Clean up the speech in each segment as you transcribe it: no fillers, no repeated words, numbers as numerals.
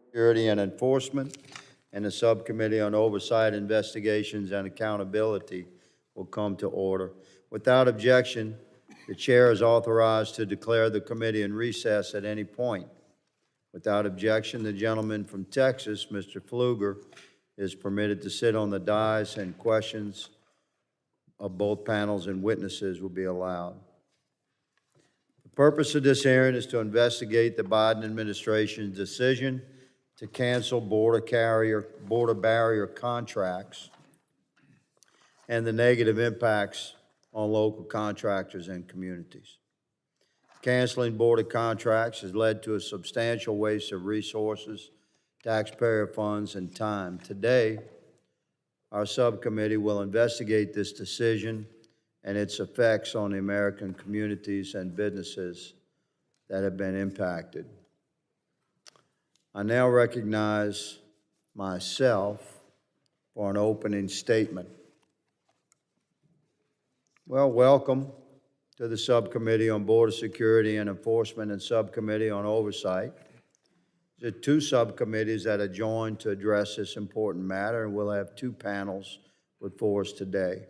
Security and Enforcement, and the Subcommittee on Oversight, Investigations, and Accountability will come to order. Without objection, the chair is authorized to declare the committee in recess at any point. Without objection, the gentleman from Texas, Mr. Pfluger, is permitted to sit on the dais, and questions of both panels and witnesses will be allowed. The purpose of this hearing is to investigate the Biden administration's decision to cancel border barrier contracts and the negative impacts on local contractors and communities. Canceling border contracts has led to a substantial waste of resources, taxpayer funds, and time. Today, our subcommittee will investigate this decision and its effects on the American communities and businesses that have been impacted. I now recognize myself for an opening statement. Well, welcome to the Subcommittee on Border Security and Enforcement and Subcommittee on Oversight. There are two subcommittees that are joined to address this important matter, and we'll have two panels before us today.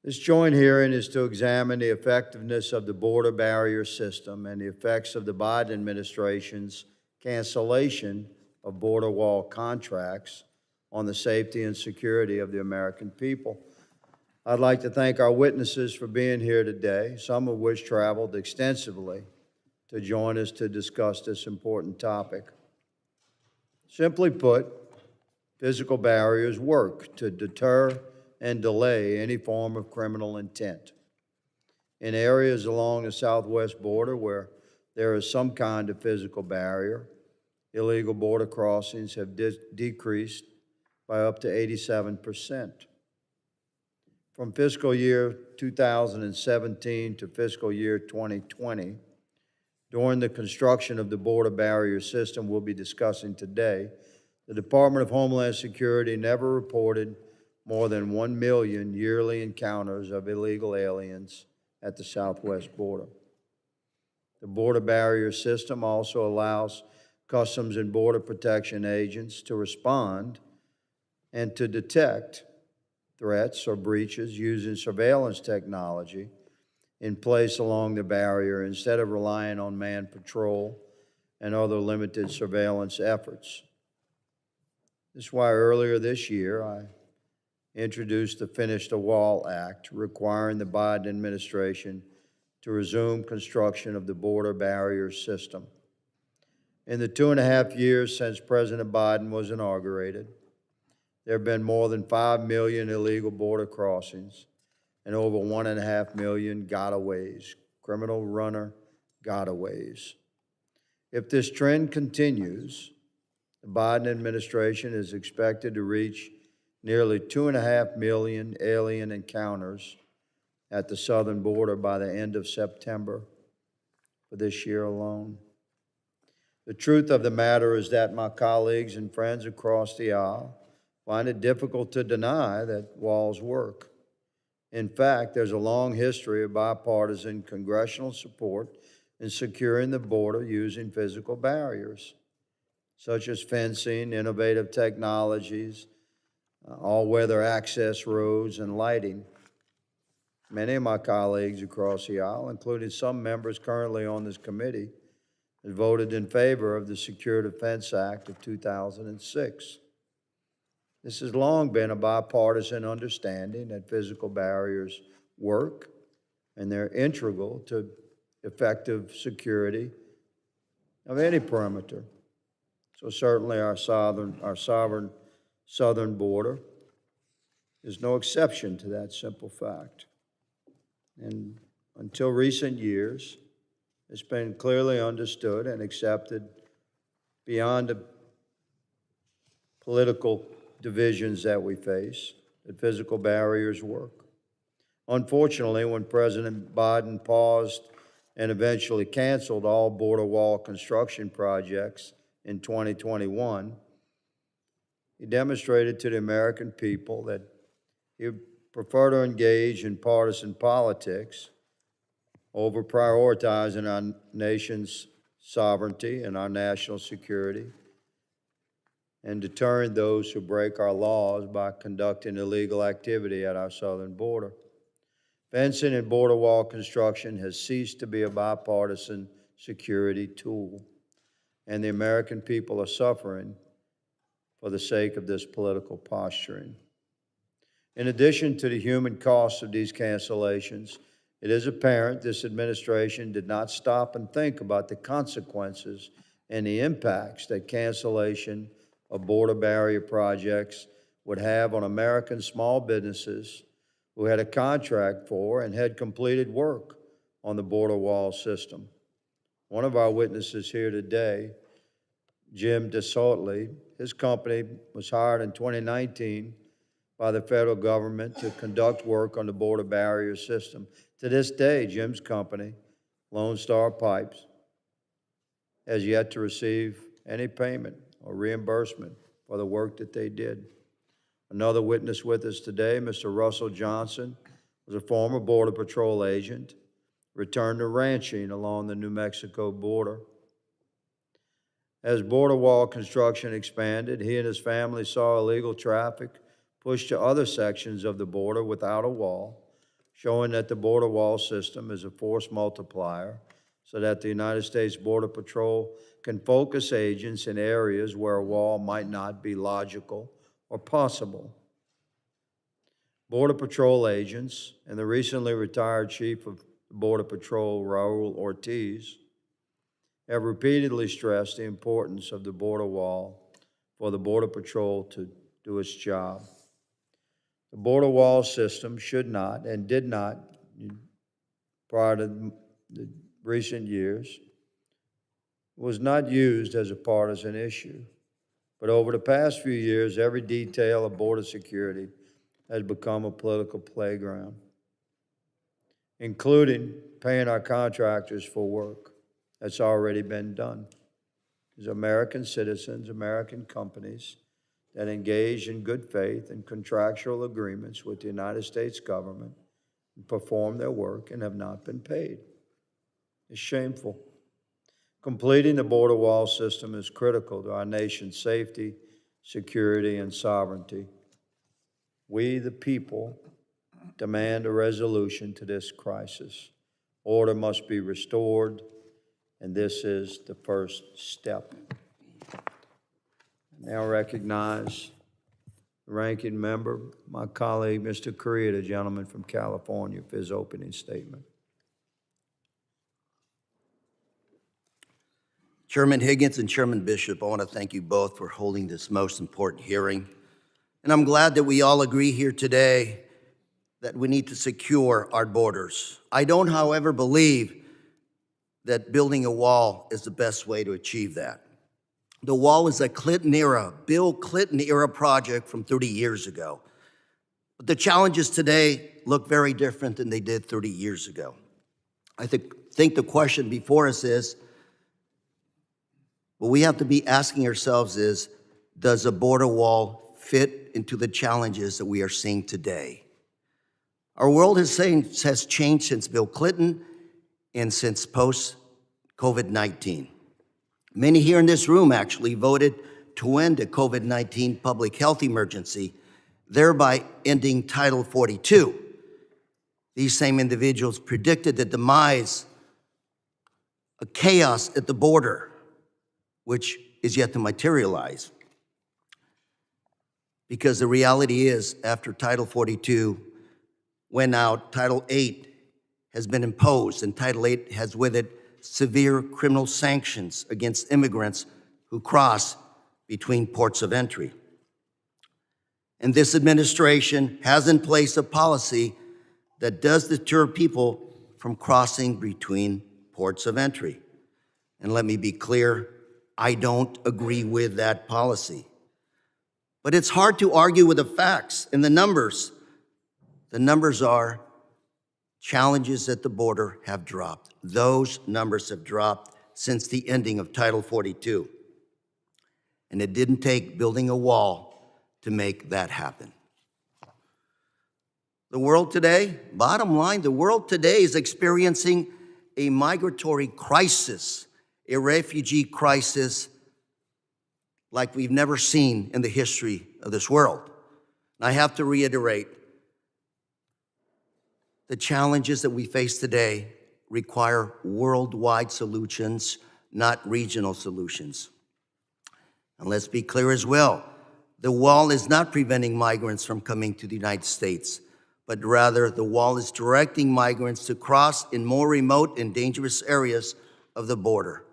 This joint hearing is to examine the effectiveness of the border barrier system and the effects of the Biden administration's cancellation of border wall contracts on the safety and security of the American people. I'd like to thank our witnesses for being here today, some of which traveled extensively to join us to discuss this important topic. Simply put, physical barriers work to deter and delay any form of criminal intent. In areas along the southwest border where there is some kind of physical barrier, illegal border crossings have decreased by up to 87%. From fiscal year 2017 to fiscal year 2020, during the construction of the border barrier system we'll be discussing today, the Department of Homeland Security never reported more than 1 million yearly encounters of illegal aliens at the southwest border. The border barrier system also allows Customs and Border Protection agents to respond and to detect threats or breaches using surveillance technology in place along the barrier instead of relying on manned patrol and other limited surveillance efforts. This is why earlier this year I introduced the Finish the Wall Act, requiring the Biden administration to resume construction of the border barrier system. In the 2.5 years since President Biden was inaugurated, there have been more than 5 million illegal border crossings and over 1.5 million gotaways, criminal runner gotaways. If this trend continues, the Biden administration is expected to reach nearly 2.5 million alien encounters at the southern border by the end of September for this year alone. The truth of the matter is that my colleagues and friends across the aisle find it difficult to deny that walls work. In fact, there's a long history of bipartisan congressional support in securing the border using physical barriers, such as fencing, innovative technologies, all-weather access roads, and lighting. Many of my colleagues across the aisle, including some members currently on this committee, have voted in favor of the Secure Defense Act of 2006. This has long been a bipartisan understanding that physical barriers work and they're integral to effective security of any perimeter. So certainly our sovereign southern border is no exception to that simple fact. And until recent years, it's been clearly understood and accepted beyond the political divisions that we face that physical barriers work. Unfortunately, when President Biden paused and eventually canceled all border wall construction projects in 2021, he demonstrated to the American people that he would prefer to engage in partisan politics over prioritizing our nation's sovereignty and our national security, and deterring those who break our laws by conducting illegal activity at our southern border. Fencing and border wall construction has ceased to be a bipartisan security tool, and the American people are suffering for the sake of this political posturing. In addition to the human costs of these cancellations, it is apparent this administration did not stop and think about the consequences and the impacts that cancellation of border barrier projects would have on American small businesses who had a contract for and had completed work on the border wall system. One of our witnesses here today, Jim DeSortley, his company was hired in 2019 by the federal government to conduct work on the border barrier system. To this day, Jim's company, Lone Star Pipes, has yet to receive any payment or reimbursement for the work that they did. Another witness with us today, Mr. Russell Johnson, was a former Border Patrol agent, returned to ranching along the New Mexico border. As border wall construction expanded, he and his family saw illegal traffic pushed to other sections of the border without a wall, showing that the border wall system is a force multiplier so that the United States Border Patrol can focus agents in areas where a wall might not be logical or possible. Border Patrol agents and the recently retired Chief of Border Patrol, Raul Ortiz, have repeatedly stressed the importance of the border wall for the Border Patrol to do its job. The border wall system should not and did not, prior to the recent years, was not used as a partisan issue. But over the past few years, every detail of border security has become a political playground, including paying our contractors for work that's already been done. These American citizens, American companies that engage in good faith and contractual agreements with the United States government and perform their work and have not been paid. It's shameful. Completing the border wall system is critical to our nation's safety, security, and sovereignty. We, the people, demand a resolution to this crisis. Order must be restored, and this is the first step. I now recognize the ranking member, my colleague, Mr. Correa, the gentleman from California, for his opening statement. Chairman Higgins and Chairman Bishop, I want to thank you both for holding this most important hearing. And I'm glad that we all agree here today that we need to secure our borders. I don't, however, believe that building a wall is the best way to achieve that. The wall is a Bill Clinton era project from 30 years ago. But the challenges today look very different than they did 30 years ago. I think the question before us is, what we have to be asking ourselves is, does a border wall fit into the challenges that we are seeing today? Our world has changed since Bill Clinton and since post-COVID-19. Many here in this room actually voted to end the COVID-19 public health emergency, thereby ending Title 42. These same individuals predicted the demise of chaos at the border, which is yet to materialize. Because the reality is, after Title 42 went out, Title 8 has been imposed, and Title 8 has with it severe criminal sanctions against immigrants who cross between ports of entry. And this administration has in place a policy that does deter people from crossing between ports of entry. And let me be clear, I don't agree with that policy. But it's hard to argue with the facts and the numbers. The numbers are challenges at the border have dropped. Those numbers have dropped since the ending of Title 42. And it didn't take building a wall to make that happen. The world today, bottom line, the world today is experiencing a migratory crisis, a refugee crisis like we've never seen in the history of this world. And I have to reiterate, the challenges that we face today require worldwide solutions, not regional solutions. And let's be clear as well, the wall is not preventing migrants from coming to the United States, but rather the wall is directing migrants to cross in more remote and dangerous areas of the border.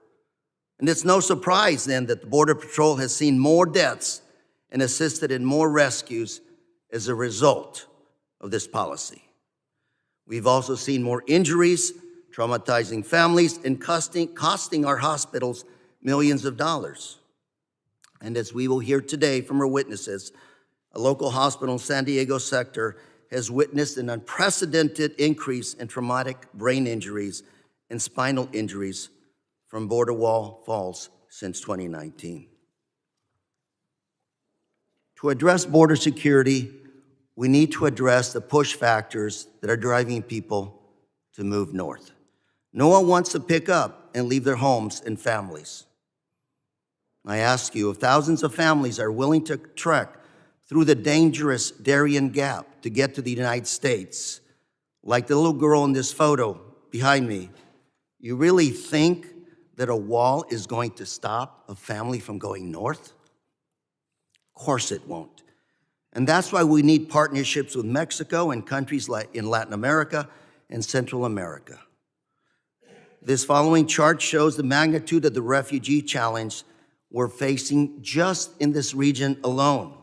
And it's no surprise then that the Border Patrol has seen more deaths and assisted in more rescues as a result of this policy. We've also seen more injuries, traumatizing families, and costing our hospitals millions of dollars. And as we will hear today from our witnesses, a local hospital in San Diego sector has witnessed an unprecedented increase in traumatic brain injuries and spinal injuries from border wall falls since 2019. To address border security, we need to address the push factors that are driving people to move north. No one wants to pick up and leave their homes and families. I ask you, if thousands of families are willing to trek through the dangerous Darien Gap to get to the United States, like the little girl in this photo behind me, you really think that a wall is going to stop a family from going north? Of course it won't. And that's why we need partnerships with Mexico and countries like in Latin America and Central America. This following chart shows the magnitude of the refugee challenge we're facing just in this region alone.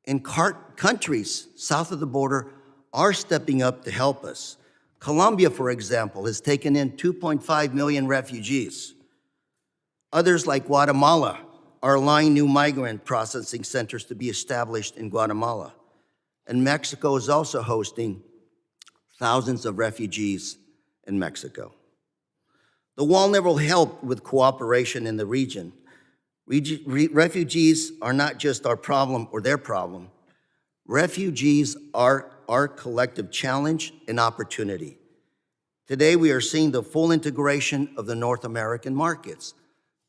And countries south of the border are stepping up to help us. Colombia, for example, has taken in 2.5 million refugees. Others, like Guatemala, are allowing new migrant processing centers to be established in Guatemala. And Mexico is also hosting thousands of refugees in Mexico. The wall never will help with cooperation in the region. Refugees are not just our problem or their problem. Refugees are our collective challenge and opportunity. Today, we are seeing the full integration of the North American markets.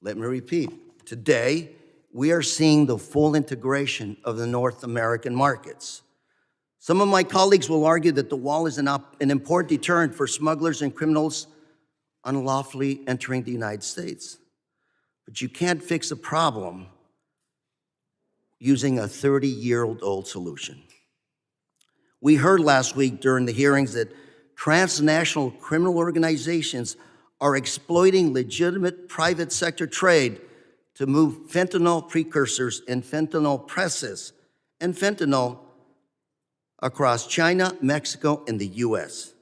Let me repeat. Today, we are seeing the full integration of the North American markets. Some of my colleagues will argue that the wall is an important deterrent for smugglers and criminals unlawfully entering the United States. But you can't fix a problem using a 30-year-old solution. We heard last week during the hearings that transnational criminal organizations are exploiting legitimate private sector trade to move fentanyl precursors and fentanyl presses and fentanyl across China, Mexico, and the US.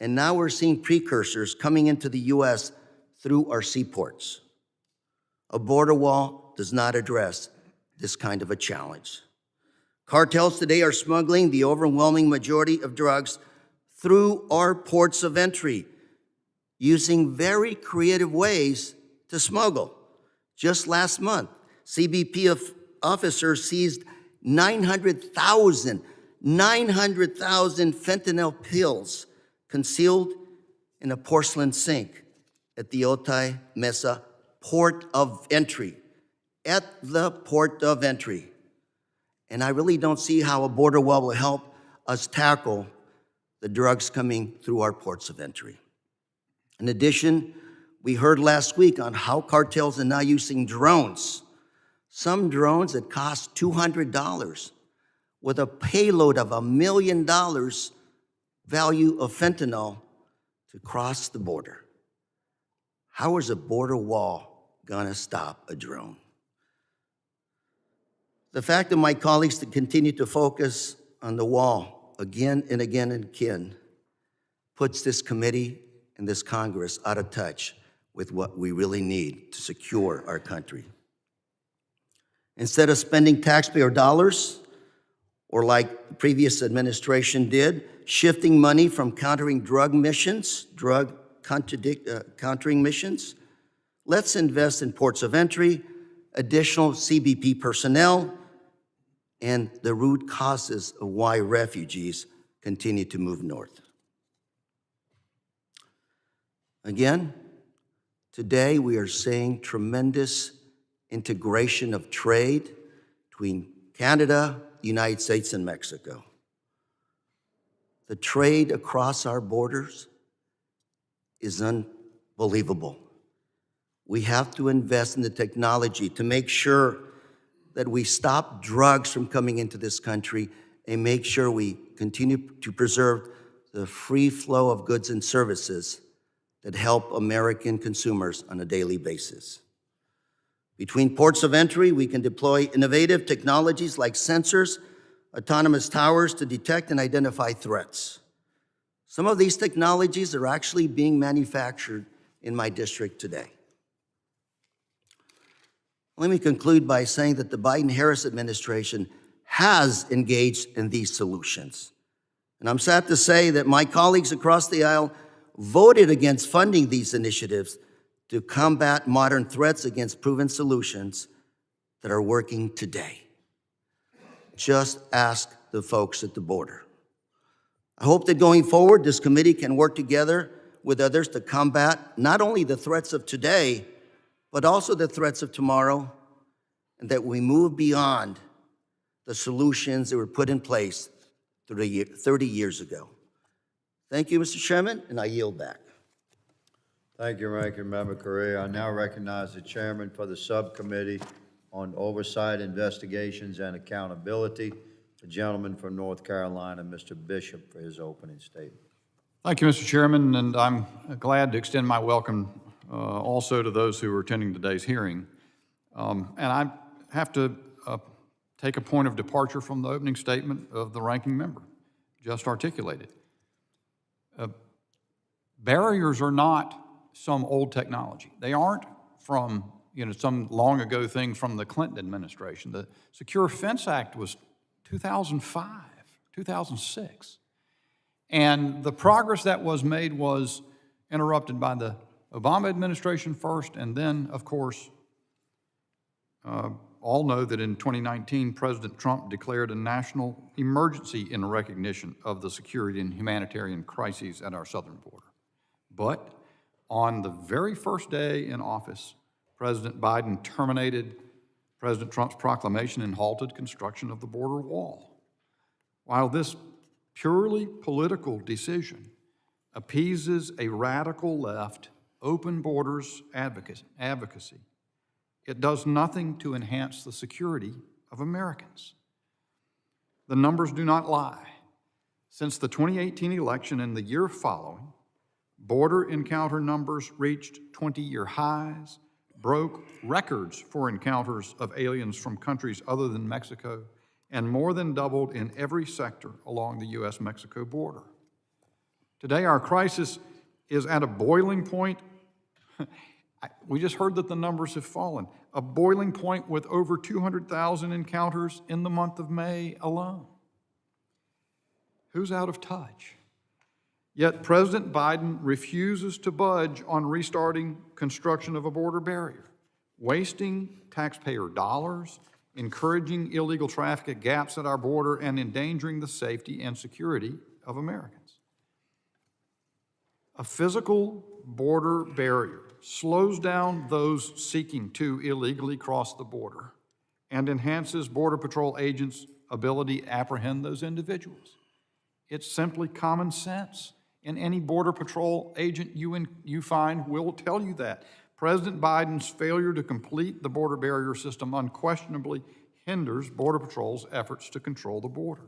And now we're seeing precursors coming into the US through our seaports. A border wall does not address this kind of a challenge. Cartels today are smuggling the overwhelming majority of drugs through our ports of entry, using very creative ways to smuggle. Just last month, CBP officers seized 900,000 fentanyl pills concealed in a porcelain sink at the Otay Mesa port of entry, at the port of entry. And I really don't see how a border wall will help us tackle the drugs coming through our ports of entry. In addition, we heard last week on how cartels are now using drones. Some drones that cost $200 with a payload of $1 million value of fentanyl to cross the border. How is a border wall gonna stop a drone? The fact that my colleagues continue to focus on the wall again and again and again puts this committee and this Congress out of touch with what we really need to secure our country. Instead of spending taxpayer dollars, or like the previous administration did, shifting money from countering drug countering missions, let's invest in ports of entry, additional CBP personnel, and the root causes of why refugees continue to move north. Again, today we are seeing tremendous integration of trade between Canada, the United States, and Mexico. The trade across our borders is unbelievable. We have to invest in the technology to make sure that we stop drugs from coming into this country and make sure we continue to preserve the free flow of goods and services that help American consumers on a daily basis. Between ports of entry, we can deploy innovative technologies like sensors, autonomous towers to detect and identify threats. Some of these technologies are actually being manufactured in my district today. Let me conclude by saying that the Biden-Harris administration has engaged in these solutions. And I'm sad to say that my colleagues across the aisle voted against funding these initiatives to combat modern threats against proven solutions that are working today. Just ask the folks at the border. I hope that going forward, this committee can work together with others to combat not only the threats of today, but also the threats of tomorrow, and that we move beyond the solutions that were put in place 30 years ago. Thank you, Mr. Chairman, and I yield back. Thank you, Ranking Member Correa. I now recognize the chairman for the Subcommittee on Oversight, Investigations, and Accountability, the gentleman from North Carolina, Mr. Bishop, for his opening statement. Thank you, Mr. Chairman, and I'm glad to extend my welcome also to those who are attending today's hearing. And I have to take a point of departure from the opening statement of the ranking member, just articulated. Barriers are not some old technology. They aren't from some long ago thing from the Clinton administration. The Secure Fence Act was 2005, 2006. And the progress that was made was interrupted by the Obama administration first, and then, of course, all know that in 2019, President Trump declared a national emergency in recognition of the security and humanitarian crises at our southern border. But on the very first day in office, President Biden terminated President Trump's proclamation and halted construction of the border wall. While this purely political decision appeases a radical left open borders advocacy, it does nothing to enhance the security of Americans. The numbers do not lie. Since the 2018 election and the year following, border encounter numbers reached 20-year highs, broke records for encounters of aliens from countries other than Mexico, and more than doubled in every sector along the U.S.-Mexico border. Today, our crisis is at a boiling point. We just heard that the numbers have fallen. A boiling point with over 200,000 encounters in the month of May alone. Who's out of touch? Yet President Biden refuses to budge on restarting construction of a border barrier, wasting taxpayer dollars, encouraging illegal traffic at gaps at our border, and endangering the safety and security of Americans. A physical border barrier slows down those seeking to illegally cross the border and enhances Border Patrol agents' ability to apprehend those individuals. It's simply common sense, and any Border Patrol agent you find will tell you that. President Biden's failure to complete the border barrier system unquestionably hinders Border Patrol's efforts to control the border.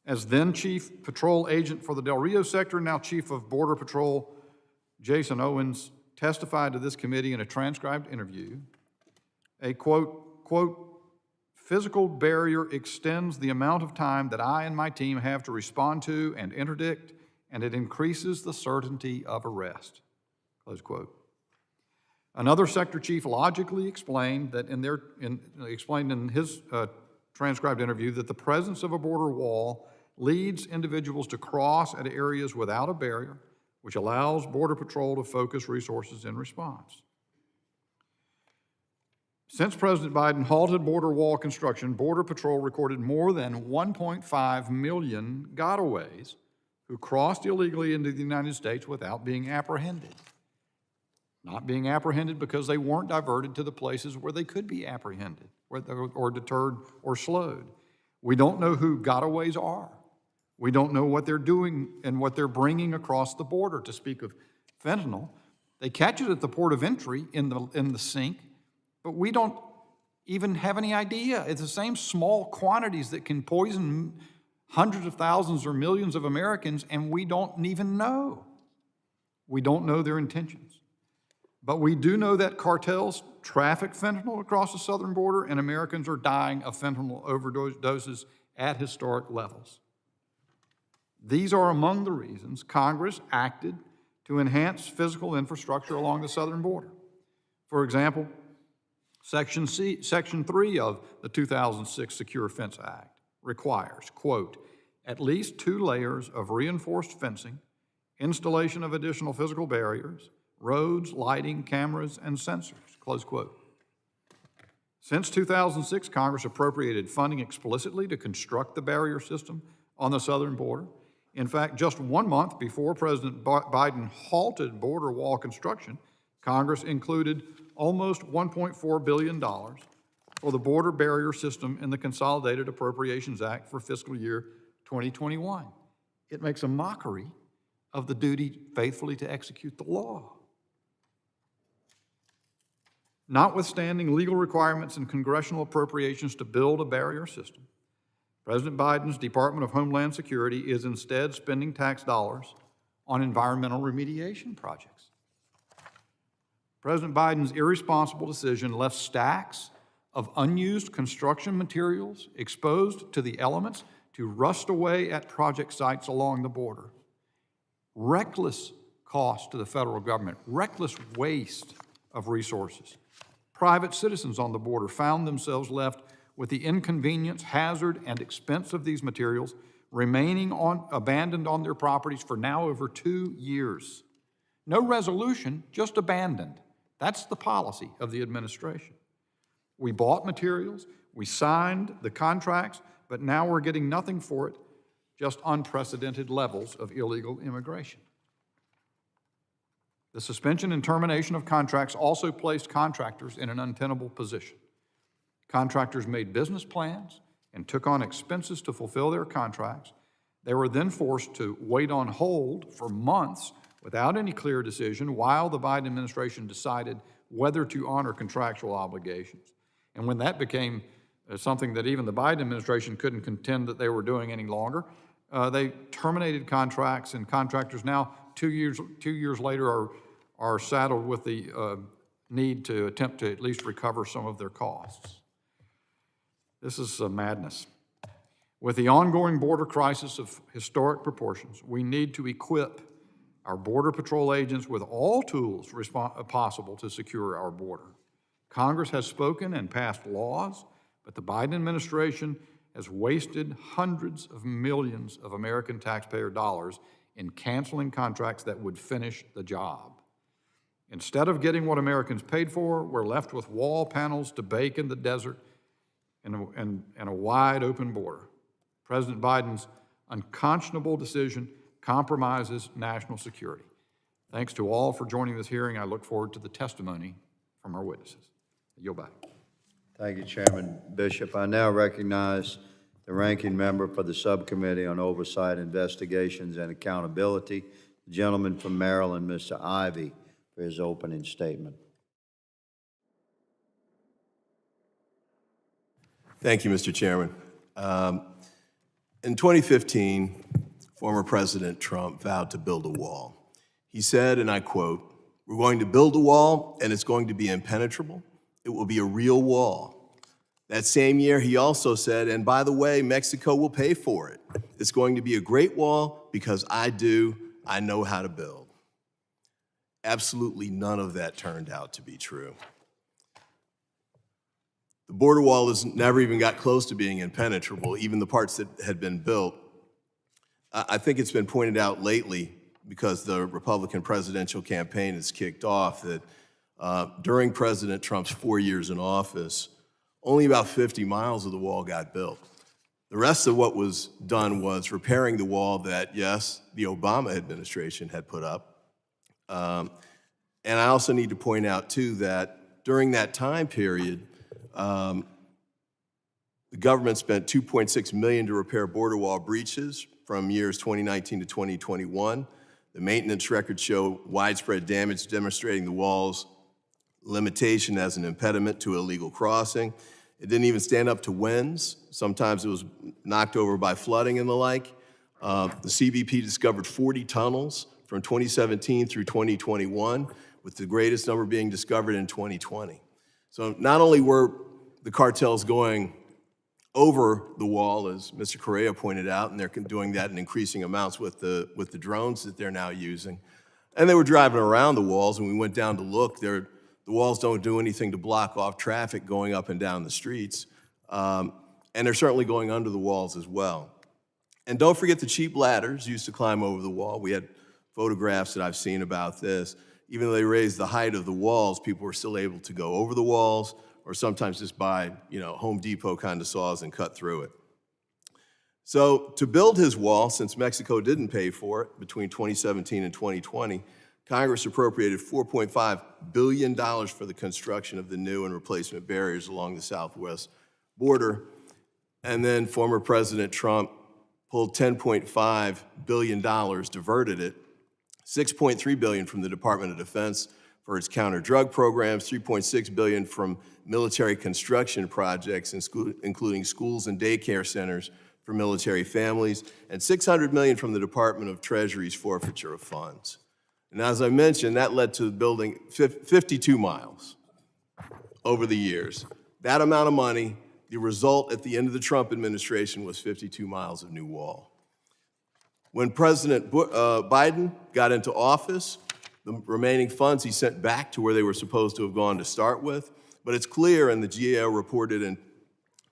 As then Chief Patrol Agent for the Del Rio sector, now Chief of Border Patrol, Jason Owens, testified to this committee in a transcribed interview, a quote, physical barrier extends the amount of time that I and my team have to respond to and interdict, and it increases the certainty of arrest, close quote. Another sector chief logically explained that explained in his transcribed interview that the presence of a border wall leads individuals to cross at areas without a barrier, which allows Border Patrol to focus resources in response. Since President Biden halted border wall construction, Border Patrol recorded more than 1.5 million gotaways who crossed illegally into the United States without being apprehended. Not being apprehended because they weren't diverted to the places where they could be apprehended or deterred or slowed. We don't know who gotaways are. We don't know what they're doing and what they're bringing across the border. To speak of fentanyl, they catch it at the port of entry in the sink, but we don't even have any idea. It's the same small quantities that can poison hundreds of thousands or millions of Americans, and we don't even know. We don't know their intentions. But we do know that cartels traffic fentanyl across the southern border, and Americans are dying of fentanyl overdoses at historic levels. These are among the reasons Congress acted to enhance physical infrastructure along the southern border. For example, Section 3 of the 2006 Secure Fence Act requires, quote, at least 2 layers of reinforced fencing, installation of additional physical barriers, roads, lighting, cameras, and sensors, close quote. Since 2006, Congress appropriated funding explicitly to construct the barrier system on the southern border. In fact, just 1 month before President Biden halted border wall construction, Congress included almost $1.4 billion for the border barrier system in the Consolidated Appropriations Act for fiscal year 2021. It makes a mockery of the duty faithfully to execute the law. Notwithstanding legal requirements and congressional appropriations to build a barrier system, President Biden's Department of Homeland Security is instead spending tax dollars on environmental remediation projects. President Biden's irresponsible decision left stacks of unused construction materials exposed to the elements to rust away at project sites along the border. Reckless cost to the federal government, reckless waste of resources. Private citizens on the border found themselves left with the inconvenience, hazard, and expense of these materials remaining abandoned on their properties for now over 2 years. No resolution, just abandoned. That's the policy of the administration. We bought materials, we signed the contracts, but now we're getting nothing for it, just unprecedented levels of illegal immigration. The suspension and termination of contracts also placed contractors in an untenable position. Contractors made business plans and took on expenses to fulfill their contracts. They were then forced to wait on hold for months without any clear decision while the Biden administration decided whether to honor contractual obligations. And when that became something that even the Biden administration couldn't contend that they were doing any longer, they terminated contracts, and contractors now, 2 years later, are saddled with the need to attempt to at least recover some of their costs. This is madness. With the ongoing border crisis of historic proportions, we need to equip our Border Patrol agents with all tools possible to secure our border. Congress has spoken and passed laws, but the Biden administration has wasted hundreds of millions of American taxpayer dollars in canceling contracts that would finish the job. Instead of getting what Americans paid for, we're left with wall panels to bake in the desert and a wide open border. President Biden's unconscionable decision compromises national security. Thanks to all for joining this hearing. I look forward to the testimony from our witnesses. I yield back. Thank you, Chairman Bishop. I now recognize the ranking member for the Subcommittee on Oversight, Investigations, and Accountability, the gentleman from Maryland, Mr. Ivey, for his opening statement. Thank you, Mr. Chairman. In 2015, former President Trump vowed to build a wall. He said, and I quote, "We're going to build a wall, and it's going to be impenetrable. It will be a real wall." That same year, he also said, and by the way, Mexico will pay for it. It's going to be a great wall because I know how to build. Absolutely none of that turned out to be true. The border wall has never even got close to being impenetrable, even the parts that had been built. I think it's been pointed out lately, because the Republican presidential campaign has kicked off, that during President Trump's 4 years in office, only about 50 miles of the wall got built. The rest of what was done was repairing the wall that, yes, the Obama administration had put up. And I also need to point out, too, that during that time period, the government spent $2.6 million to repair border wall breaches from years 2019 to 2021. The maintenance records show widespread damage, demonstrating the wall's limitation as an impediment to illegal crossing. It didn't even stand up to winds. Sometimes it was knocked over by flooding and the like. The CBP discovered 40 tunnels from 2017 through 2021, with the greatest number being discovered in 2020. So not only were the cartels going over the wall, as Mr. Correa pointed out, and they're doing that in increasing amounts with the drones that they're now using, and they were driving around the walls, and we went down to look. The walls don't do anything to block off traffic going up and down the streets, and they're certainly going under the walls as well. And don't forget the cheap ladders used to climb over the wall. We had photographs that I've seen about this. Even though they raised the height of the walls, people were still able to go over the walls, or sometimes just buy, Home Depot kind of saws and cut through it. So to build his wall, since Mexico didn't pay for it between 2017 and 2020, Congress appropriated $4.5 billion for the construction of the new and replacement barriers along the southwest border. And then former President Trump pulled $10.5 billion, diverted it, $6.3 billion from the Department of Defense for its counter-drug programs, $3.6 billion from military construction projects, including schools and daycare centers for military families, and $600 million from the Department of Treasury's forfeiture of funds. And as I mentioned, that led to building 52 miles over the years. That amount of money, the result at the end of the Trump administration was 52 miles of new wall. When President Biden got into office, the remaining funds he sent back to where they were supposed to have gone to start with. But it's clear, and the GAO reported in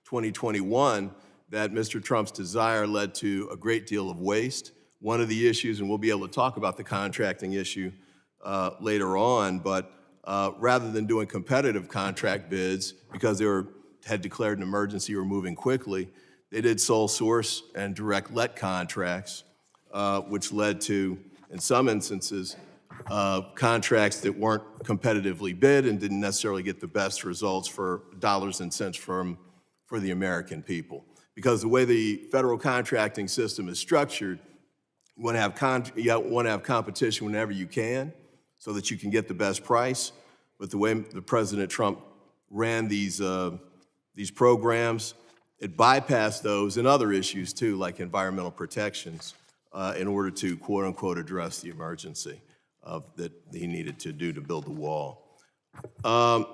2021, that Mr. Trump's desire led to a great deal of waste. One of the issues, and we'll be able to talk about the contracting issue later on, but rather than doing competitive contract bids, because they had declared an emergency or moving quickly, they did sole source and direct let contracts, which led to, in some instances, contracts that weren't competitively bid and didn't necessarily get the best results for dollars and cents for the American people. Because the way the federal contracting system is structured, you want to have competition whenever you can so that you can get the best price. But the way the President Trump ran these programs, it bypassed those and other issues too, like environmental protections, in order to quote unquote address the emergency that he needed to do to build the wall. I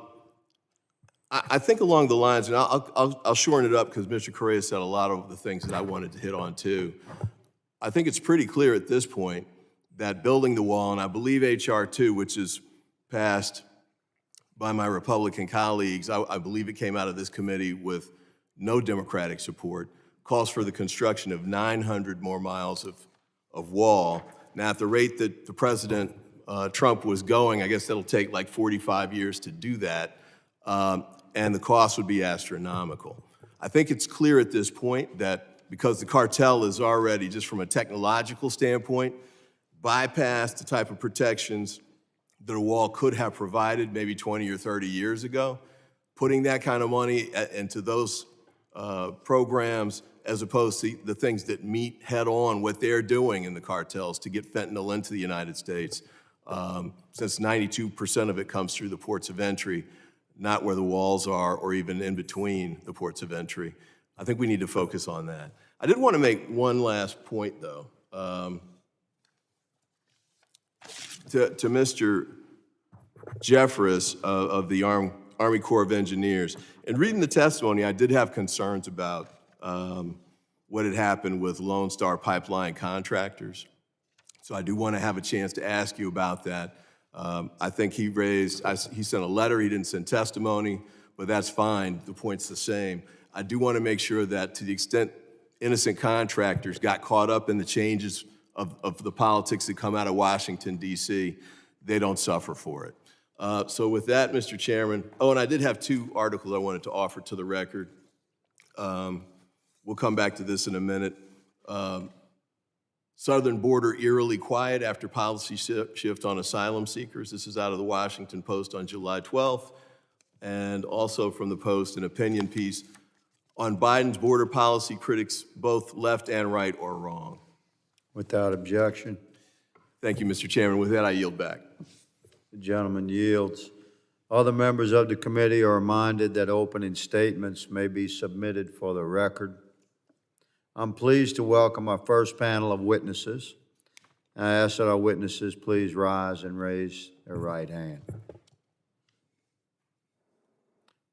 think along the lines, and I'll shorten it up because Mr. Correa said a lot of the things that I wanted to hit on too. I think it's pretty clear at this point that building the wall, and I believe H.R. 2, which is passed by my Republican colleagues, I believe it came out of this committee with no Democratic support, calls for the construction of 900 more miles of wall. Now, at the rate that the President Trump was going, I guess that'll take like 45 years to do that, and the cost would be astronomical. I think it's clear at this point that because the cartel is already, just from a technological standpoint, bypassed the type of protections that a wall could have provided maybe 20 or 30 years ago, putting that kind of money into those programs as opposed to the things that meet head-on what they're doing in the cartels to get fentanyl into the United States, since 92% of it comes through the ports of entry, not where the walls are or even in between the ports of entry. I think we need to focus on that. I did want to make one last point, though, to Mr. Jeffress of the Army Corps of Engineers. In reading the testimony, I did have concerns about what had happened with Lone Star Pipeline contractors. So I do want to have a chance to ask you about that. I think he sent a letter, he didn't send testimony, but that's fine, the point's the same. I do want to make sure that to the extent innocent contractors got caught up in the changes of the politics that come out of Washington, D.C., they don't suffer for it. So with that, Mr. Chairman, and I did have two articles I wanted to offer to the record. We'll come back to this in a minute. Southern border eerily quiet after policy shift on asylum seekers. This is out of the Washington Post on July 12th, and also from the Post, an opinion piece on Biden's border policy. Critics, both left and right, are wrong. Without objection, Thank you, Mr. Chairman. With that, I yield back. the gentleman yields. Other members of the committee are reminded that opening statements may be submitted for the record. I'm pleased to welcome our first panel of witnesses. I ask that our witnesses please rise and raise their right hand.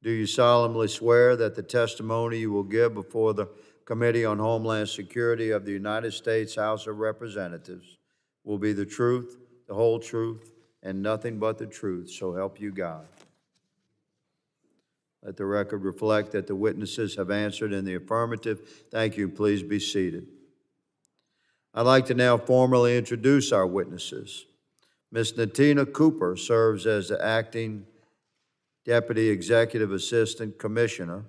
Do you solemnly swear that the testimony you will give before the Committee on Homeland Security of the United States House of Representatives will be the truth, the whole truth, and nothing but the truth, so help you God? Let the record reflect that the witnesses have answered in the affirmative. Thank you. Please be seated. I'd like to now formally introduce our witnesses. Ms. Natina Cooper serves as the Acting Deputy Executive Assistant Commissioner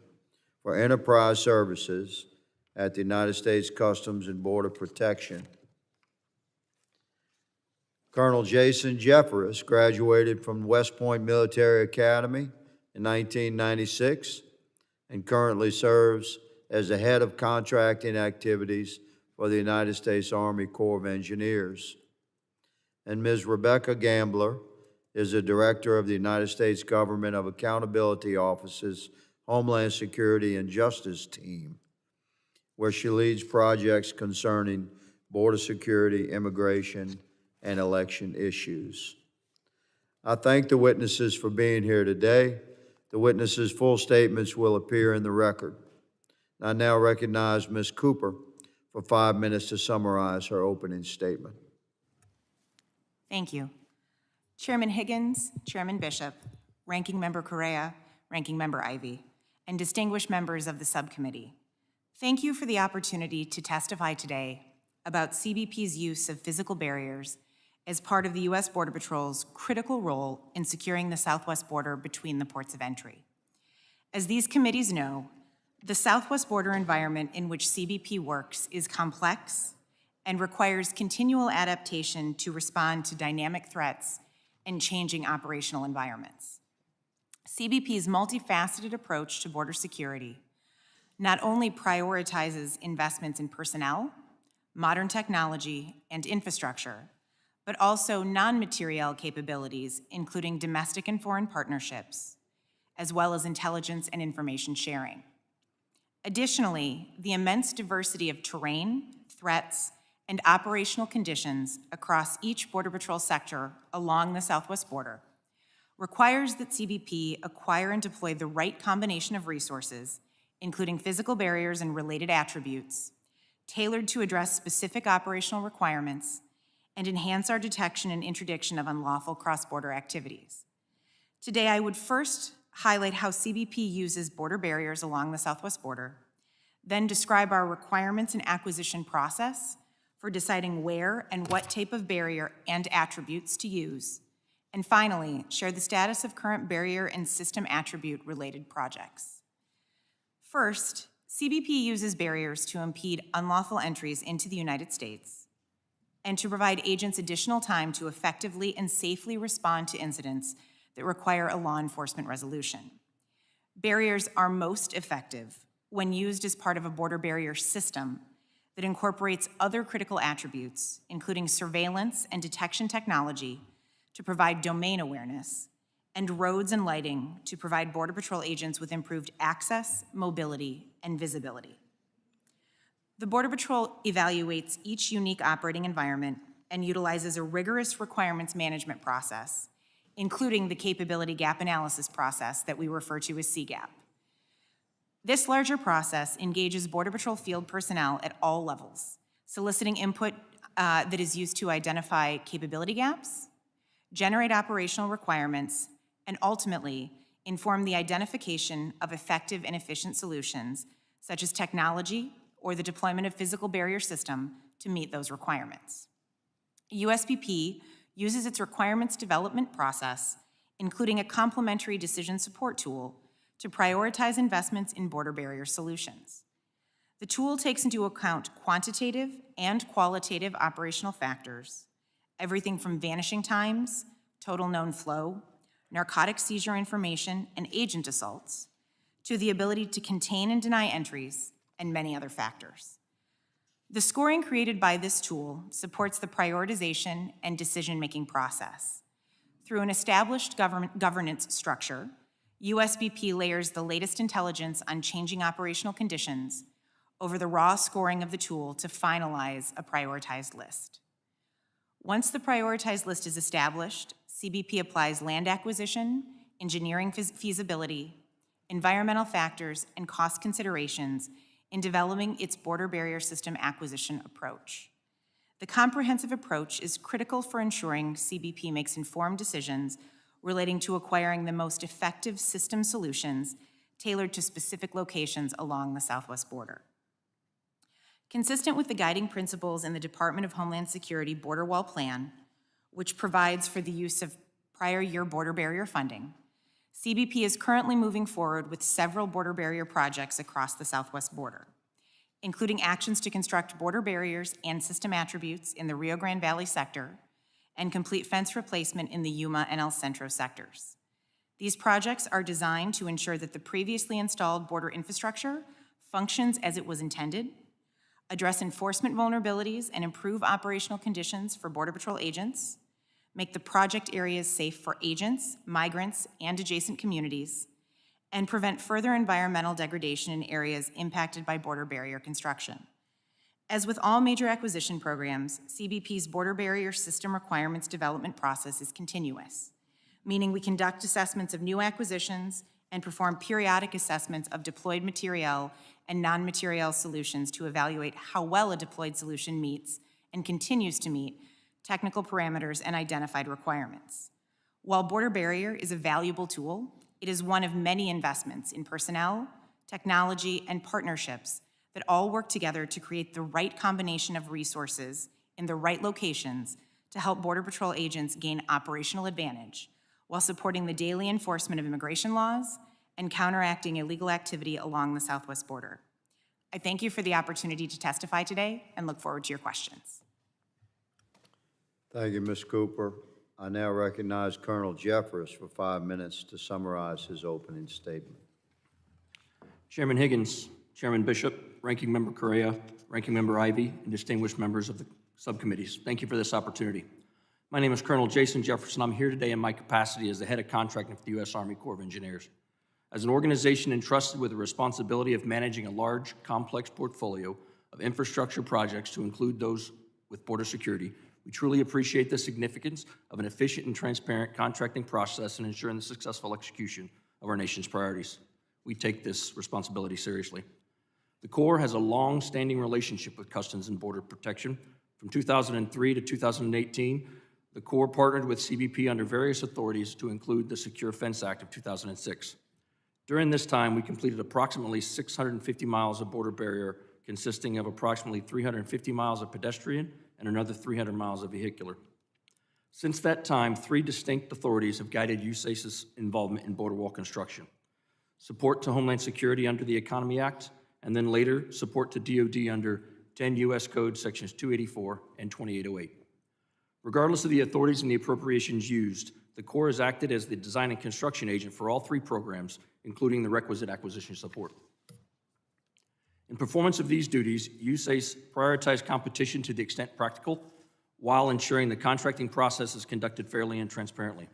for Enterprise Services at the United States Customs and Border Protection. Colonel Jason Jeffress graduated from West Point Military Academy in 1996 and currently serves as the head of contracting activities for the United States Army Corps of Engineers. And Ms. Rebecca Gambler is the director of the United States Government of Accountability Office's Homeland Security and Justice Team, where she leads projects concerning border security, immigration, and election issues. I thank the witnesses for being here today. The witnesses' full statements will appear in the record. I now recognize Ms. Cooper for 5 minutes to summarize her opening statement. Thank you. Chairman Higgins, Chairman Bishop, Ranking Member Correa, Ranking Member Ivey, and distinguished members of the subcommittee, thank you for the opportunity to testify today about CBP's use of physical barriers as part of the U.S. Border Patrol's critical role in securing the southwest border between the ports of entry. As these committees know, the southwest border environment in which CBP works is complex and requires continual adaptation to respond to dynamic threats and changing operational environments. CBP's multifaceted approach to border security not only prioritizes investments in personnel, modern technology, and infrastructure, but also non-materiel capabilities, including domestic and foreign partnerships, as well as intelligence and information sharing. Additionally, the immense diversity of terrain, threats, and operational conditions across each Border Patrol sector along the southwest border requires that CBP acquire and deploy the right combination of resources, including physical barriers and related attributes, tailored to address specific operational requirements and enhance our detection and interdiction of unlawful cross-border activities. Today, I would first highlight how CBP uses border barriers along the southwest border, then describe our requirements and acquisition process for deciding where and what type of barrier and attributes to use, and finally, share the status of current barrier and system attribute-related projects. First, CBP uses barriers to impede unlawful entries into the United States and to provide agents additional time to effectively and safely respond to incidents that require a law enforcement resolution. Barriers are most effective when used as part of a border barrier system that incorporates other critical attributes, including surveillance and detection technology to provide domain awareness, and roads and lighting to provide Border Patrol agents with improved access, mobility, and visibility. The Border Patrol evaluates each unique operating environment and utilizes a rigorous requirements management process, including the capability gap analysis process that we refer to as CGAP. This larger process engages Border Patrol field personnel at all levels, soliciting input that is used to identify capability gaps, generate operational requirements, and ultimately inform the identification of effective and efficient solutions, such as technology or the deployment of physical barrier system to meet those requirements. USPP uses its requirements development process, including a complementary decision support tool, to prioritize investments in border barrier solutions. The tool takes into account quantitative and qualitative operational factors, everything from vanishing times, total known flow, narcotic seizure information, and agent assaults, to the ability to contain and deny entries, and many other factors. The scoring created by this tool supports the prioritization and decision-making process. Through an established governance structure, USBP layers the latest intelligence on changing operational conditions over the raw scoring of the tool to finalize a prioritized list. Once the prioritized list is established, CBP applies land acquisition, engineering feasibility, environmental factors, and cost considerations in developing its border barrier system acquisition approach. The comprehensive approach is critical for ensuring CBP makes informed decisions relating to acquiring the most effective system solutions tailored to specific locations along the southwest border. Consistent with the guiding principles in the Department of Homeland Security Border Wall Plan, which provides for the use of prior year border barrier funding, CBP is currently moving forward with several border barrier projects across the southwest border, including actions to construct border barriers and system attributes in the Rio Grande Valley sector and complete fence replacement in the Yuma and El Centro sectors. These projects are designed to ensure that the previously installed border infrastructure functions as it was intended, address enforcement vulnerabilities and improve operational conditions for Border Patrol agents, make the project areas safe for agents, migrants, and adjacent communities, and prevent further environmental degradation in areas impacted by border barrier construction. As with all major acquisition programs, CBP's border barrier system requirements development process is continuous, meaning we conduct assessments of new acquisitions and perform periodic assessments of deployed materiel and non-materiel solutions to evaluate how well a deployed solution meets and continues to meet technical parameters and identified requirements. While border barrier is a valuable tool, it is one of many investments in personnel, technology, and partnerships that all work together to create the right combination of resources in the right locations to help Border Patrol agents gain operational advantage while supporting the daily enforcement of immigration laws and counteracting illegal activity along the southwest border. I thank you for the opportunity to testify today and look forward to your questions. Thank you, Ms. Cooper. I now recognize Colonel Jeffress for 5 minutes to summarize his opening statement. Chairman Higgins, Chairman Bishop, Ranking Member Correa, Ranking Member Ivey, and distinguished members of the subcommittees, thank you for this opportunity. My name is Colonel Jason Jefferson. I'm here today in my capacity as the head of contracting for the U.S. Army Corps of Engineers. As an organization entrusted with the responsibility of managing a large, complex portfolio of infrastructure projects to include those with border security, we truly appreciate the significance of an efficient and transparent contracting process in ensuring the successful execution of our nation's priorities. We take this responsibility seriously. The Corps has a long-standing relationship with Customs and Border Protection. From 2003 to 2018, the Corps partnered with CBP under various authorities to include the Secure Fence Act of 2006. During this time, we completed approximately 650 miles of border barrier, consisting of approximately 350 miles of pedestrian and another 300 miles of vehicular. Since that time, 3 distinct authorities have guided USACE's involvement in border wall construction. Support to Homeland Security under the Economy Act, and then later, support to DoD under 10 U.S. Code Sections 284 and 2808. Regardless of the authorities and the appropriations used, the Corps has acted as the design and construction agent for all 3 programs, including the requisite acquisition support. In performance of these duties, USACE prioritized competition to the extent practical, while ensuring the contracting process is conducted fairly and transparently.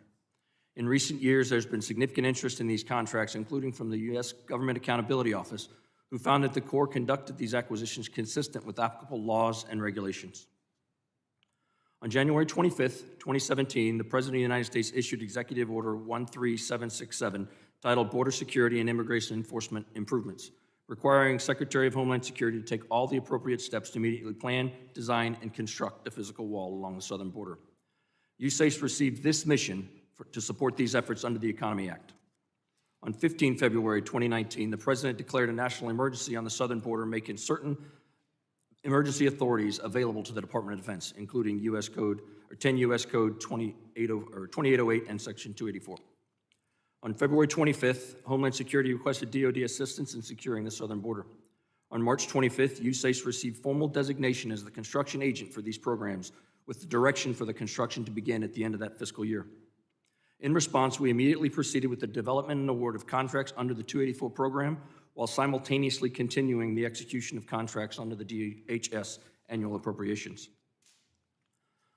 In recent years, there's been significant interest in these contracts, including from the U.S. Government Accountability Office, who found that the Corps conducted these acquisitions consistent with applicable laws and regulations. On January 25th, 2017, the President of the United States issued Executive Order 13767, titled Border Security and Immigration Enforcement Improvements, requiring Secretary of Homeland Security to take all the appropriate steps to immediately plan, design, and construct a physical wall along the southern border. USACE received this mission to support these efforts under the Economy Act. On 15 February 2019, the President declared a national emergency on the southern border, making certain emergency authorities available to the Department of Defense, including 10 U.S. Code 2808 and Section 284. On February 25th, Homeland Security requested DoD assistance in securing the southern border. On March 25th, USACE received formal designation as the construction agent for these programs, with the direction for the construction to begin at the end of that fiscal year. In response, we immediately proceeded with the development and award of contracts under the 284 program, while simultaneously continuing the execution of contracts under the DHS annual appropriations.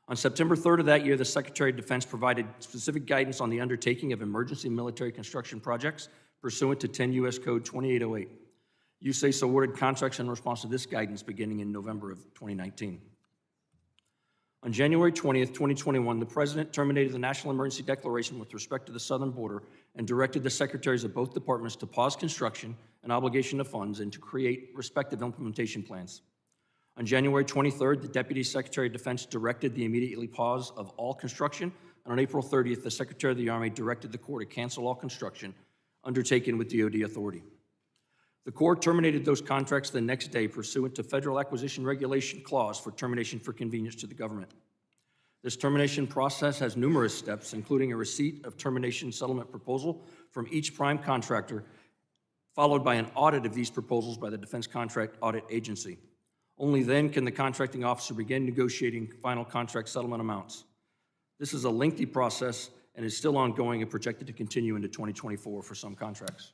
On September 3rd of that year, the Secretary of Defense provided specific guidance on the undertaking of emergency military construction projects pursuant to 10 U.S. Code 2808. USACE awarded contracts in response to this guidance beginning in November of 2019. On January 20th, 2021, the President terminated the national emergency declaration with respect to the southern border and directed the secretaries of both departments to pause construction and obligation of funds and to create respective implementation plans. On January 23rd, the Deputy Secretary of Defense directed the immediately pause of all construction, and on April 30th, the Secretary of the Army directed the Corps to cancel all construction undertaken with DoD authority. The Corps terminated those contracts the next day pursuant to Federal Acquisition Regulation Clause for termination for convenience to the government. This termination process has numerous steps, including a receipt of termination settlement proposal from each prime contractor, followed by an audit of these proposals by the Defense Contract Audit Agency. Only then can the contracting officer begin negotiating final contract settlement amounts. This is a lengthy process and is still ongoing and projected to continue into 2024 for some contracts.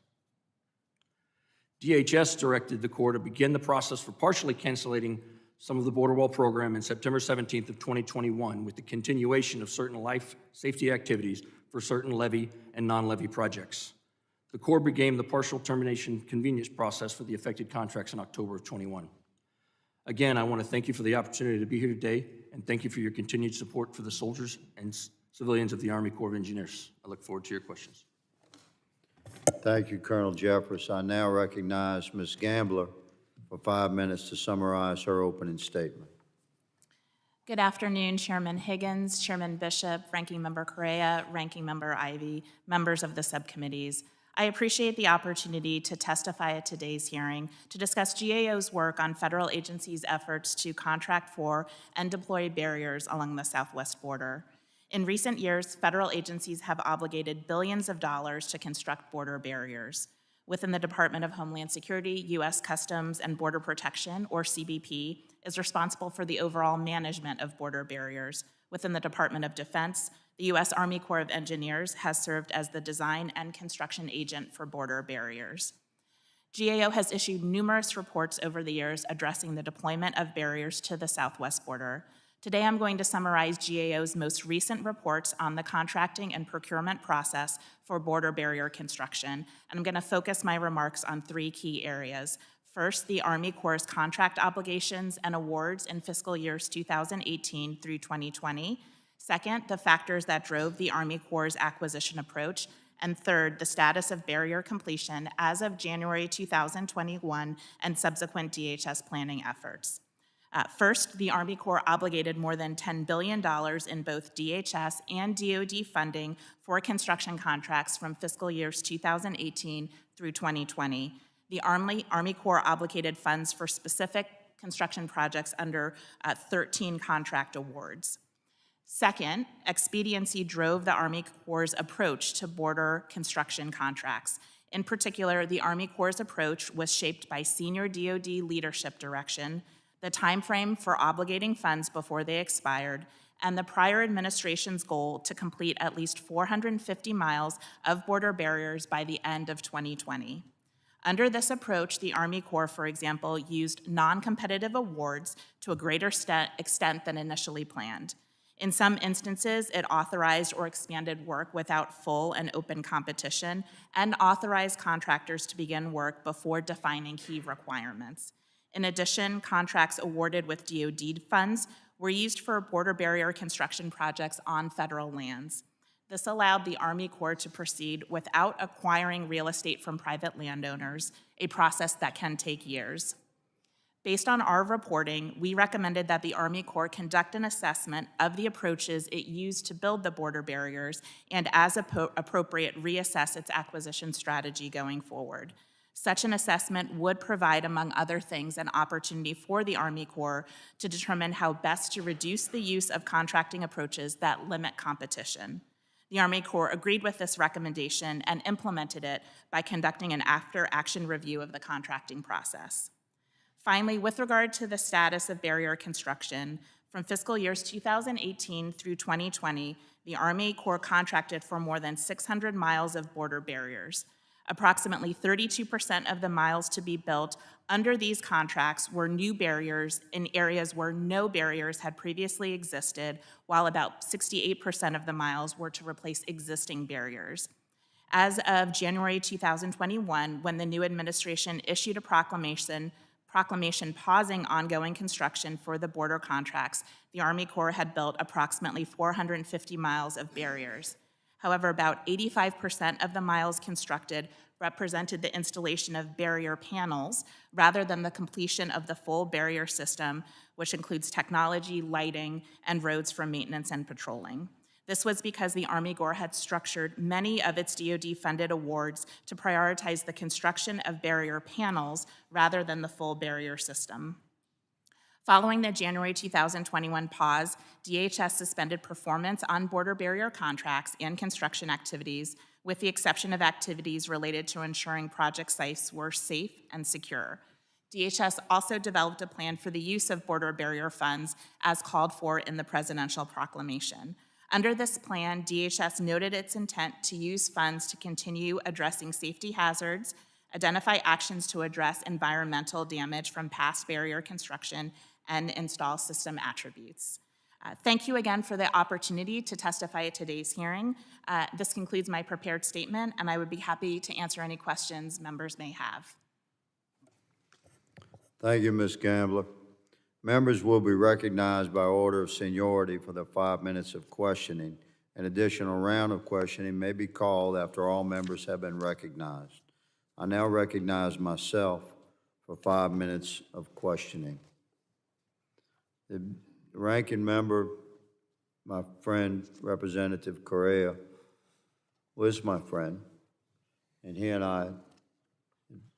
DHS directed the Corps to begin the process for partially canceling some of the border wall program in September 17th of 2021 with the continuation of certain life safety activities for certain levee and non-levee projects. The Corps began the partial termination convenience process for the affected contracts in October of 21. Again, I want to thank you for the opportunity to be here today, and thank you for your continued support for the soldiers and civilians of the Army Corps of Engineers. I look forward to your questions. Thank you, Colonel Jeffress. I now recognize Ms. Gambler for 5 minutes to summarize her opening statement. Good afternoon, Chairman Higgins, Chairman Bishop, Ranking Member Correa, Ranking Member Ivy, members of the subcommittees. I appreciate the opportunity to testify at today's hearing to discuss GAO's work on federal agencies' efforts to contract for and deploy barriers along the southwest border. In recent years, federal agencies have obligated billions of dollars to construct border barriers. Within the Department of Homeland Security, U.S. Customs and Border Protection, or CBP, is responsible for the overall management of border barriers. Within the Department of Defense, the U.S. Army Corps of Engineers has served as the design and construction agent for border barriers. GAO has issued numerous reports over the years addressing the deployment of barriers to the southwest border. Today, I'm going to summarize GAO's most recent reports on the contracting and procurement process for border barrier construction, and I'm going to focus my remarks on 3 key areas. First, the Army Corps' contract obligations and awards in fiscal years 2018 through 2020. Second, the factors that drove the Army Corps' acquisition approach. And third, the status of barrier completion as of January 2021 and subsequent DHS planning efforts. First, the Army Corps obligated more than $10 billion in both DHS and DoD funding for construction contracts from fiscal years 2018 through 2020. The Army Corps obligated funds for specific construction projects under 13 contract awards. Second, expediency drove the Army Corps' approach to border construction contracts. In particular, the Army Corps' approach was shaped by senior DoD leadership direction, the time frame for obligating funds before they expired, and the prior administration's goal to complete at least 450 miles of border barriers by the end of 2020. Under this approach, the Army Corps, for example, used non-competitive awards to a greater extent than initially planned. In some instances, it authorized or expanded work without full and open competition and authorized contractors to begin work before defining key requirements. In addition, contracts awarded with DoD funds were used for border barrier construction projects on federal lands. This allowed the Army Corps to proceed without acquiring real estate from private landowners, a process that can take years. Based on our reporting, we recommended that the Army Corps conduct an assessment of the approaches it used to build the border barriers and, as appropriate, reassess its acquisition strategy going forward. Such an assessment would provide, among other things, an opportunity for the Army Corps to determine how best to reduce the use of contracting approaches that limit competition. The Army Corps agreed with this recommendation and implemented it by conducting an after-action review of the contracting process. Finally, with regard to the status of barrier construction, from fiscal years 2018 through 2020, the Army Corps contracted for more than 600 miles of border barriers. Approximately 32% of the miles to be built under these contracts were new barriers in areas where no barriers had previously existed, while about 68% of the miles were to replace existing barriers. As of January 2021, when the new administration issued a proclamation pausing ongoing construction for the border contracts, the Army Corps had built approximately 450 miles of barriers. However, about 85% of the miles constructed represented the installation of barrier panels rather than the completion of the full barrier system, which includes technology, lighting, and roads for maintenance and patrolling. This was because the Army Corps had structured many of its DoD-funded awards to prioritize the construction of barrier panels rather than the full barrier system. Following the January 2021 pause, DHS suspended performance on border barrier contracts and construction activities, with the exception of activities related to ensuring project sites were safe and secure. DHS also developed a plan for the use of border barrier funds as called for in the presidential proclamation. Under this plan, DHS noted its intent to use funds to continue addressing safety hazards, identify actions to address environmental damage from past barrier construction, and install system attributes. Thank you again for the opportunity to testify at today's hearing. This concludes my prepared statement, and I would be happy to answer any questions members may have. Thank you, Ms. Gambler. Members will be recognized by order of seniority for their 5 minutes of questioning. An additional round of questioning may be called after all members have been recognized. I now recognize myself for 5 minutes of questioning. The ranking member, my friend, Representative Correa, was my friend, and he and I have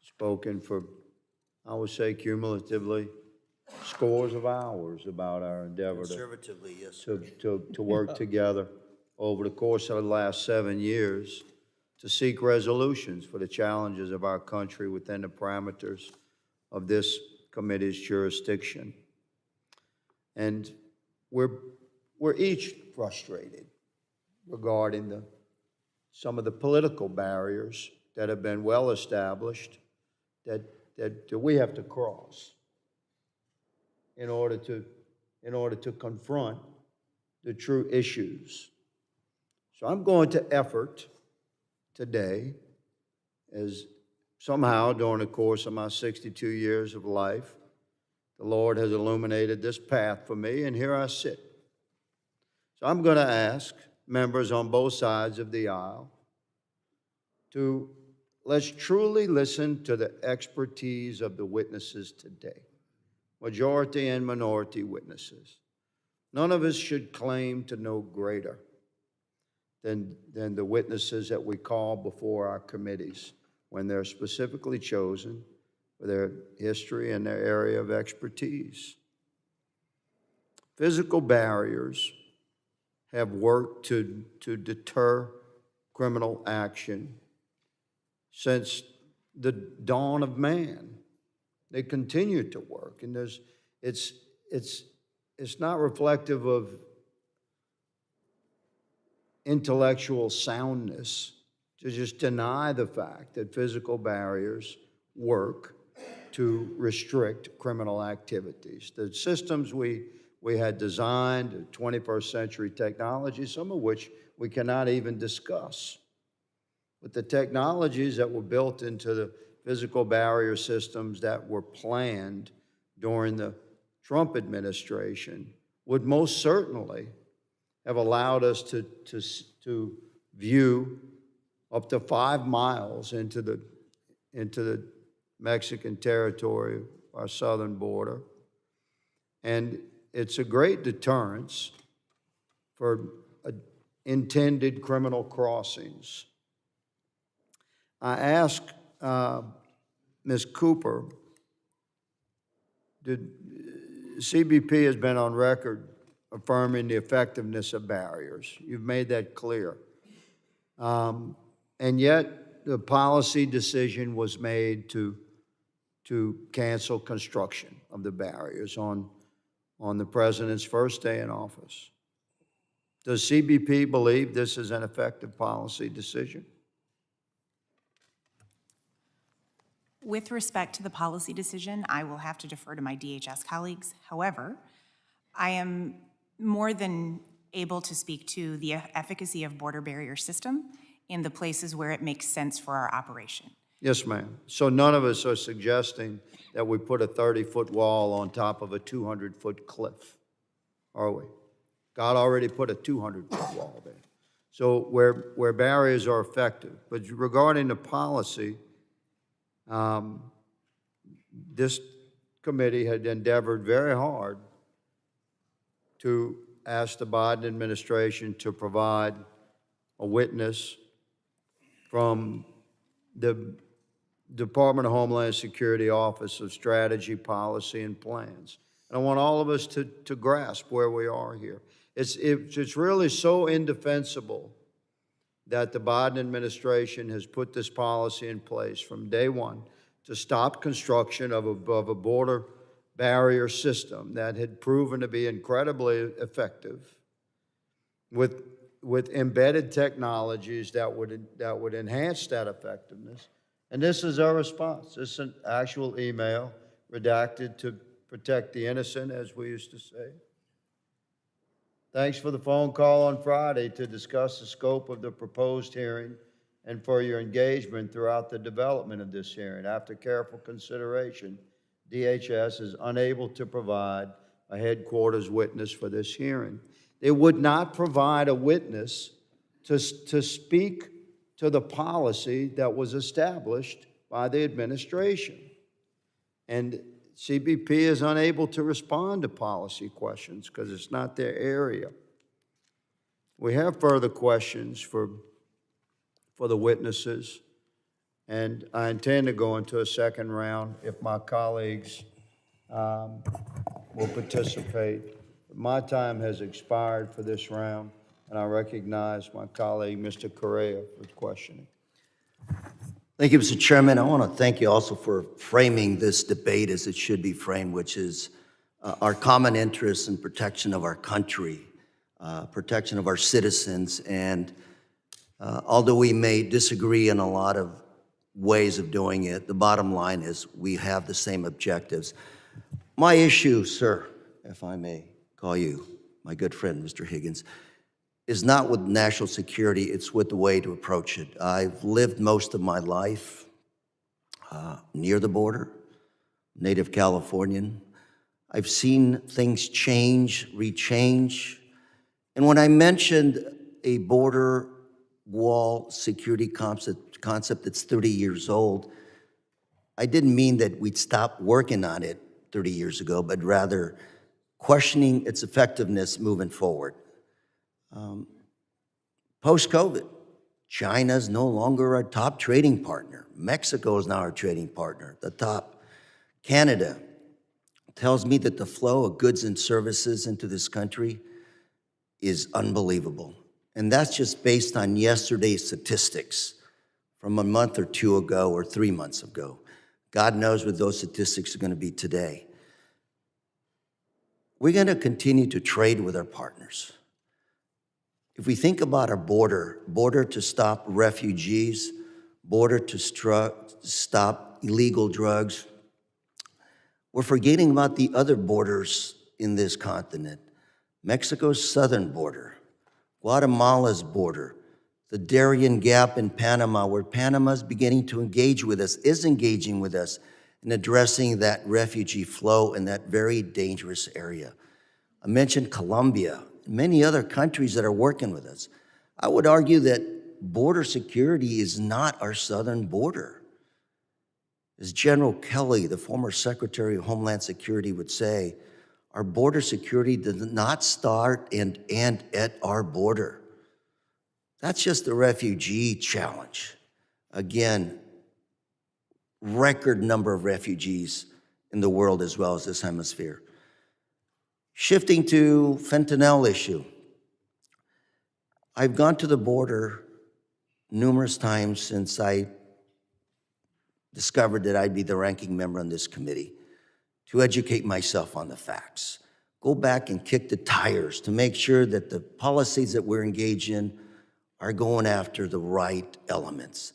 spoken for, I would say, cumulatively, scores of hours about our endeavor Conservatively, yes. to work together over the course of the last 7 years to seek resolutions for the challenges of our country within the parameters of this committee's jurisdiction. And we're each frustrated regarding some of the political barriers that have been well established that we have to cross in order to confront the true issues. So I'm going to effort today, as somehow during the course of my 62 years of life, the Lord has illuminated this path for me, and here I sit. So I'm going to ask members on both sides of the aisle to let's truly listen to the expertise of the witnesses today. Majority and minority witnesses. None of us should claim to know greater than the witnesses that we call before our committees when they're specifically chosen for their history and their area of expertise. Physical barriers have worked to deter criminal action since the dawn of man. They continue to work, and it's not reflective of intellectual soundness to just deny the fact that physical barriers work to restrict criminal activities. The systems we had designed, 21st century technology, some of which we cannot even discuss, but the technologies that were built into the physical barrier systems that were planned during the Trump administration would most certainly have allowed us to view up to 5 miles into the Mexican territory, our southern border. And it's a great deterrence for intended criminal crossings. I asked Ms. Cooper, CBP has been on record affirming the effectiveness of barriers. You've made that clear. And yet the policy decision was made to to cancel construction of the barriers on the president's first day in office. Does CBP believe this is an effective policy decision? With respect to the policy decision, I will have to defer to my DHS colleagues. However, I am more than able to speak to the efficacy of border barrier system in the places where it makes sense for our operation. Yes, ma'am. So none of us are suggesting that we put a 30-foot wall on top of a 200-foot cliff, are we? God already put a 200-foot wall there. So where barriers are effective. But regarding the policy, this committee had endeavored very hard to ask the Biden administration to provide a witness from the Department of Homeland Security Office of Strategy, Policy, and Plans. And I want all of us to grasp where we are here. It's really so indefensible that the Biden administration has put this policy in place from day one to stop construction of a border barrier system that had proven to be incredibly effective with embedded technologies that would enhance that effectiveness. And this is our response. This is an actual email redacted to protect the innocent, as we used to say. Thanks for the phone call on Friday to discuss the scope of the proposed hearing and for your engagement throughout the development of this hearing. After careful consideration, DHS is unable to provide a headquarters witness for this hearing. They would not provide a witness to speak to the policy that was established by the administration. And CBP is unable to respond to policy questions because it's not their area. We have further questions for the witnesses, and I intend to go into a second round if my colleagues will participate. My time has expired for this round, and I recognize my colleague, Mr. Correa, for questioning. Thank you, Mr. Chairman. I want to thank you also for framing this debate as it should be framed, which is our common interest in protection of our country, protection of our citizens. And although we may disagree in a lot of ways of doing it, the bottom line is we have the same objectives. My issue, sir, if I may call you my good friend, Mr. Higgins, is not with national security, it's with the way to approach it. I've lived most of my life near the border, native Californian. I've seen things change, rechange. And when I mentioned a border wall security concept that's 30 years old, I didn't mean that we'd stop working on it 30 years ago, but rather questioning its effectiveness moving forward. Post-COVID, China's no longer our top trading partner. Mexico is now our trading partner, the top. Canada tells me that the flow of goods and services into this country is unbelievable. And that's just based on yesterday's statistics from a month or two ago or 3 months ago. God knows what those statistics are going to be today. We're going to continue to trade with our partners. If we think about our border to stop refugees, border to stop illegal drugs, we're forgetting about the other borders in this continent. Mexico's southern border, Guatemala's border, the Darien Gap in Panama, where Panama's beginning to engage with us, is engaging with us in addressing that refugee flow in that very dangerous area. I mentioned Colombia, many other countries that are working with us. I would argue that border security is not our southern border. As General Kelly, the former Secretary of Homeland Security, would say, our border security does not start and end at our border. That's just the refugee challenge. Again, record number of refugees in the world as well as this hemisphere. Shifting to fentanyl issue. I've gone to the border numerous times since I discovered that I'd be the ranking member on this committee, to educate myself on the facts. Go back and kick the tires to make sure that the policies that we're engaged in are going after the right elements.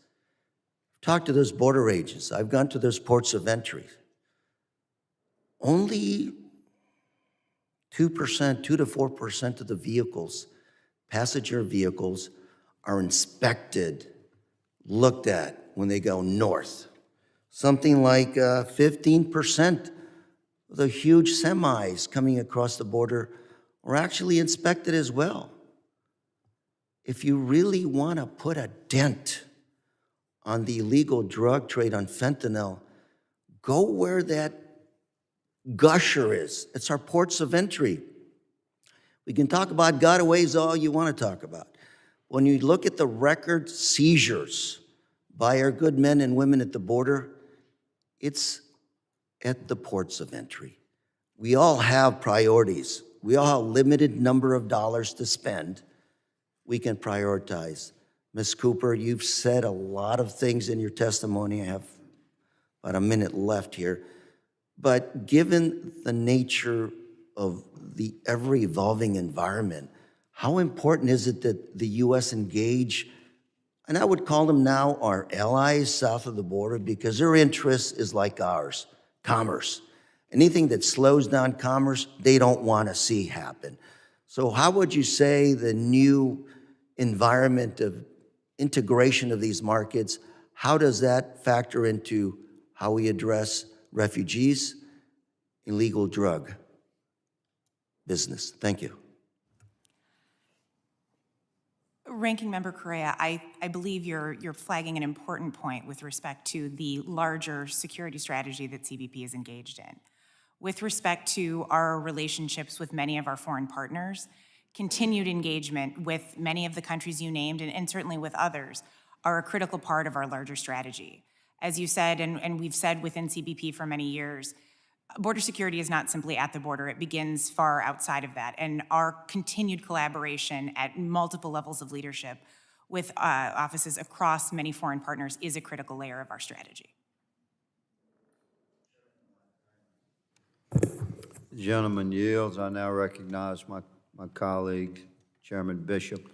Talk to those border agents. I've gone to those ports of entry. Only 2%, 2 to 4% of the vehicles, passenger vehicles, are inspected, looked at when they go north. Something like 15% of the huge semis coming across the border are actually inspected as well. If you really want to put a dent on the illegal drug trade on fentanyl, go where that gusher is. It's our ports of entry. We can talk about gotaways all you want to talk about. When you look at the record seizures by our good men and women at the border, it's at the ports of entry. We all have priorities. We all have a limited number of dollars to spend. We can prioritize. Ms. Cooper, you've said a lot of things in your testimony. I have about a minute left here. But given the nature of the ever-evolving environment, how important is it that the U.S. engage, and I would call them now our allies south of the border, because their interest is like ours, commerce. Anything that slows down commerce, they don't want to see happen. So how would you say the new environment of integration of these markets, how does that factor into how we address refugees, illegal drug business? Thank you. Ranking Member Correa, I believe you're flagging an important point with respect to the larger security strategy that CBP is engaged in. With respect to our relationships with many of our foreign partners, continued engagement with many of the countries you named, and certainly with others, are a critical part of our larger strategy. As you said, and we've said within CBP for many years, border security is not simply at the border, it begins far outside of that. And our continued collaboration at multiple levels of leadership with offices across many foreign partners is a critical layer of our strategy. The gentleman yields. I now recognize my colleague, Chairman Bishop,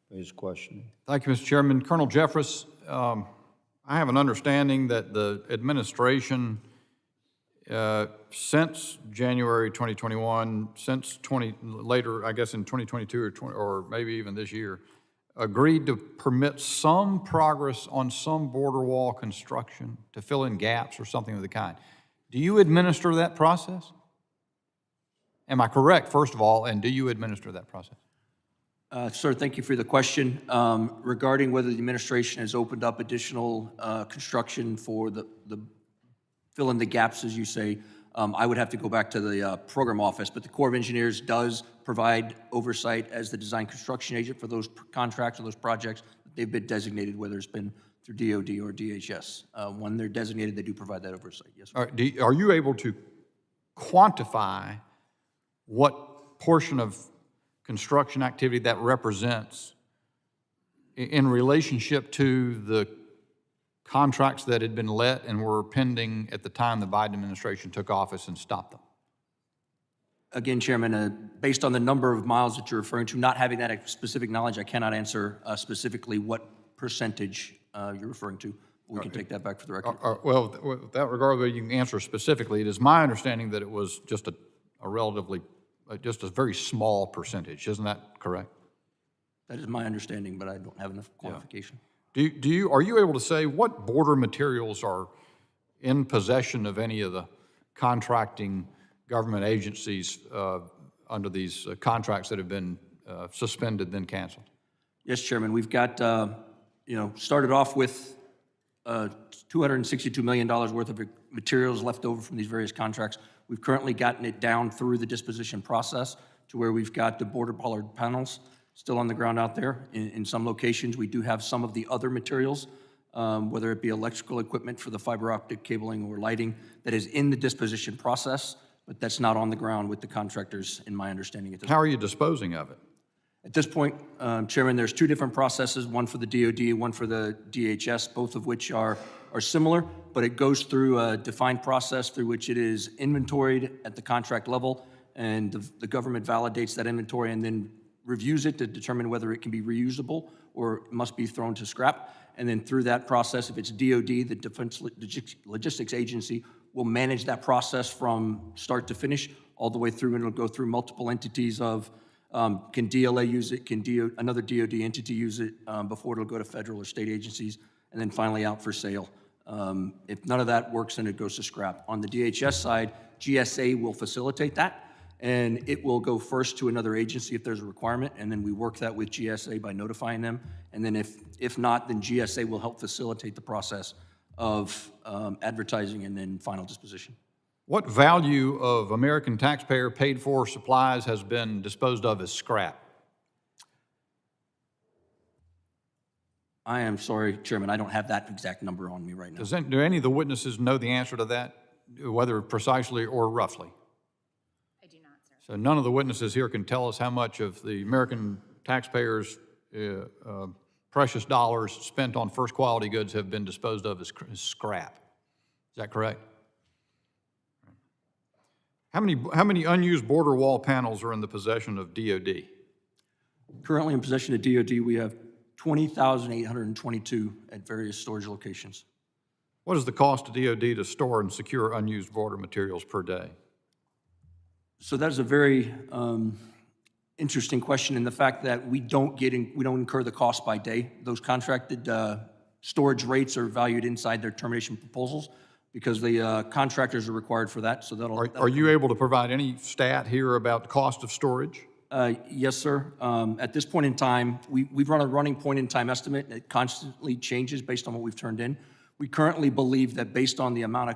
for his question. Thank you, Mr. Chairman. Colonel Jeffress, I have an understanding that the administration, since January 2021, later, I guess in 2022 or maybe even this year, agreed to permit some progress on some border wall construction to fill in gaps or something of the kind. Do you administer that process? Am I correct, first of all, and do you administer that process? Sir, thank you for the question. Regarding whether the administration has opened up additional construction for the fill in the gaps, as you say, I would have to go back to the program office, but the Corps of Engineers does provide oversight as the design construction agent for those contracts or those projects that they've been designated, whether it's been through DOD or DHS. When they're designated, they do provide that oversight, yes. All right, are you able to quantify what portion of construction activity that represents in relationship to the contracts that had been let and were pending at the time the Biden administration took office and stopped them? Again, Chairman, based on the number of miles that you're referring to, not having that specific knowledge, I cannot answer specifically what percentage you're referring to. We can take that back for the record. Well, with that regard, you can answer specifically. It is my understanding that it was just a relatively, just a very small percentage. Isn't that correct? That is my understanding, but I don't have enough quantification. Yeah. Are you able to say what border materials are in possession of any of the contracting government agencies under these contracts that have been suspended, then canceled? Yes, Chairman. We've got, started off with $262 million worth of materials left over from these various contracts. We've currently gotten it down through the disposition process to where we've got the border bollard panels still on the ground out there. In some locations, we do have some of the other materials, whether it be electrical equipment for the fiber optic cabling or lighting, that is in the disposition process, but that's not on the ground with the contractors, in my understanding at this point. How are you disposing of it? At this point, Chairman, there's two different processes, one for the DOD, one for the DHS, both of which are are similar, but it goes through a defined process through which it is inventoried at the contract level, and the government validates that inventory and then reviews it to determine whether it can be reusable or must be thrown to scrap. And then through that process, if it's DOD, the Defense Logistics Agency, will manage that process from start to finish all the way through, and it'll go through multiple entities of, can DLA use it, can another DOD entity use it before it'll go to federal or state agencies, and then finally out for sale. If none of that works, then it goes to scrap. On the DHS side, GSA will facilitate that, and it will go first to another agency if there's a requirement, and then we work that with GSA by notifying them. And then if not, then GSA will help facilitate the process of advertising and then final disposition. What value of American taxpayer paid-for supplies has been disposed of as scrap? I am sorry, Chairman, I don't have that exact number on me right now. Do any of the witnesses know the answer to that, whether precisely or roughly? I do not, sir. So none of the witnesses here can tell us how much of the American taxpayers' precious dollars spent on first-quality goods have been disposed of as scrap. Is that correct? How many unused border wall panels are in the possession of DOD? Currently in possession of DOD, we have 20,822 at various storage locations. What is the cost to DOD to store and secure unused border materials per day? So that is a very interesting question, in the fact that we don't incur the cost by day. Those contracted storage rates are valued inside their termination proposals because the contractors are required for that. So Are you able to provide any stat here about the cost of storage? Yes, sir. At this point in time, we've run a running point-in-time estimate. It constantly changes based on what we've turned in. We currently believe that based on the amount of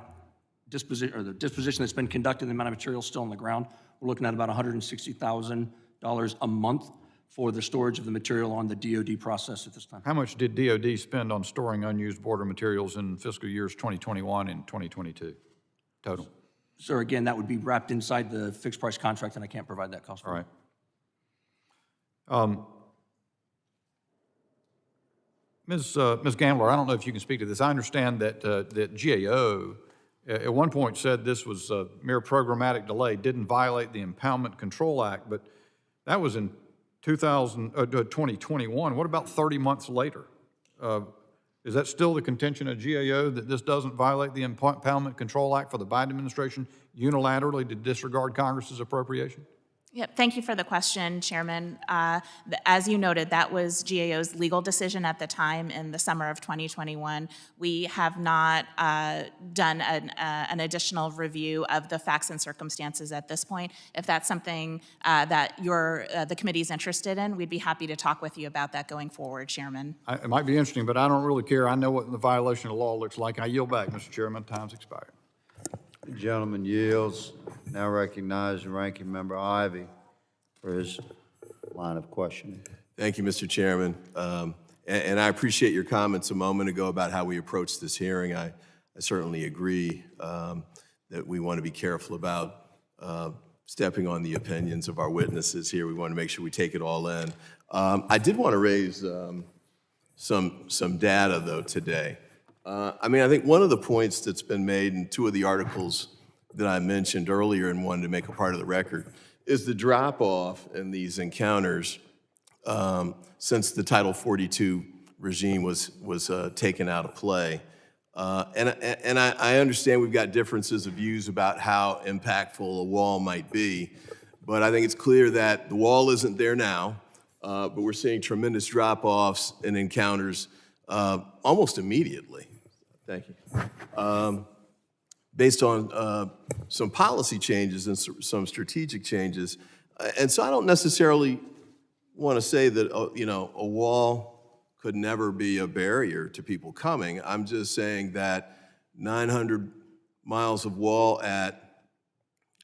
disposition, or the disposition that's been conducted, the amount of material still on the ground, we're looking at about $160,000 a month for the storage of the material on the DOD process at this time. How much did DOD spend on storing unused border materials in fiscal years 2021 and 2022 total? Sir, again, that would be wrapped inside the fixed price contract, and I can't provide that cost. All right. Ms. Gambler, I don't know if you can speak to this. I understand that that GAO at one point said this was a mere programmatic delay, didn't violate the Impoundment Control Act, but that was in 2021. What about 30 months later? Is that still the contention of GAO, that this doesn't violate the Impoundment Control Act for the Biden administration unilaterally to disregard Congress's appropriation? Yep, thank you for the question, Chairman. As you noted, that was GAO's legal decision at the time in the summer of 2021. We have not done an additional review of the facts and circumstances at this point. If that's something that the committee's interested in, we'd be happy to talk with you about that going forward, Chairman. It might be interesting, but I don't really care. I know what the violation of law looks like. I yield back, Mr. Chairman. Time's expired. The gentleman yields. Now recognize the ranking member Ivy for his line of questioning. Thank you, Mr. Chairman. And I appreciate your comments a moment ago about how we approached this hearing. I certainly agree that we want to be careful about stepping on the opinions of our witnesses here. We want to make sure we take it all in. I did want to raise some data, though, today. I think one of the points that's been made in two of the articles that I mentioned earlier and wanted to make a part of the record is the drop-off in these encounters since the Title 42 regime was taken out of play. And I understand we've got differences of views about how impactful a wall might be, but I think it's clear that the wall isn't there now, but we're seeing tremendous drop-offs in encounters almost immediately. Thank you. Based on some policy changes and some strategic changes. And so I don't necessarily want to say that, a wall could never be a barrier to people coming. I'm just saying that 900 miles of wall at,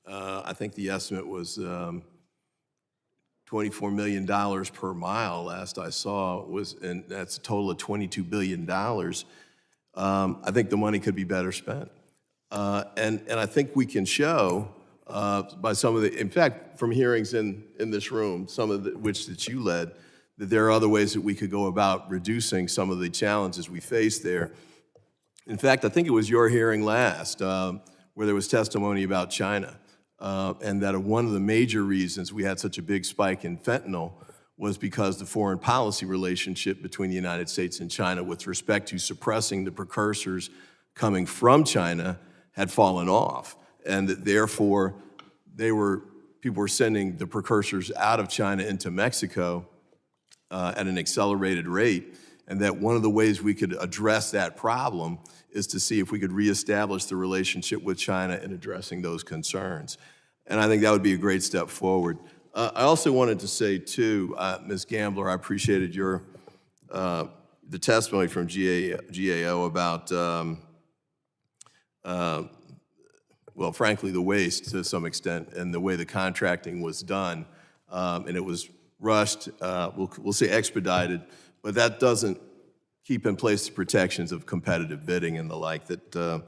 I think the estimate was $24 million per mile last I saw, and that's a total of $22 billion. I think the money could be better spent. And I think we can show by some of the, in fact, from hearings in this room, some of which that you led, that there are other ways that we could go about reducing some of the challenges we face there. In fact, I think it was your hearing last where there was testimony about China, and that one of the major reasons we had such a big spike in fentanyl was because the foreign policy relationship between the United States and China with respect to suppressing the precursors coming from China had fallen off, and that therefore people were sending the precursors out of China into Mexico at an accelerated rate, and that one of the ways we could address that problem is to see if we could reestablish the relationship with China in addressing those concerns. And I think that would be a great step forward. I also wanted to say, too, Ms. Gambler, I appreciated the testimony from GAO about, well, frankly, the waste to some extent and the way the contracting was done. And it was rushed, we'll say expedited, but that doesn't keep in place the protections of competitive bidding and the like that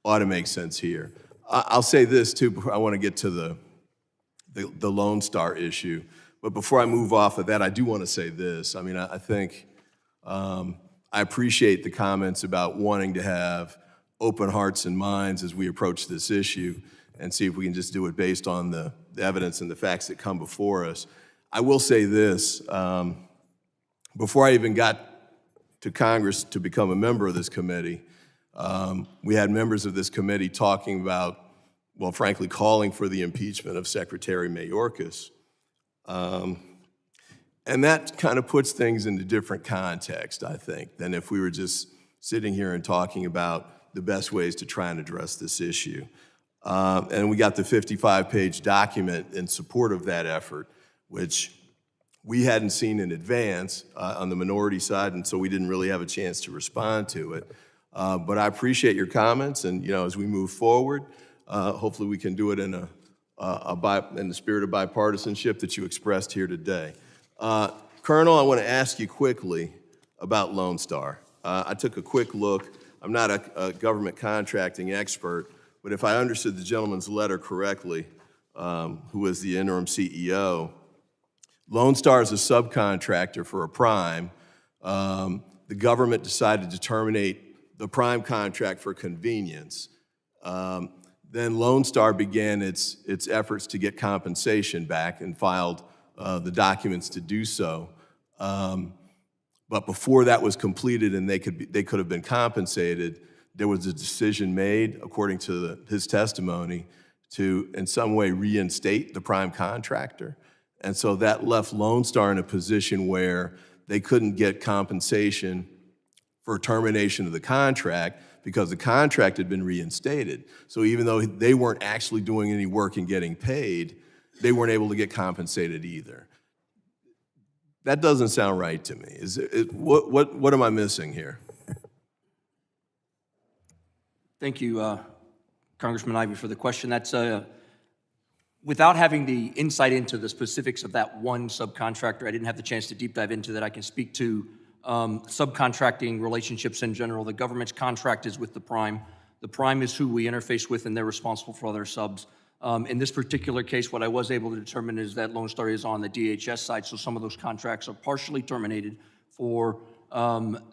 ought to make sense here. I'll say this, too, before I want to get to the Lone Star issue. But before I move off of that, I do want to say this. I mean, I think I appreciate the comments about wanting to have open hearts and minds as we approach this issue and see if we can just do it based on the evidence and the facts that come before us. I will say this, before I even got to Congress to become a member of this committee, we had members of this committee talking about, well, frankly, calling for the impeachment of Secretary Mayorkas. And that kind of puts things into different context, I think, than if we were just sitting here and talking about the best ways to try and address this issue. And we got the 55-page document in support of that effort, which we hadn't seen in advance on the minority side, and so we didn't really have a chance to respond to it. But I appreciate your comments, and as we move forward, hopefully we can do it in the spirit of bipartisanship that you expressed here today. Colonel, I want to ask you quickly about Lone Star. I took a quick look. I'm not a government contracting expert, but if I understood the gentleman's letter correctly, who is the interim CEO, Lone Star is a subcontractor for a prime. The government decided to terminate the prime contract for convenience. Then Lone Star began its efforts to get compensation back and filed the documents to do so. But before that was completed and they could have been compensated, there was a decision made, according to his testimony, to in some way reinstate the prime contractor. And so that left Lone Star in a position where they couldn't get compensation for termination of the contract because the contract had been reinstated. So even though they weren't actually doing any work and getting paid, they weren't able to get compensated either. That doesn't sound right to me. What am I missing here? Thank you, Congressman Ivey, for the question. That's without having the insight into the specifics of that one subcontractor, I didn't have the chance to deep dive into that. I can speak to subcontracting relationships in general. The government's contract is with the prime. The prime is who we interface with, and they're responsible for other subs. In this particular case, what I was able to determine is that Lone Star is on the DHS side, so some of those contracts are partially terminated for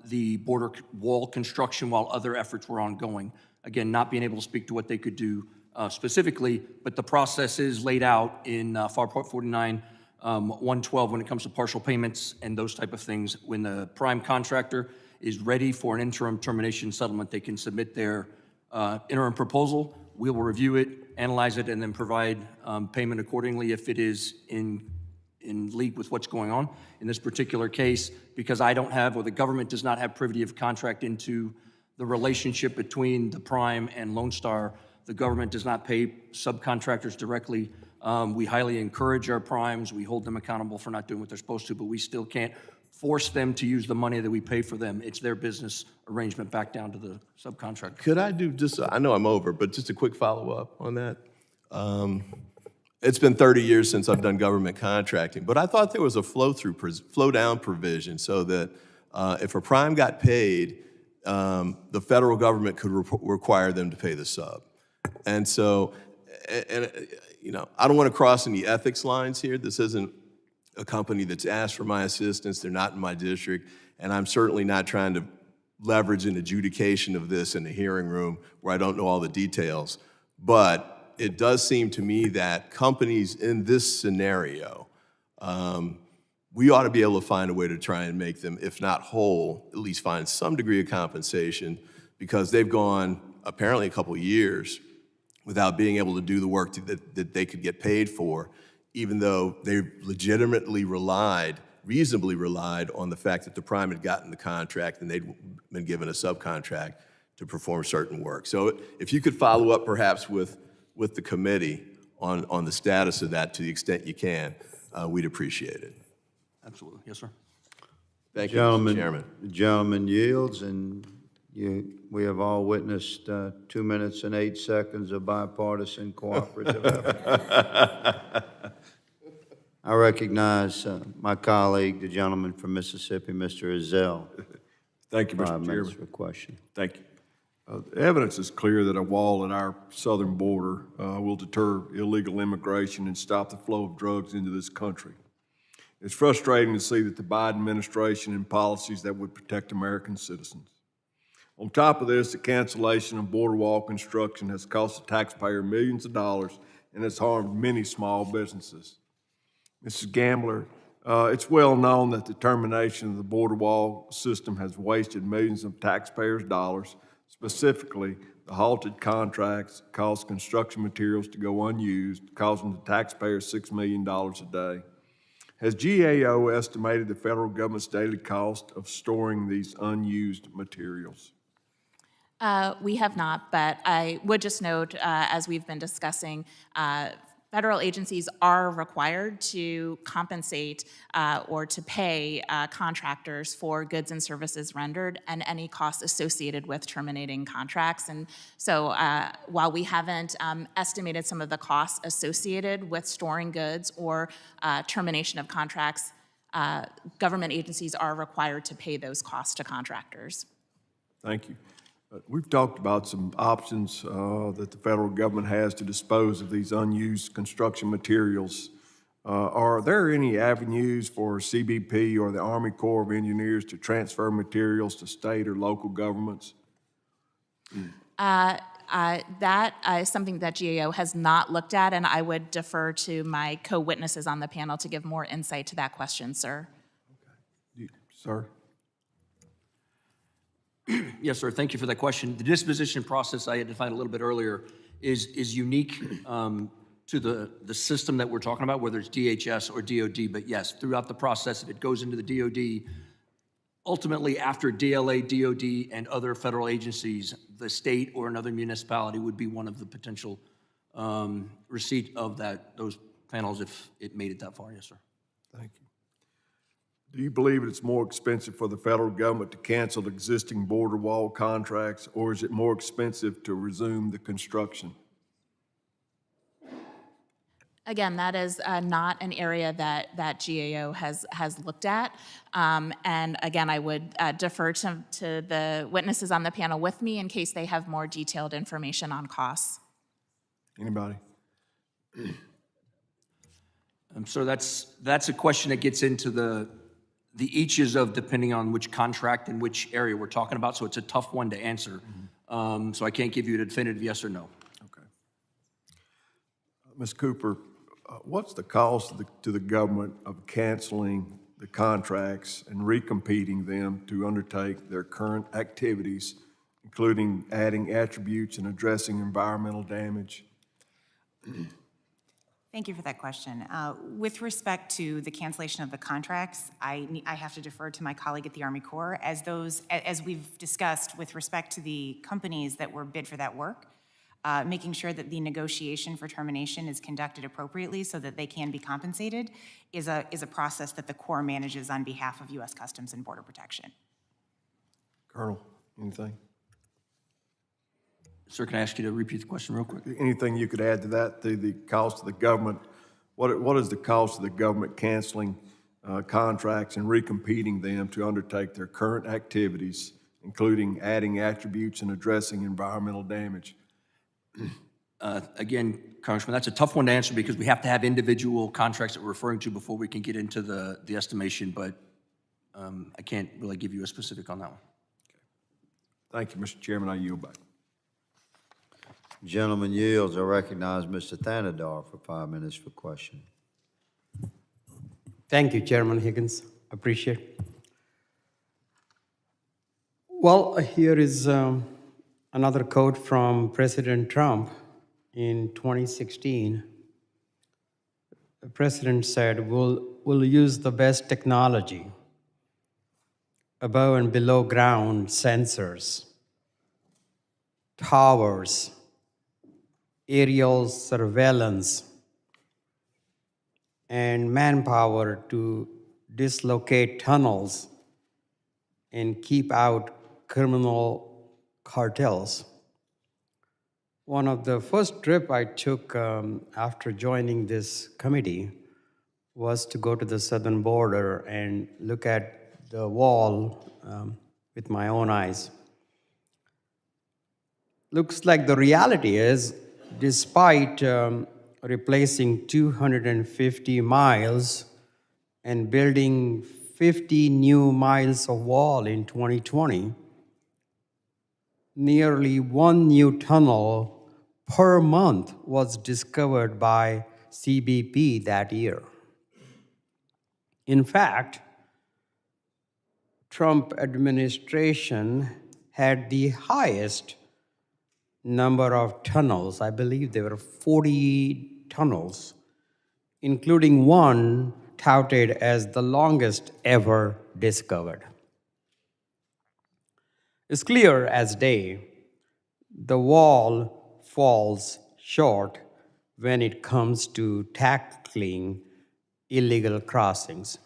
the border wall construction while other efforts were ongoing. Again, not being able to speak to what they could do specifically, but the process is laid out in FAR Part 49, 112 when it comes to partial payments and those type of things. When the prime contractor is ready for an interim termination settlement, they can submit their interim proposal. We will review it, analyze it, and then provide payment accordingly if it is in league with what's going on. In this particular case, because I don't have, or the government does not have privity of contract into the relationship between the prime and Lone Star, the government does not pay subcontractors directly. We highly encourage our primes. We hold them accountable for not doing what they're supposed to, but we still can't force them to use the money that we pay for them. It's their business arrangement back down to the subcontractor. Could I do just, I know I'm over, but just a quick follow-up on that? It's been 30 years since I've done government contracting, but I thought there was a flow-down provision so that if a prime got paid, the federal government could require them to pay the sub. And so, I don't want to cross any ethics lines here. This isn't a company that's asked for my assistance. They're not in my district, and I'm certainly not trying to leverage an adjudication of this in a hearing room where I don't know all the details. But it does seem to me that companies in this scenario, we ought to be able to find a way to try and make them, if not whole, at least find some degree of compensation, because they've gone apparently a couple years without being able to do the work that they could get paid for, even though they legitimately reasonably relied on the fact that the prime had gotten the contract and they'd been given a subcontract to perform certain work. So if you could follow up perhaps with the committee on the status of that to the extent you can, we'd appreciate it. Absolutely. Yes, sir. Thank you, Mr. Chairman. The gentleman yields, and we have all witnessed 2 minutes and 8 seconds of bipartisan cooperative effort. I recognize my colleague, the gentleman from Mississippi, Mr. Ezell. Thank you, 5 Mr. minutes Chairman. for question. Thank you. The evidence is clear that a wall at our southern border will deter illegal immigration and stop the flow of drugs into this country. It's frustrating to see that the Biden administration and policies that would protect American citizens. On top of this, the cancellation of border wall construction has cost the taxpayer millions of dollars and has harmed many small businesses. Mrs. Gambler, it's well known that the termination of the border wall system has wasted millions of taxpayers' dollars. Specifically, the halted contracts caused construction materials to go unused, causing the taxpayers $6 million a day. Has GAO estimated the federal government's daily cost of storing these unused materials? We have not, but I would just note, as we've been discussing, federal agencies are required to compensate or to pay contractors for goods and services rendered and any costs associated with terminating contracts. And so while we haven't estimated some of the costs associated with storing goods or termination of contracts, government agencies are required to pay those costs to contractors. Thank you. We've talked about some options that the federal government has to dispose of these unused construction materials. Are there any avenues for CBP or the Army Corps of Engineers to transfer materials to state or local governments? That is something that GAO has not looked at, and I would defer to my co-witnesses on the panel to give more insight to that question, sir. Sir? Yes, sir. Thank you for that question. The disposition process I had defined a little bit earlier is unique to the system that we're talking about, whether it's DHS or DOD. But yes, throughout the process, if it goes into the DOD, ultimately after DLA, DOD, and other federal agencies, the state or another municipality would be one of the potential receipt of those panels if it made it that far. Yes, sir. Thank you. Do you believe it's more expensive for the federal government to cancel existing border wall contracts, or is it more expensive to resume the construction? Again, that is not an area that GAO has looked at. And again, I would defer to the witnesses on the panel with me in case they have more detailed information on costs. Anybody? So that's a question that gets into the eaches of depending on which contract and which area we're talking about. So it's a tough one to answer. So I can't give you a definitive yes or no. Okay. Ms. Cooper, what's the cost to the government of canceling the contracts and recompeting them to undertake their current activities, including adding attributes and addressing environmental damage? Thank you for that question. With respect to the cancellation of the contracts, I have to defer to my colleague at the Army Corps, as we've discussed with respect to the companies that were bid for that work, making sure that the negotiation for termination is conducted appropriately so that they can be compensated is a process that the Corps manages on behalf of U.S. Customs and Border Protection. Colonel, anything? Sir, can I ask you to repeat the question real quick? Anything you could add to that, the cost of the government? What is the cost of the government canceling contracts and recompeting them to undertake their current activities, including adding attributes and addressing environmental damage? Again, Congressman, that's a tough one to answer because we have to have individual contracts that we're referring to before we can get into the estimation, but I can't really give you a specific on that one. Thank you, Mr. Chairman. I yield back. Gentleman yields. I recognize Mr. Thanadar for 5 minutes for question. Thank you, Chairman Higgins. Appreciate it. Well, here is another quote from President Trump in 2016. The president said, we'll use the best technology, above and below ground sensors, towers, aerial surveillance, and manpower to dislocate tunnels and keep out criminal cartels. One of the first trip I took after joining this committee was to go to the southern border and look at the wall with my own eyes. Looks like the reality is, despite replacing 250 miles and building 50 new miles of wall in 2020, nearly 1 new tunnel per month was discovered by CBP that year. In fact, Trump administration had the highest number of tunnels. I believe there were 40 tunnels, including one touted as the longest ever discovered. It's clear as day, the wall falls short when it comes to tackling illegal crossings.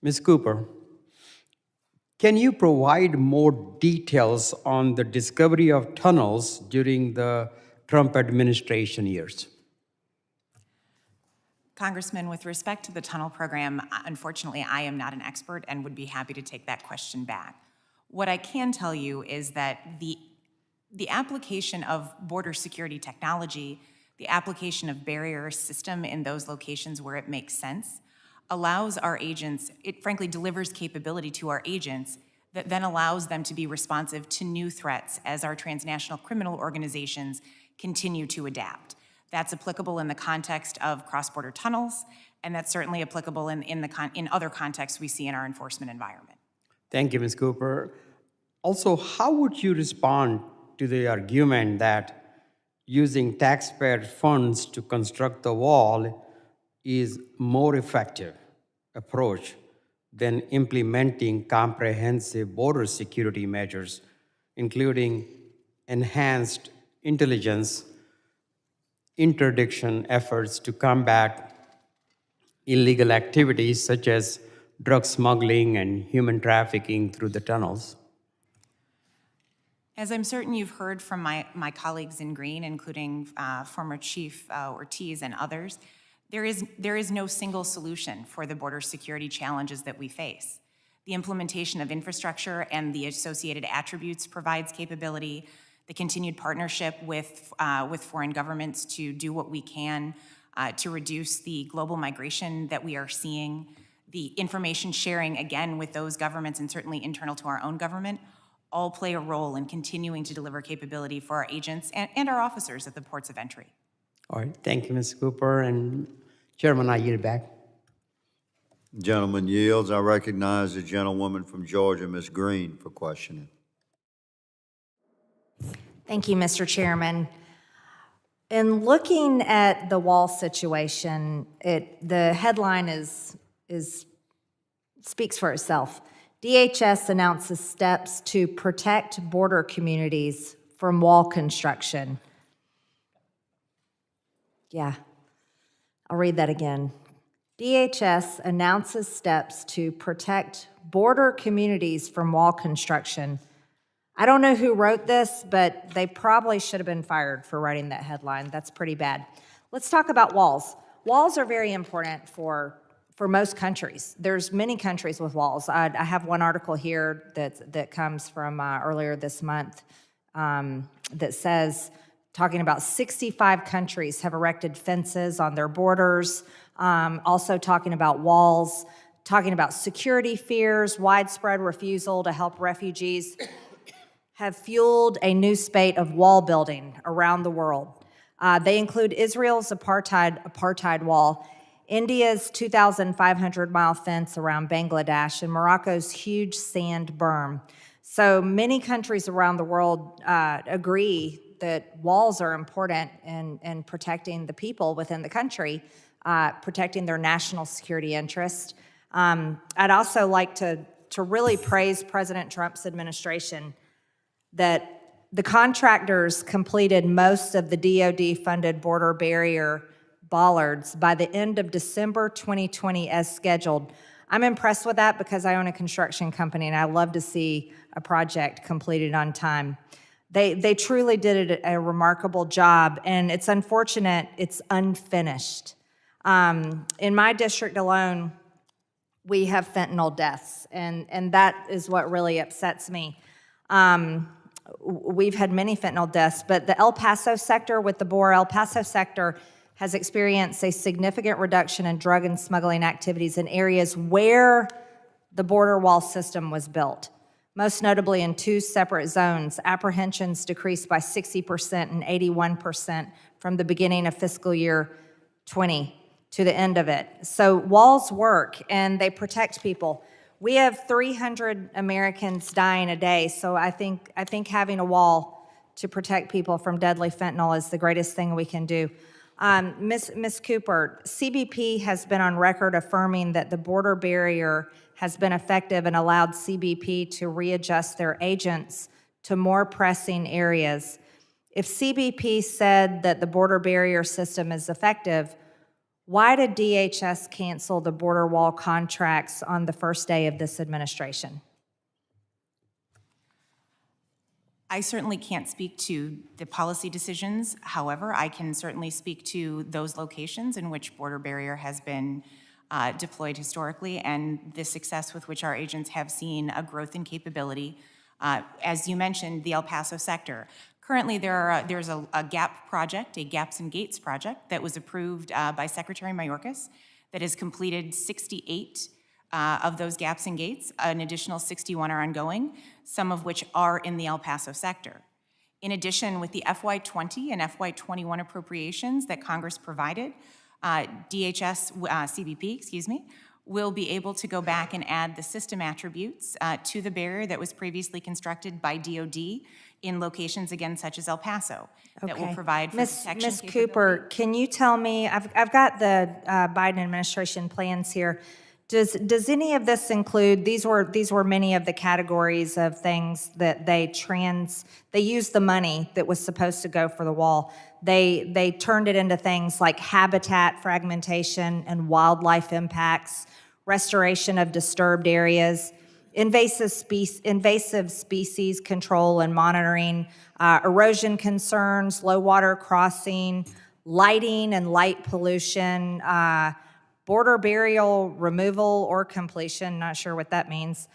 Ms. Cooper, can you provide more details on the discovery of tunnels during the Trump administration years? Congressman, with respect to the tunnel program, unfortunately, I am not an expert and would be happy to take that question back. What I can tell you is that the application of border security technology, the application of barrier system in those locations where it makes sense, allows our agents, it frankly delivers capability to our agents that then allows them to be responsive to new threats as our transnational criminal organizations continue to adapt. That's applicable in the context of cross-border tunnels, and that's certainly applicable in other contexts we see in our enforcement environment. Thank you, Ms. Cooper. Also, how would you respond to the argument that using taxpayer funds to construct the wall is more effective approach than implementing comprehensive border security measures, including enhanced intelligence, interdiction efforts to combat illegal activities such as drug smuggling and human trafficking through the tunnels? As I'm certain you've heard from my colleagues in Green, including former Chief Ortiz and others, there is no single solution for the border security challenges that we face. The implementation of infrastructure and the associated attributes provides capability. The continued partnership with foreign governments to do what we can to reduce the global migration that we are seeing, the information sharing, again, with those governments and certainly internal to our own government, all play a role in continuing to deliver capability for our agents and our officers at the ports of entry. All right, thank you, Ms. Cooper. And Chairman, I yield back. Gentleman yields. I recognize the gentlewoman from Georgia, Ms. Green, for questioning. Thank you, Mr. Chairman. In looking at the wall situation, the headline speaks for itself. DHS announces steps to protect border communities from wall construction. Yeah, I'll read that again. DHS announces steps to protect border communities from wall construction. I don't know who wrote this, but they probably should have been fired for writing that headline. That's pretty bad. Let's talk about walls. Walls are very important for most countries. There's many countries with walls. I have one article here that comes from earlier this month that says, talking about 65 countries have erected fences on their borders, also talking about walls, talking about security fears, widespread refusal to help refugees. have fueled a new spate of wall building around the world. They include Israel's apartheid wall, India's 2,500-mile fence around Bangladesh, and Morocco's huge sand berm. So many countries around the world agree that walls are important in protecting the people within the country, protecting their national security interest. I'd also like to really praise President Trump's administration that the contractors completed most of the DoD-funded border barrier bollards by the end of December 2020 as scheduled. I'm impressed with that because I own a construction company and I love to see a project completed on time. They truly did a remarkable job, and it's unfortunate it's unfinished. In my district alone, we have fentanyl deaths, and that is what really upsets me. We've had many fentanyl deaths, but the El Paso sector, with the BOR El Paso sector, has experienced a significant reduction in drug and smuggling activities in areas where the border wall system was built. Most notably in 2 separate zones, apprehensions decreased by 60% and 81% from the beginning of fiscal year 20 to the end of it. So walls work and they protect people. We have 300 Americans dying a day, so I think having a wall to protect people from deadly fentanyl is the greatest thing we can do. Ms. Cooper, CBP has been on record affirming that the border barrier has been effective and allowed CBP to readjust their agents to more pressing areas. If CBP said that the border barrier system is effective, why did DHS cancel the border wall contracts on the first day of this administration? I certainly can't speak to the policy decisions. However, I can certainly speak to those locations in which border barrier has been deployed historically and the success with which our agents have seen a growth in capability. As you mentioned, the El Paso sector. Currently, there's a GAP project, a Gaps and Gates project, that was approved by Secretary Mayorkas that has completed 68 of those gaps and gates. An additional 61 are ongoing, some of which are in the El Paso sector. In addition, with the FY20 and FY21 appropriations that Congress provided, CBP, will be able to go back and add the system attributes to the barrier that was previously constructed by DoD in locations, again, such as El Paso, that will provide for protection. Ms. Cooper, can you tell me, I've got the Biden administration plans here. Does any of this include, these were many of the categories of things that they used the money that was supposed to go for the wall. They turned it into things like habitat fragmentation and wildlife impacts, restoration of disturbed areas, invasive species control and monitoring, erosion concerns, low water crossing, lighting and light pollution, border barrier removal or completion, not sure what that means,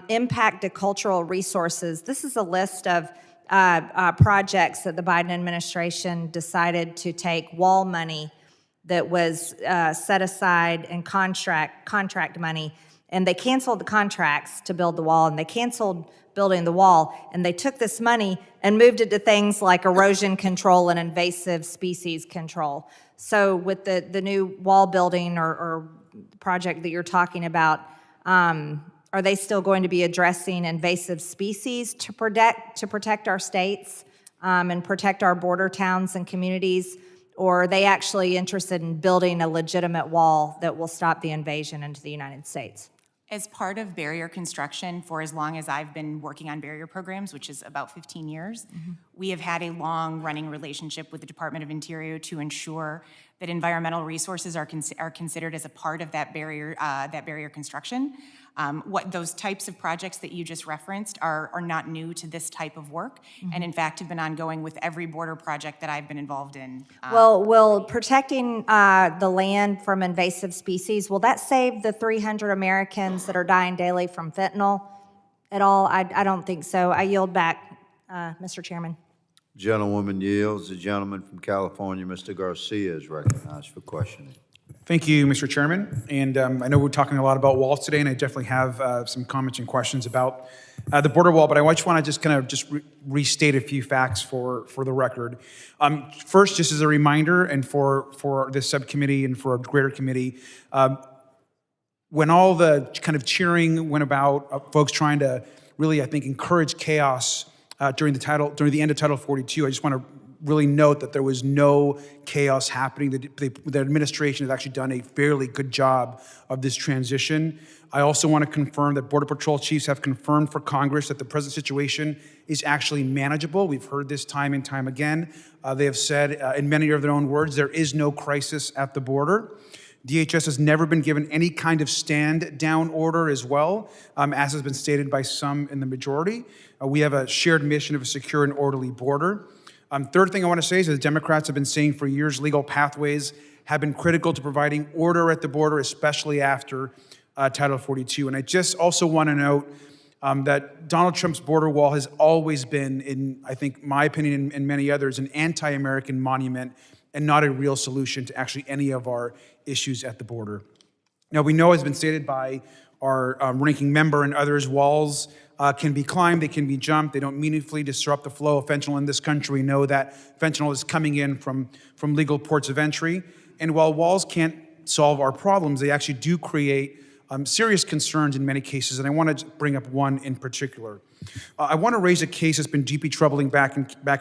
impact to cultural resources. This is a list of projects that the Biden administration decided to take wall money that was set aside and contract money, and they canceled the contracts to build the wall, and they canceled building the wall, and they took this money and moved it to things like erosion control and invasive species control. So with the new wall building or project that you're talking about, are they still going to be addressing invasive species to protect our states and protect our border towns and communities? Or are they actually interested in building a legitimate wall that will stop the invasion into the United States? As part of barrier construction, for as long as I've been working on barrier programs, which is about 15 years, we have had a long-running relationship with the Department of Interior to ensure that environmental resources are considered as a part of that barrier construction. What those types of projects that you just referenced are not new to this type of work, and in fact have been ongoing with every border project that I've been involved in. Well, will protecting the land from invasive species, will that save the 300 Americans that are dying daily from fentanyl at all? I don't think so. I yield back, Mr. Chairman. Gentlewoman yields. The gentleman from California, Mr. Garcia, is recognized for questioning. Thank you, Mr. Chairman. And I know we're talking a lot about walls today, and I definitely have some comments and questions about the border wall, but I just want to restate a few facts for the record. First, just as a reminder, and for this subcommittee and for a greater committee, when all the kind of cheering went about, folks trying to really, I think, encourage chaos during the end of Title 42, I just want to really note that there was no chaos happening. The administration has actually done a fairly good job of this transition. I also want to confirm that Border Patrol chiefs have confirmed for Congress that the present situation is actually manageable. We've heard this time and time again. They have said, in many of their own words, there is no crisis at the border. DHS has never been given any kind of stand-down order as well, as has been stated by some in the majority. We have a shared mission of a secure and orderly border. Third thing I want to say is that the Democrats have been saying for years legal pathways have been critical to providing order at the border, especially after Title 42. And I just also want to note that Donald Trump's border wall has always been, in I think my opinion and many others, an anti-American monument and not a real solution to actually any of our issues at the border. Now, we know, as has been stated by our ranking member and others, walls can be climbed, they can be jumped, they don't meaningfully disrupt the flow of fentanyl in this country. We know that fentanyl is coming in from legal ports of entry. And while walls can't solve our problems, they actually do create serious concerns in many cases, and I want to bring up one in particular. I want to raise a case that's been deeply troubling back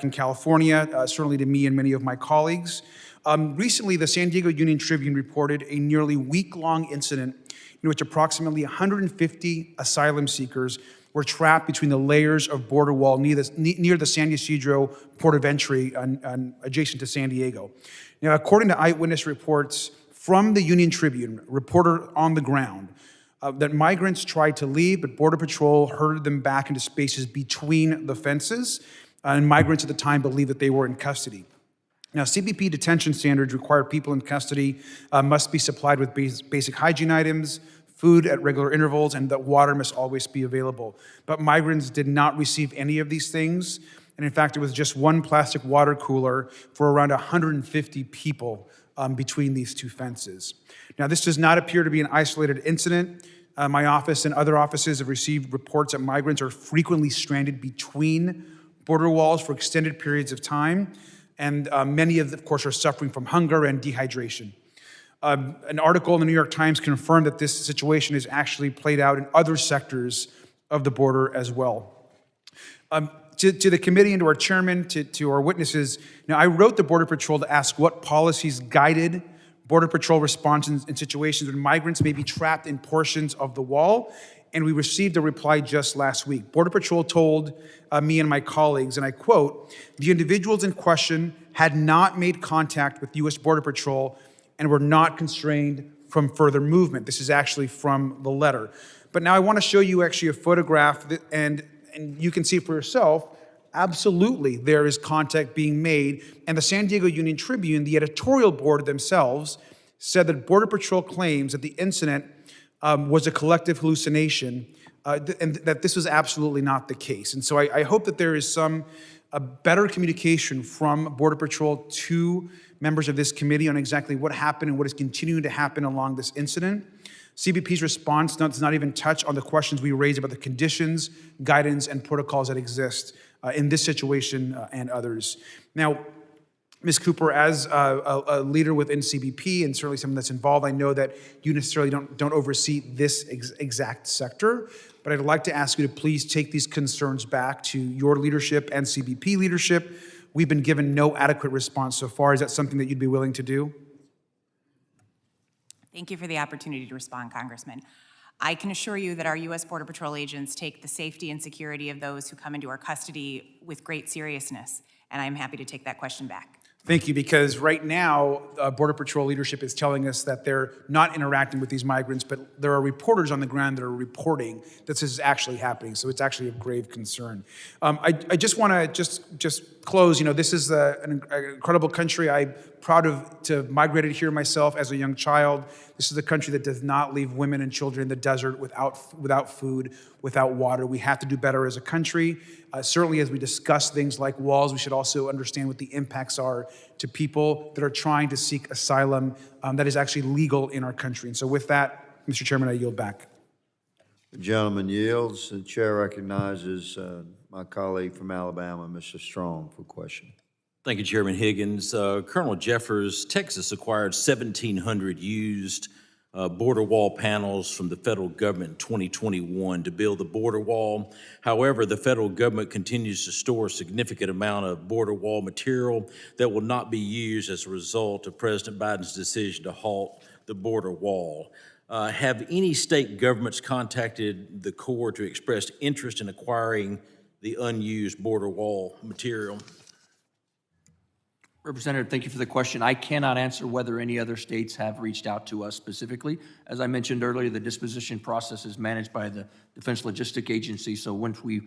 in California, certainly to me and many of my colleagues. Recently, the San Diego Union Tribune reported a nearly week-long incident in which approximately 150 asylum seekers were trapped between the layers of border wall near the San Ysidro port of entry adjacent to San Diego. Now, according to eyewitness reports from the Union Tribune, a reporter on the ground, that migrants tried to leave, but Border Patrol herded them back into spaces between the fences, and migrants at the time believed that they were in custody. Now, CBP detention standards require people in custody must be supplied with basic hygiene items, food at regular intervals, and that water must always be available. But migrants did not receive any of these things, and in fact, it was just one plastic water cooler for around 150 people between these two fences. Now, this does not appear to be an isolated incident. My office and other offices have received reports that migrants are frequently stranded between border walls for extended periods of time, and many of course, are suffering from hunger and dehydration. An article in the New York Times confirmed that this situation is actually played out in other sectors of the border as well. To the committee and to our chairman, to our witnesses, now I wrote the Border Patrol to ask what policies guided Border Patrol responses in situations when migrants may be trapped in portions of the wall, and we received a reply just last week. Border Patrol told me and my colleagues, and I quote, "The individuals in question had not made contact with U.S. Border Patrol and were not constrained from further movement." This is actually from the letter. But now I want to show you actually a photograph, and you can see for yourself, absolutely there is contact being made. And the San Diego Union Tribune, the editorial board themselves, said that Border Patrol claims that the incident was a collective hallucination, and that this was absolutely not the case. And so I hope that there is a better communication from Border Patrol to members of this committee on exactly what happened and what is continuing to happen along this incident. CBP's response does not even touch on the questions we raised about the conditions, guidance, and protocols that exist in this situation and others. Now, Ms. Cooper, as a leader within CBP and certainly someone that's involved, I know that you necessarily don't oversee this exact sector, but I'd like to ask you to please take these concerns back to your leadership and CBP leadership. We've been given no adequate response so far. Is that something that you'd be willing to do? Thank you for the opportunity to respond, Congressman. I can assure you that our U.S. Border Patrol agents take the safety and security of those who come into our custody with great seriousness, and I'm happy to take that question back. Thank you, because right now, Border Patrol leadership is telling us that they're not interacting with these migrants, but there are reporters on the ground that are reporting that this is actually happening, so it's actually of grave concern. I just want to just close. You know, this is an incredible country. I to have migrated here myself as a young child. This is a country that does not leave women and children in the desert without food, without water. We have to do better as a country. Certainly, as we discuss things like walls, we should also understand what the impacts are to people that are trying to seek asylum that is actually legal in our country. And so with that, Mr. Chairman, I yield back. The gentleman yields. The chair recognizes my colleague from Alabama, Mr. Strong, for question. Thank you, Chairman Higgins. Colonel Jeffers, Texas acquired 1,700 used border wall panels from the federal government in 2021 to build the border wall. However, the federal government continues to store a significant amount of border wall material that will not be used as a result of President Biden's decision to halt the border wall. Have any state governments contacted the Corps to express interest in acquiring the unused border wall material? Representative, thank you for the question. I cannot answer whether any other states have reached out to us specifically. As I mentioned earlier, the disposition process is managed by the Defense Logistic Agency, so once we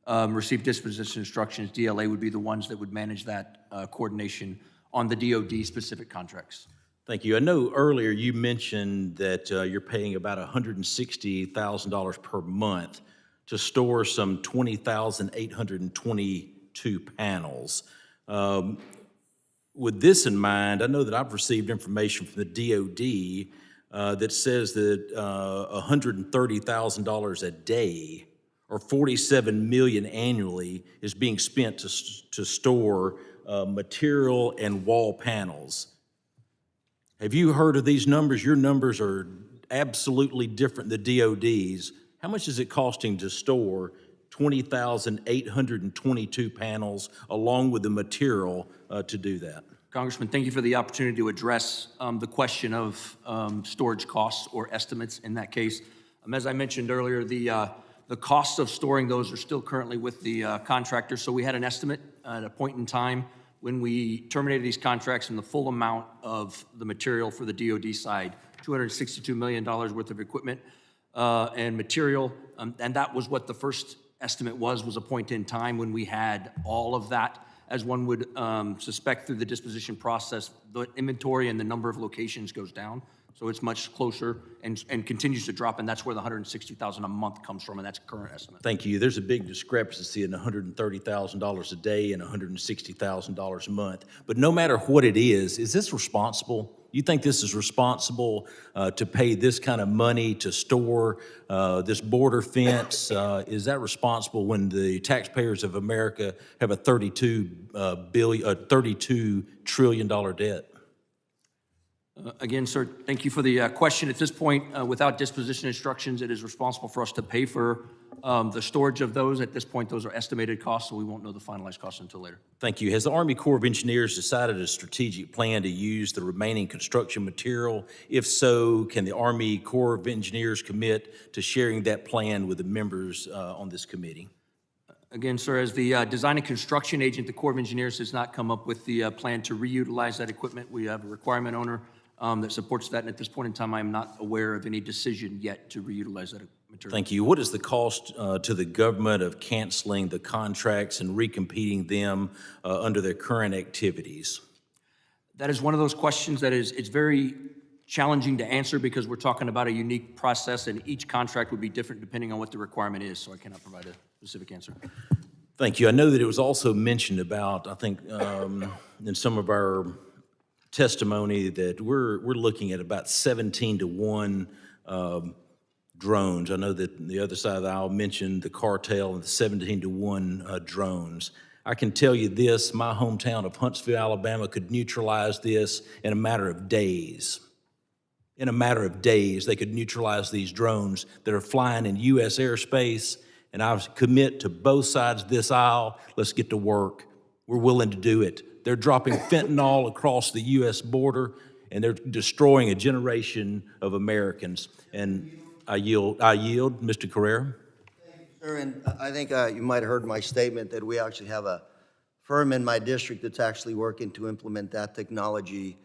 receive disposition instructions, DLA would be the ones that would manage that coordination on the DoD specific contracts. Thank you. I know earlier you mentioned that you're paying about $160,000 per month to store some 20,822 panels. With this in mind, I know that I've received information from the DoD that says that $130,000 a day or $47 million annually is being spent to store material and wall panels. Have you heard of these numbers? Your numbers are absolutely different than DoD's. How much is it costing to store 20,822 panels along with the material to do that? Congressman, thank you for the opportunity to address the question of storage costs or estimates in that case. As I mentioned earlier, the costs of storing those are still currently with the contractor. So we had an estimate at a point in time when we terminated these contracts, and the full amount of the material for the DoD side, $262 million worth of equipment and material, and that was what the first estimate was a point in time when we had all of that. As one would suspect through the disposition process, the inventory and the number of locations goes down. So it's much closer and continues to drop, and that's where the $160,000 a month comes from, and that's a current estimate. Thank you. There's a big discrepancy in $130,000 a day and $160,000 a month. But no matter what it is this responsible? You think this is responsible to pay this kind of money to store this border fence? Is that responsible when the taxpayers of America have a $32 trillion debt? Again, sir, thank you for the question. At this point, without disposition instructions, it is responsible for us to pay for the storage of those. At this point, those are estimated costs, so we won't know the finalized costs until later. Thank you. Has the Army Corps of Engineers decided a strategic plan to use the remaining construction material? If so, can the Army Corps of Engineers commit to sharing that plan with the members on this committee? Again, sir, as the design and construction agent, the Corps of Engineers has not come up with the plan to reutilize that equipment. We have a requirement owner that supports that, and at this point in time, I am not aware of any decision yet to reutilize that material. Thank you. What is the cost to the government of canceling the contracts and recompeting them under their current activities? That is one of those questions that it's very challenging to answer because we're talking about a unique process, and each contract would be different depending on what the requirement is, so I cannot provide a specific answer. Thank you. I know that it was also mentioned about, I think, in some of our testimony that we're looking at about 17-to-1 drones. I know that the other side of the aisle mentioned the cartel and the 17-to-1 drones. I can tell you this, my hometown of Huntsville, Alabama could neutralize this in a matter of days. In a matter of days, they could neutralize these drones that are flying in U.S. airspace, and I commit to both sides of this aisle, let's get to work. We're willing to do it. They're dropping fentanyl across the U.S. border, and they're destroying a generation of Americans. And I yield, Mr. Carrera. Sir, and I think you might have heard my statement that we actually have a firm in my district that's actually working to implement that technology,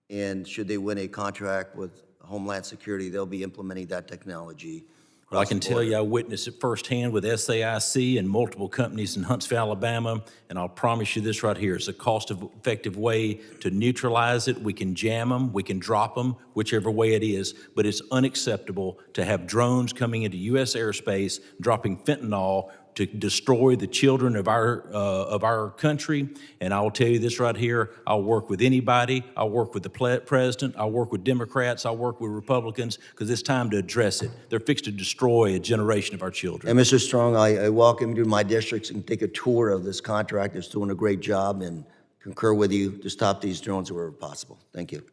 and should they win a contract with Homeland Security, they'll be implementing that technology Well, I can tell you I witnessed it firsthand with SAIC and multiple companies in Huntsville, Alabama, and I'll promise you this right here. It's a cost-effective way to neutralize it. We can jam them, we can drop them, whichever way it is, but it's unacceptable to have drones coming into U.S. airspace, dropping fentanyl to destroy the children of our country. And I will tell you this right here, I'll work with anybody, I'll work with the president, I'll work with Democrats, I'll work with Republicans, because it's time to address it. They're fixed to destroy a generation of our children. And Mr. Strong, I welcome you to my districts and take a tour of this contractor. It's doing a great job, and concur with you to stop these drones wherever possible. Thank you.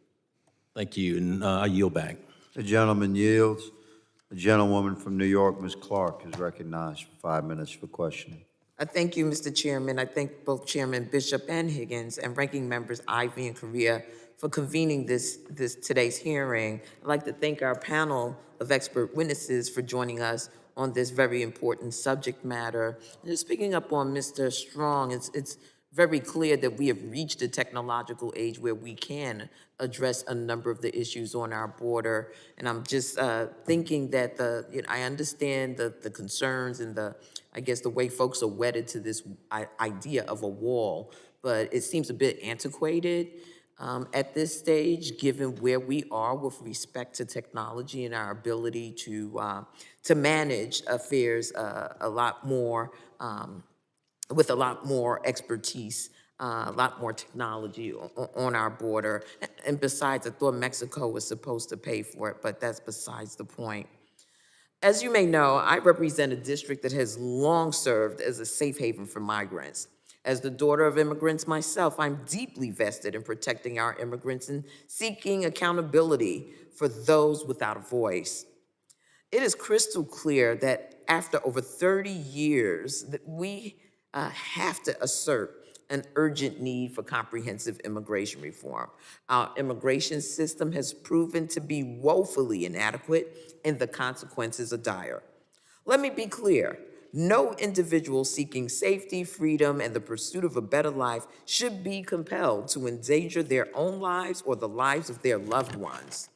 Thank you, and I yield back. The gentleman yields. The gentlewoman from New York, Ms. Clark, is recognized for 5 minutes for questioning. I thank you, Mr. Chairman. I thank both Chairman Bishop and Higgins and Ranking Members Ivy and Correa for convening today's hearing. I'd like to thank our panel of expert witnesses for joining us on this very important subject matter. And just picking up on Mr. Strong, it's very clear that we have reached a technological age where we can address a number of the issues on our border. And I'm just thinking that I understand the concerns and I guess the way folks are wedded to this idea of a wall, but it seems a bit antiquated at this stage, given where we are with respect to technology and our ability to manage affairs a lot more with a lot more expertise, a lot more technology on our border. And besides, I thought Mexico was supposed to pay for it, but that's besides the point. As you may know, I represent a district that has long served as a safe haven for migrants. As the daughter of immigrants myself, I'm deeply vested in protecting our immigrants and seeking accountability for those without a voice. It is crystal clear that after over 30 years, that we have to assert an urgent need for comprehensive immigration reform. Our immigration system has proven to be woefully inadequate, and the consequences are dire. Let me be clear. No individual seeking safety, freedom, and the pursuit of a better life should be compelled to endanger their own lives or the lives of their loved ones.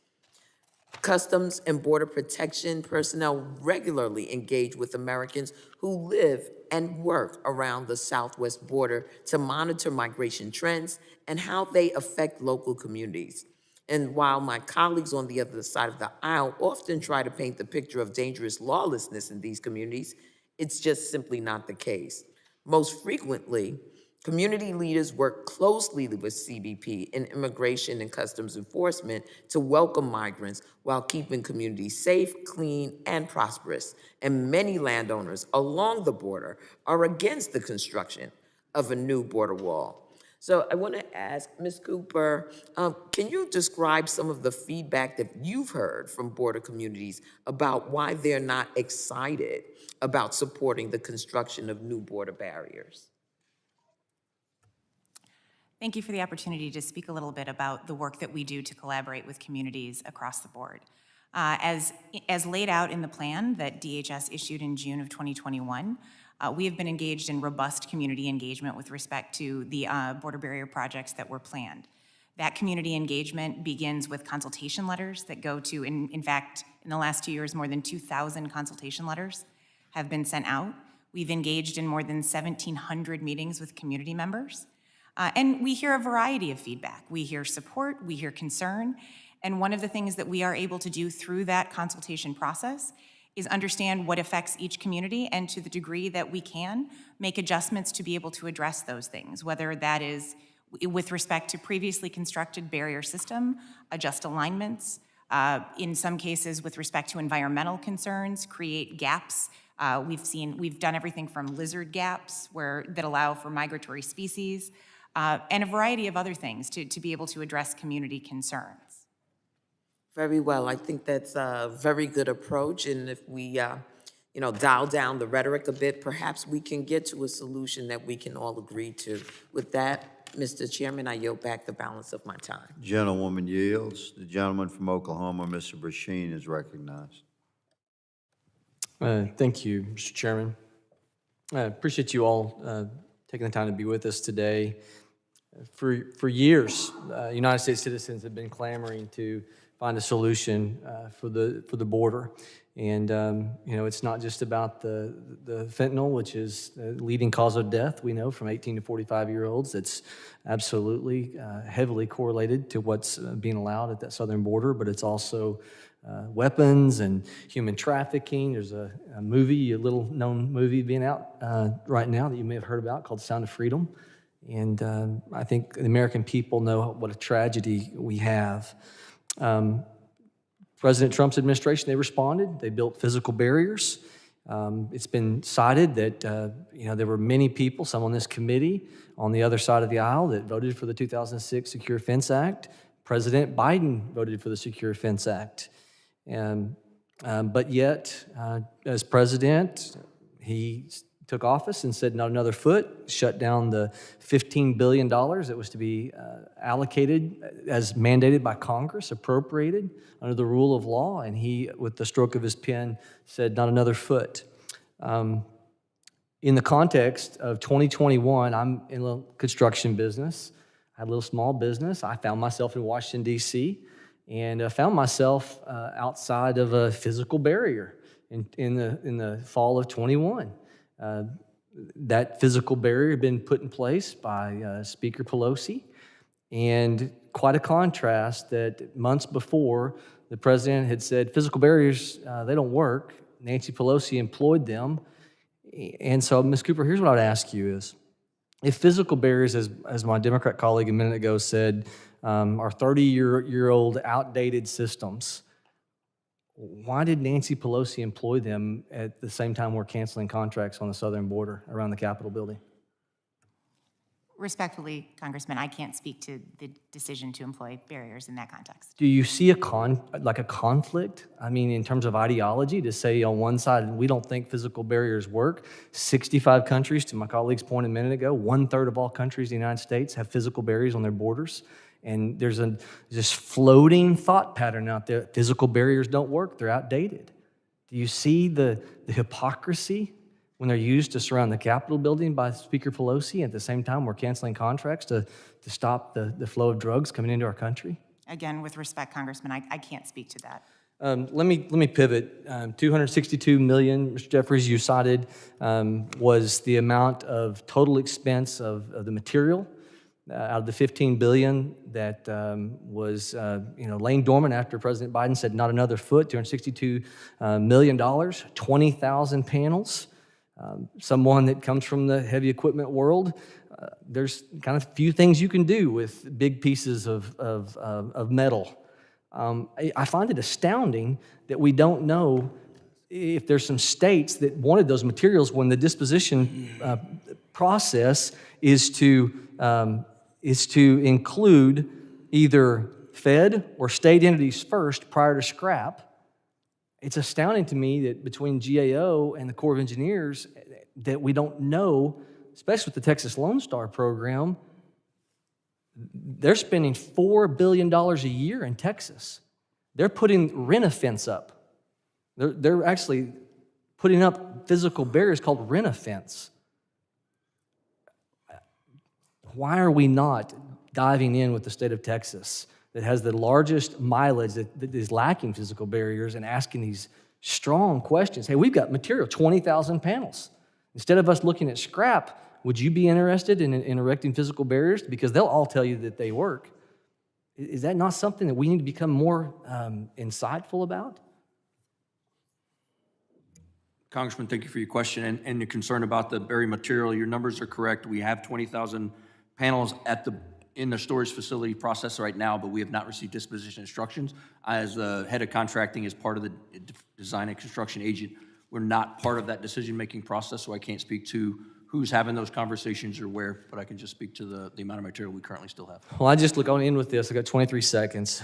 Customs and Border Protection personnel regularly engage with Americans who live and work around the southwest border to monitor migration trends and how they affect local communities. And while my colleagues on the other side of the aisle often try to paint the picture of dangerous lawlessness in these communities, it's just simply not the case. Most frequently, community leaders work closely with CBP in immigration and customs enforcement to welcome migrants while keeping communities safe, clean, and prosperous. And many landowners along the border are against the construction of a new border wall. So I want to ask Ms. Cooper, can you describe some of the feedback that you've heard from border communities about why they're not excited about supporting the construction of new border barriers? Thank you for the opportunity to speak a little bit about the work that we do to collaborate with communities across the board. As laid out in the plan that DHS issued in June of 2021, we have been engaged in robust community engagement with respect to the border barrier projects that were planned. That community engagement begins with consultation letters that go to, in fact, in the last 2 years, more than 2,000 consultation letters have been sent out. We've engaged in more than 1,700 meetings with community members. And we hear a variety of feedback. We hear support, we hear concern, and one of the things that we are able to do through that consultation process is understand what affects each community and, to the degree that we can, make adjustments to be able to address those things, whether that is with respect to previously constructed barrier system, adjust alignments, in some cases with respect to environmental concerns, create gaps. We've done everything from lizard gaps that allow for migratory species, and a variety of other things to be able to address community concerns. Very well. I think that's a very good approach. And if we, dial down the rhetoric a bit, perhaps we can get to a solution that we can all agree to. With that, Mr. Chairman, I yield back the balance of my time. Gentlewoman yields. The gentleman from Oklahoma, Mr. Brashean, is recognized. Thank you, Mr. Chairman. I appreciate you all taking the time to be with us today. For years, United States citizens have been clamoring to find a solution for the border. And, it's not just about the fentanyl, which is the leading cause of death, we know, from 18 to 45-year-olds. It's absolutely heavily correlated to what's being allowed at that southern border, but it's also weapons and human trafficking. There's a movie, a little-known movie being out right now that you may have heard about called Sound of Freedom. And I think the American people know what a tragedy we have. President Trump's administration, they responded. They built physical barriers. It's been cited that there were many people, some on this committee, on the other side of the aisle that voted for the 2006 Secure Fence Act. President Biden voted for the Secure Fence Act. But yet, as president, he took office and said, not another foot, shut down the $15 billion that was to be allocated as mandated by Congress, appropriated under the rule of law, and he, with the stroke of his pen, said, not another foot. In the context of 2021, I'm in a construction business. I had a little small business. I found myself in Washington, D.C., and found myself outside of a physical barrier in the fall of 21. That physical barrier had been put in place by Speaker Pelosi, and quite a contrast that months before the president had said physical barriers, they don't work. Nancy Pelosi employed them. And so, Ms. Cooper, here's what I would ask you is, if physical barriers, as my Democrat colleague a minute ago said, are 30-year-old outdated systems, why did Nancy Pelosi employ them at the same time we're canceling contracts on the southern border around the Capitol building? Respectfully, Congressman, I can't speak to the decision to employ barriers in that context. Do you see a conflict? I mean, in terms of ideology, to say on one side, we don't think physical barriers work. 65 countries, to my colleague's point a minute ago, 1/3 of all countries in the United States have physical barriers on their borders. And there's this floating thought pattern out there. Physical barriers don't work. They're outdated. Do you see the hypocrisy when they're used to surround the Capitol building by Speaker Pelosi? At the same time, we're canceling contracts to stop the flow of drugs coming into our country? Again, with respect, Congressman, I can't speak to that. Let me pivot. $262 million, Mr. Jeffries, you cited, was the amount of total expense of the material out of the $15 billion that was laying dormant after President Biden said not another foot. $262 million, 20,000 panels. Someone that comes from the heavy equipment world, there's kind of few things you can do with big pieces of metal. I find it astounding that we don't know if there's some states that wanted those materials when the disposition process is to include either Fed or state entities first prior to scrap. It's astounding to me that between GAO and the Corps of Engineers that we don't know, especially with the Texas Lone Star program, they're spending $4 billion a year in Texas. They're putting rent-a-fence up. They're actually putting up physical barriers called rent-a-fence. Why are we not diving in with the state of Texas that has the largest mileage that is lacking physical barriers and asking these strong questions? Hey, we've got material, 20,000 panels. Instead of us looking at scrap, would you be interested in erecting physical barriers? Because they'll all tell you that they work. Is that not something that we need to become more insightful about? Congressman, thank you for your question and your concern about the barrier material. Your numbers are correct. We have 20,000 panels in the storage facility process right now, but we have not received disposition instructions. As the head of contracting, as part of the design and construction agent, we're not part of that decision-making process, so I can't speak to who's having those conversations or where, but I can just speak to the amount of material we currently still have. Well, I just look on in with this. I got 23 seconds.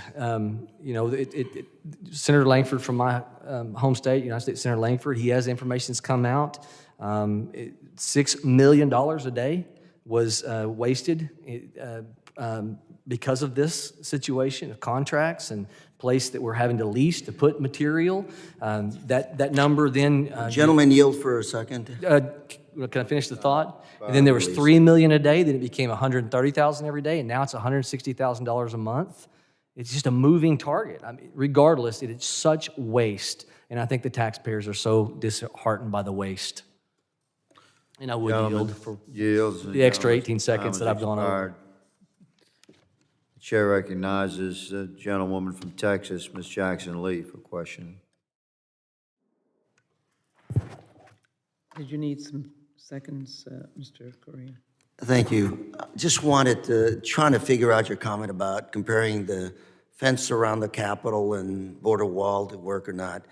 Senator Langford from my home state, United States Senator Langford, he has information that's come out. $6 million a day was wasted because of this situation of contracts and place that we're having to lease to put material. That number then... Gentlemen, yield for a second. Can I finish the thought? And then there was $3 million a day, then it became $130,000 every day, and now it's $160,000 a month. It's just a moving target. I mean, regardless, it is such waste and I think the taxpayers are so disheartened by the waste. And I would yield for Yields. the extra Gentleman's 18 seconds time that has I've gone over. expired. The chair recognizes the gentlewoman from Texas, Ms. Jackson Lee, for questioning. Did you need some seconds, Mr. Correa? Thank you. Just wanted to, trying to figure out your comment about comparing the fence around the Capitol and border wall to work or not.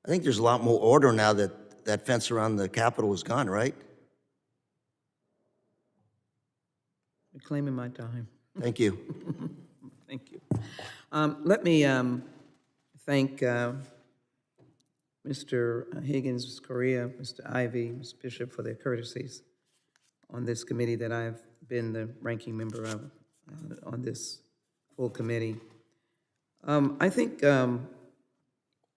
I think there's a lot more order now that that fence around the Capitol is gone, right? You're claiming my time. Thank you. Thank you. Let me thank Mr. Higgins, Ms. Correa, Mr. Ivy, Ms. Bishop for their courtesies on this committee that I've been the ranking member of on this full committee. I think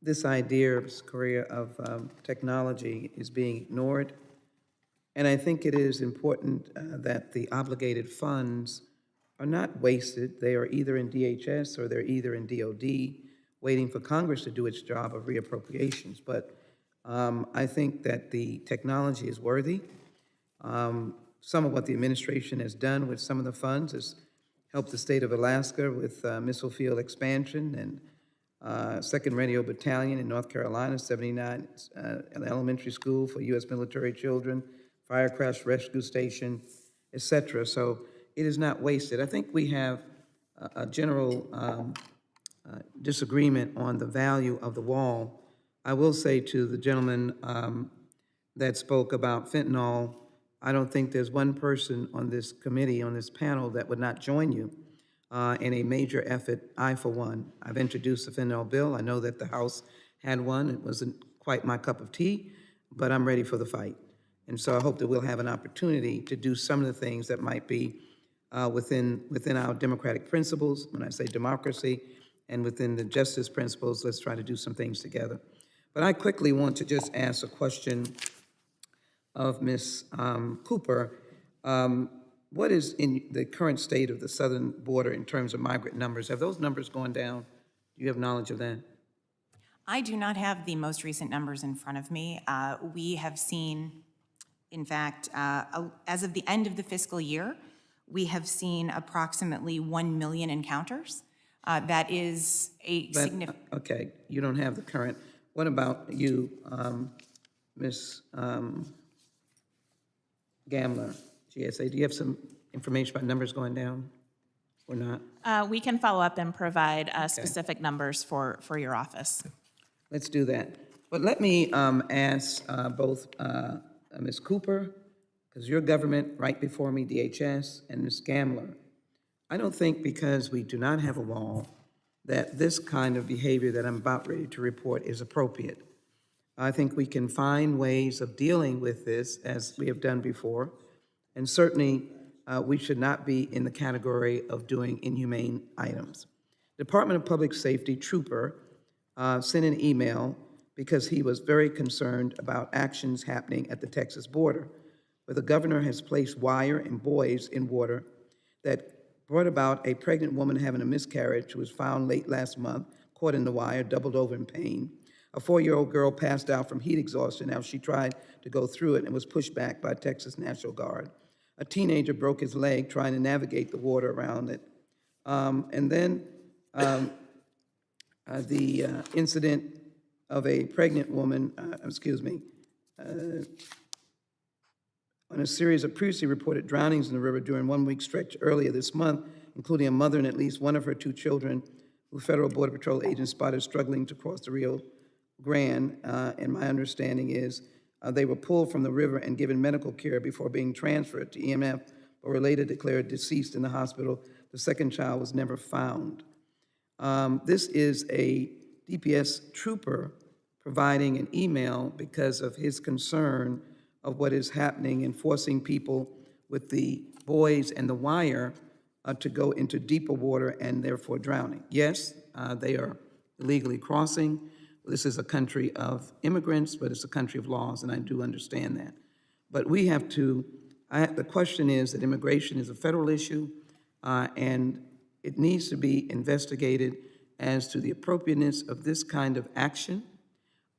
this idea, Ms. Correa, of technology is being ignored. And I think it is important that the obligated funds are not wasted. They are either in DHS or they're either in DOD, waiting for Congress to do its job of reappropriations. But I think that the technology is worthy. Some of what the administration has done with some of the funds has helped the state of Alaska with missile field expansion and 2nd Radio Battalion in North Carolina, 79 elementary school for U.S. military children, fire crash rescue station, et cetera. So it is not wasted. I think we have a general disagreement on the value of the wall. I will say to the gentleman that spoke about fentanyl, I don't think there's one person on this committee, on this panel, that would not join you in a major effort. I, for one, I've introduced the fentanyl bill. I know that the House had one. It wasn't quite my cup of tea, but I'm ready for the fight. And so I hope that we'll have an opportunity to do some of the things that might be within our democratic principles. When I say democracy, and within the justice principles, let's try to do some things together. But I quickly want to just ask a question of Ms. Cooper. What is in the current state of the southern border in terms of migrant numbers? Have those numbers gone down? Do you have knowledge of that? I do not have the most recent numbers in front of me. We have seen, in fact, as of the end of the fiscal year, we have seen approximately 1 million encounters. That is a significant. Okay, you don't have the current. What about you, Ms. Gamler, GSA? Do you have some information about numbers going down or not? We can follow up and provide specific numbers for your office. Let's do that. But let me ask both Ms. Cooper, because your government right before me, DHS, and Ms. Gamler. I don't think because we do not have a wall that this kind of behavior that I'm about ready to report is appropriate. I think we can find ways of dealing with this as we have done before. And certainly, we should not be in the category of doing inhumane items. Department of Public Safety trooper sent an email because he was very concerned about actions happening at the Texas border, where the governor has placed wire and buoys in water that brought about a pregnant woman having a miscarriage who was found late last month, caught in the wire, doubled over in pain. A 4-year-old girl passed out from heat exhaustion after she tried to go through it and was pushed back by Texas National Guard. A teenager broke his leg trying to navigate the water around it. And then the incident of a pregnant woman, on a series of previously reported drownings in the river during 1 week stretch earlier this month, including a mother and at least one of her 2 children, who Federal Border Patrol agents spotted struggling to cross the Rio Grande. And my understanding is they were pulled from the river and given medical care before being transferred to EMF, but were later declared deceased in the hospital. The second child was never found. This is a DPS trooper providing an email because of his concern of what is happening and forcing people with the buoys and the wire to go into deeper water and therefore drowning. Yes, they are illegally crossing. This is a country of immigrants, but it's a country of laws, and I do understand that. But we have to, the question is that immigration is a federal issue, and it needs to be investigated as to the appropriateness of this kind of action.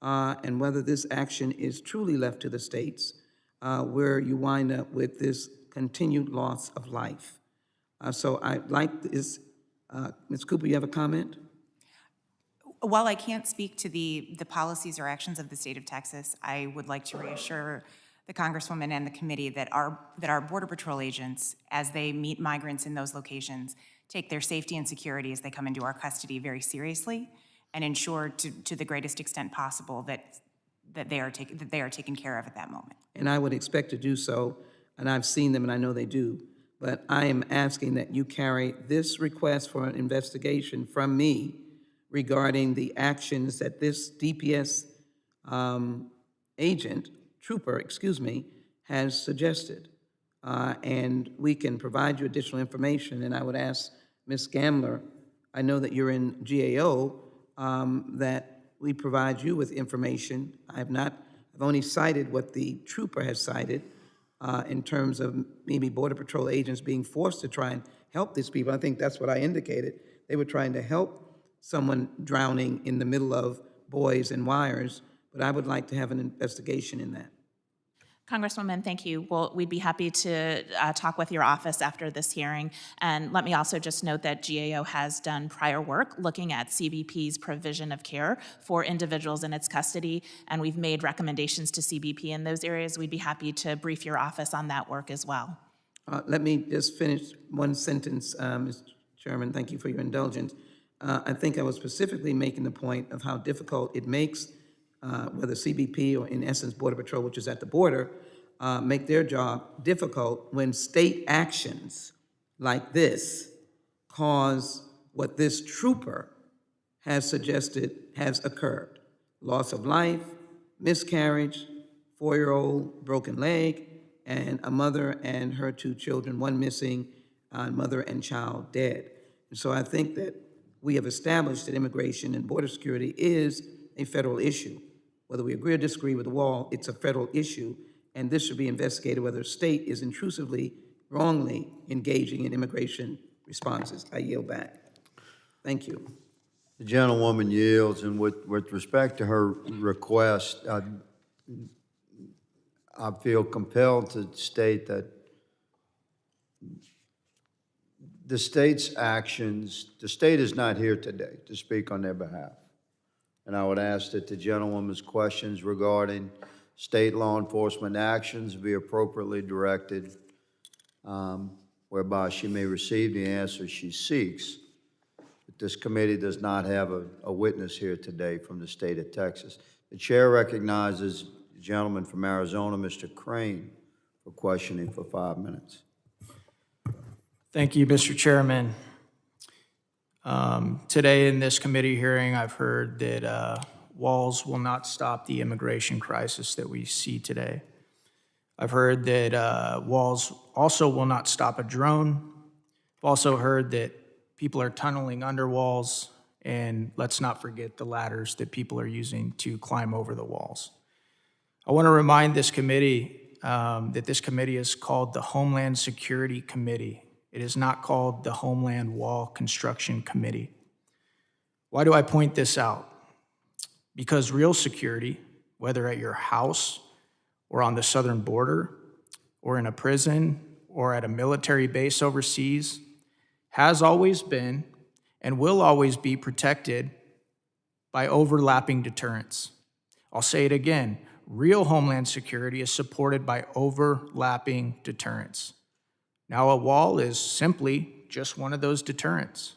and whether this action is truly left to the states, where you wind up with this continued loss of life. So I'd like this, Ms. Cooper, you have a comment? While I can't speak to the policies or actions of the state of Texas, I would like to reassure the Congresswoman and the committee that our Border Patrol agents, as they meet migrants in those locations, take their safety and security as they come into our custody very seriously and ensure to the greatest extent possible that they are taken care of at that moment. And I would expect to do so, and I've seen them and I know they do, but I am asking that you carry this request for an investigation from me regarding the actions that this DPS trooper, has suggested. And we can provide you additional information, and I would ask Ms. Gamler, I know that you're in GAO, that we provide you with information. I've only cited what the trooper has cited in terms of maybe Border Patrol agents being forced to try and help these people. I think that's what I indicated. They were trying to help someone drowning in the middle of buoys and wires, but I would like to have an investigation in that. Congresswoman, thank you. Well, we'd be happy to talk with your office after this hearing. And let me also just note that GAO has done prior work looking at CBP's provision of care for individuals in its custody, and we've made recommendations to CBP in those areas. We'd be happy to brief your office on that work as well. Let me just finish one sentence, Mr. Chairman. Thank you for your indulgence. I think I was specifically making the point of how difficult it makes whether CBP or, in essence, Border Patrol, which is at the border, make their job difficult when state actions like this cause what this trooper has suggested has occurred. Loss of life, miscarriage, 4-year-old broken leg, and a mother and her 2 children, one missing, mother and child dead. And so I think that we have established that immigration and border security is a federal issue. Whether we agree or disagree with the wall, it's a federal issue, and this should be investigated whether a state is intrusively, wrongly engaging in immigration responses. I yield back. Thank you. The gentlewoman yields, and with respect to her request, I feel compelled to state that the state's actions, the state is not here today to speak on their behalf. And I would ask that the gentlewoman's questions regarding state law enforcement actions be appropriately directed, whereby she may receive the answer she seeks. But this committee does not have a witness here today from the state of Texas. The chair recognizes the gentleman from Arizona, Mr. Crane, for questioning for 5 minutes. Thank you, Mr. Chairman. Today in this committee hearing, I've heard that walls will not stop the immigration crisis that we see today. I've heard that walls also will not stop a drone. I've also heard that people are tunneling under walls, and let's not forget the ladders that people are using to climb over the walls. I want to remind this committee that this committee is called the Homeland Security Committee. It is not called the Homeland Wall Construction Committee. Why do I point this out? Because real security, whether at your house or on the southern border or in a prison or at a military base overseas, has always been and will always be protected by overlapping deterrents. I'll say it again, real homeland security is supported by overlapping deterrents. Now, a wall is simply just one of those deterrents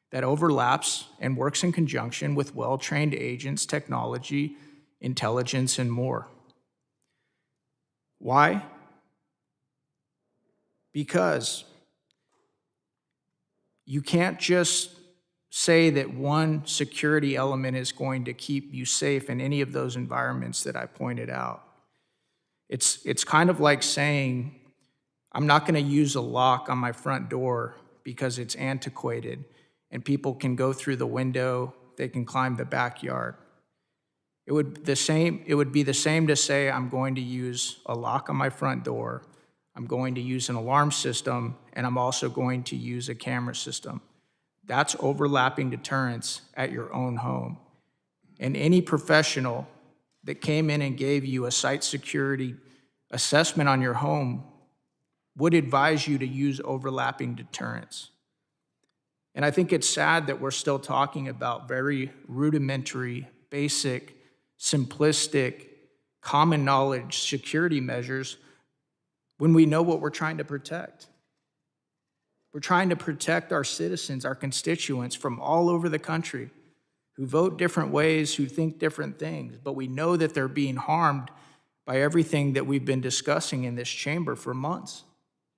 that overlaps and works in conjunction with well-trained agents, technology, intelligence, and more. Why? Because you can't just say that one security element is going to keep you safe in any of those environments that I pointed out. It's kind of like saying, I'm not going to use a lock on my front door because it's antiquated and people can go through the window, they can climb the backyard. It would be the same to say I'm going to use a lock on my front door, I'm going to use an alarm system, and I'm also going to use a camera system. That's overlapping deterrence at your own home. and any professional that came in and gave you a site security assessment on your home would advise you to use overlapping deterrents. And I think it's sad that we're still talking about very rudimentary, basic, simplistic, common knowledge security measures when we know what we're trying to protect. We're trying to protect our citizens, our constituents from all over the country who vote different ways, who think different things, but we know that they're being harmed by everything that we've been discussing in this chamber for months.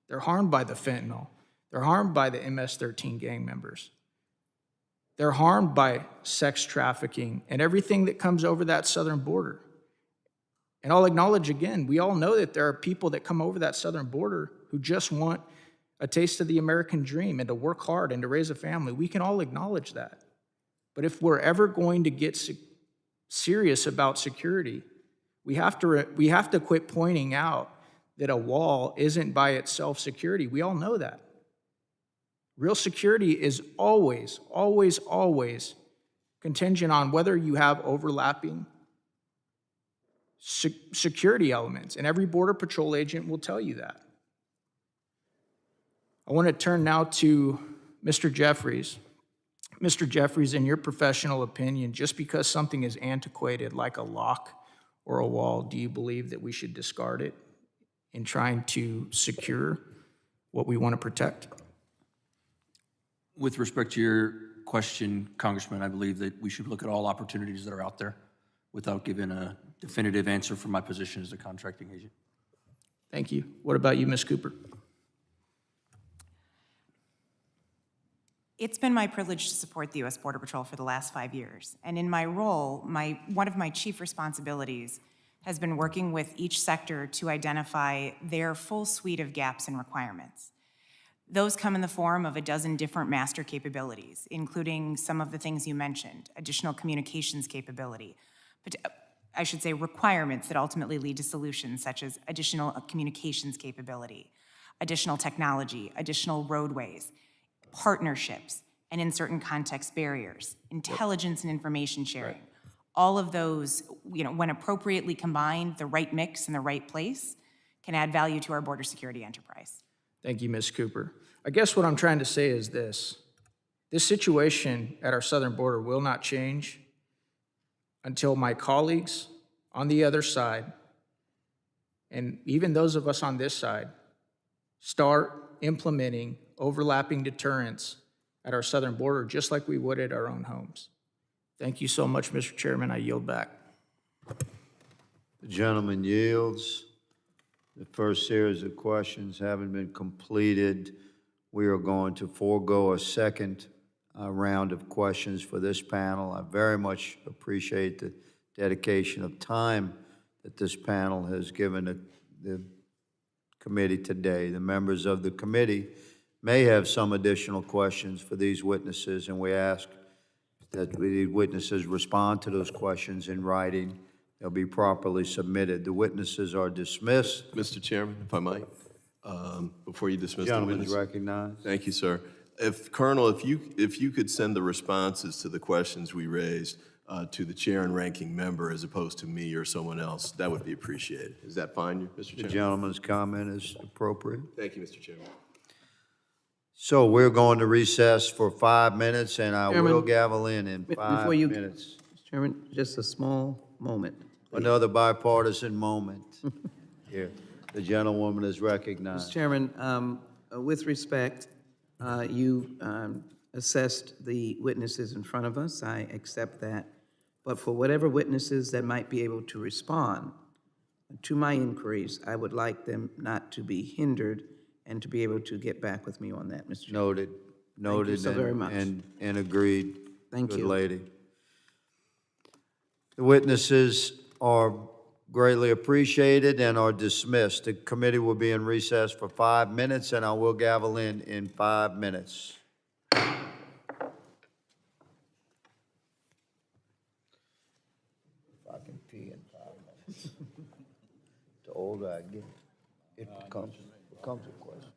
They're harmed by the fentanyl. They're harmed by the MS-13 gang members. They're harmed by sex trafficking and everything that comes over that southern border. And I'll acknowledge again, we all know that there are people that come over that southern border who just want a taste of the American dream and to work hard and to raise a family. We can all acknowledge that. But if we're ever going to get serious about security, we have to quit pointing out that a wall isn't by itself security. We all know that. Real security is always, always, always contingent on whether you have overlapping security elements, and every Border Patrol agent will tell you that. I want to turn now to Mr. Jeffries. Mr. Jeffries, in your professional opinion, just because something is antiquated like a lock or a wall, do you believe that we should discard it in trying to secure what we want to protect? With respect to your question, Congressman, I believe that we should look at all opportunities that are out there without giving a definitive answer for my position as a contracting agent. Thank you. What about you, Ms. Cooper? It's been my privilege to support the U.S. Border Patrol for the last 5 years. And in my role, one of my chief responsibilities has been working with each sector to identify their full suite of gaps and requirements. Those come in the form of a dozen different master capabilities, including some of the things you mentioned, additional communications capability, but I should say requirements that ultimately lead to solutions, such as additional communications capability, additional technology, additional roadways, partnerships, and in certain contexts, barriers, intelligence and information sharing. Right. All of those, when appropriately combined, the right mix in the right place, can add value to our border security enterprise. Thank you, Ms. Cooper. I guess what I'm trying to say is this. This situation at our southern border will not change until my colleagues on the other side, and even those of us on this side, start implementing overlapping deterrents at our southern border, just like we would at our own homes. Thank you so much, Mr. Chairman. I yield back. The gentleman yields. The first series of questions having been completed, we are going to forego a second round of questions for this panel. I very much appreciate the dedication of time that this panel has given the committee today. The members of the committee may have some additional questions for these witnesses, and we ask that the witnesses respond to those questions in writing. They'll be properly submitted. The witnesses are dismissed. Mr. Chairman, if I might, before you dismiss the Gentleman is witness. recognized. Thank you, sir. Colonel, if you could send the responses to the questions we raised to the chair and ranking member as opposed to me or someone else, that would be appreciated. Is that fine, Mr. The Chairman? gentleman's comment is appropriate. Thank you, Mr. Chairman. So we're going to recess for 5 minutes, and I Chairman, will gavel in 5 before you- minutes. Mr. Chairman, just a small moment. Another bipartisan moment. Here, the gentlewoman is recognized. Mr. Chairman, with respect, you assessed the witnesses in front of us. I accept that. But for whatever witnesses that might be able to respond to my inquiries, I would like them not to be hindered and to be able to get back with me on that, Mr. Chairman. Noted. Noted. Thank you so very much. And agreed. Thank Good you. lady. The witnesses are greatly appreciated and are dismissed. The committee will be in recess for 5 minutes, and I will gavel in 5 minutes. If I can pee in 5 minutes. The older I get, it becomes a question.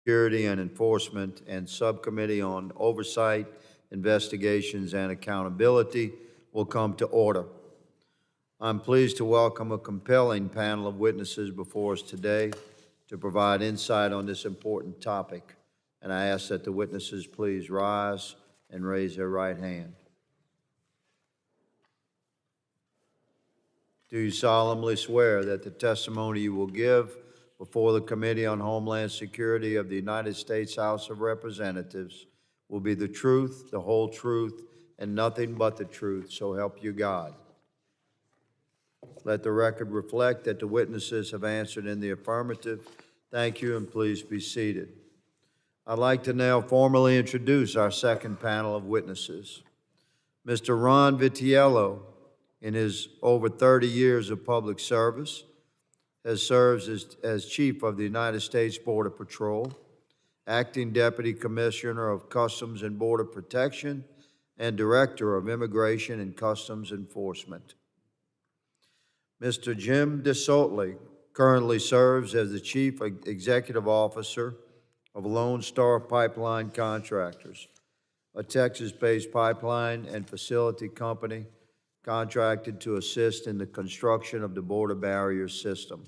Security and Enforcement and Subcommittee on Oversight, Investigations, and Accountability will come to order. I'm pleased to welcome a compelling panel of witnesses before us today to provide insight on this important topic, and I ask that the witnesses please rise and raise their right hand. Do you solemnly swear that the testimony you will give before the Committee on Homeland Security of the United States House of Representatives will be the truth, the whole truth, and nothing but the truth, so help you God? Let the record reflect that the witnesses have answered in the affirmative. Thank you, and please be seated. I'd like to now formally introduce our second panel of witnesses. Mr. Ron Vitiello, in his over 30 years of public service, has served as Chief of the United States Border Patrol, Acting Deputy Commissioner of Customs and Border Protection, and Director of Immigration and Customs Enforcement. Mr. Jim DeSotley currently serves as the Chief Executive Officer of Lone Star Pipeline Contractors, a Texas-based pipeline and facility company contracted to assist in the construction of the border barrier system.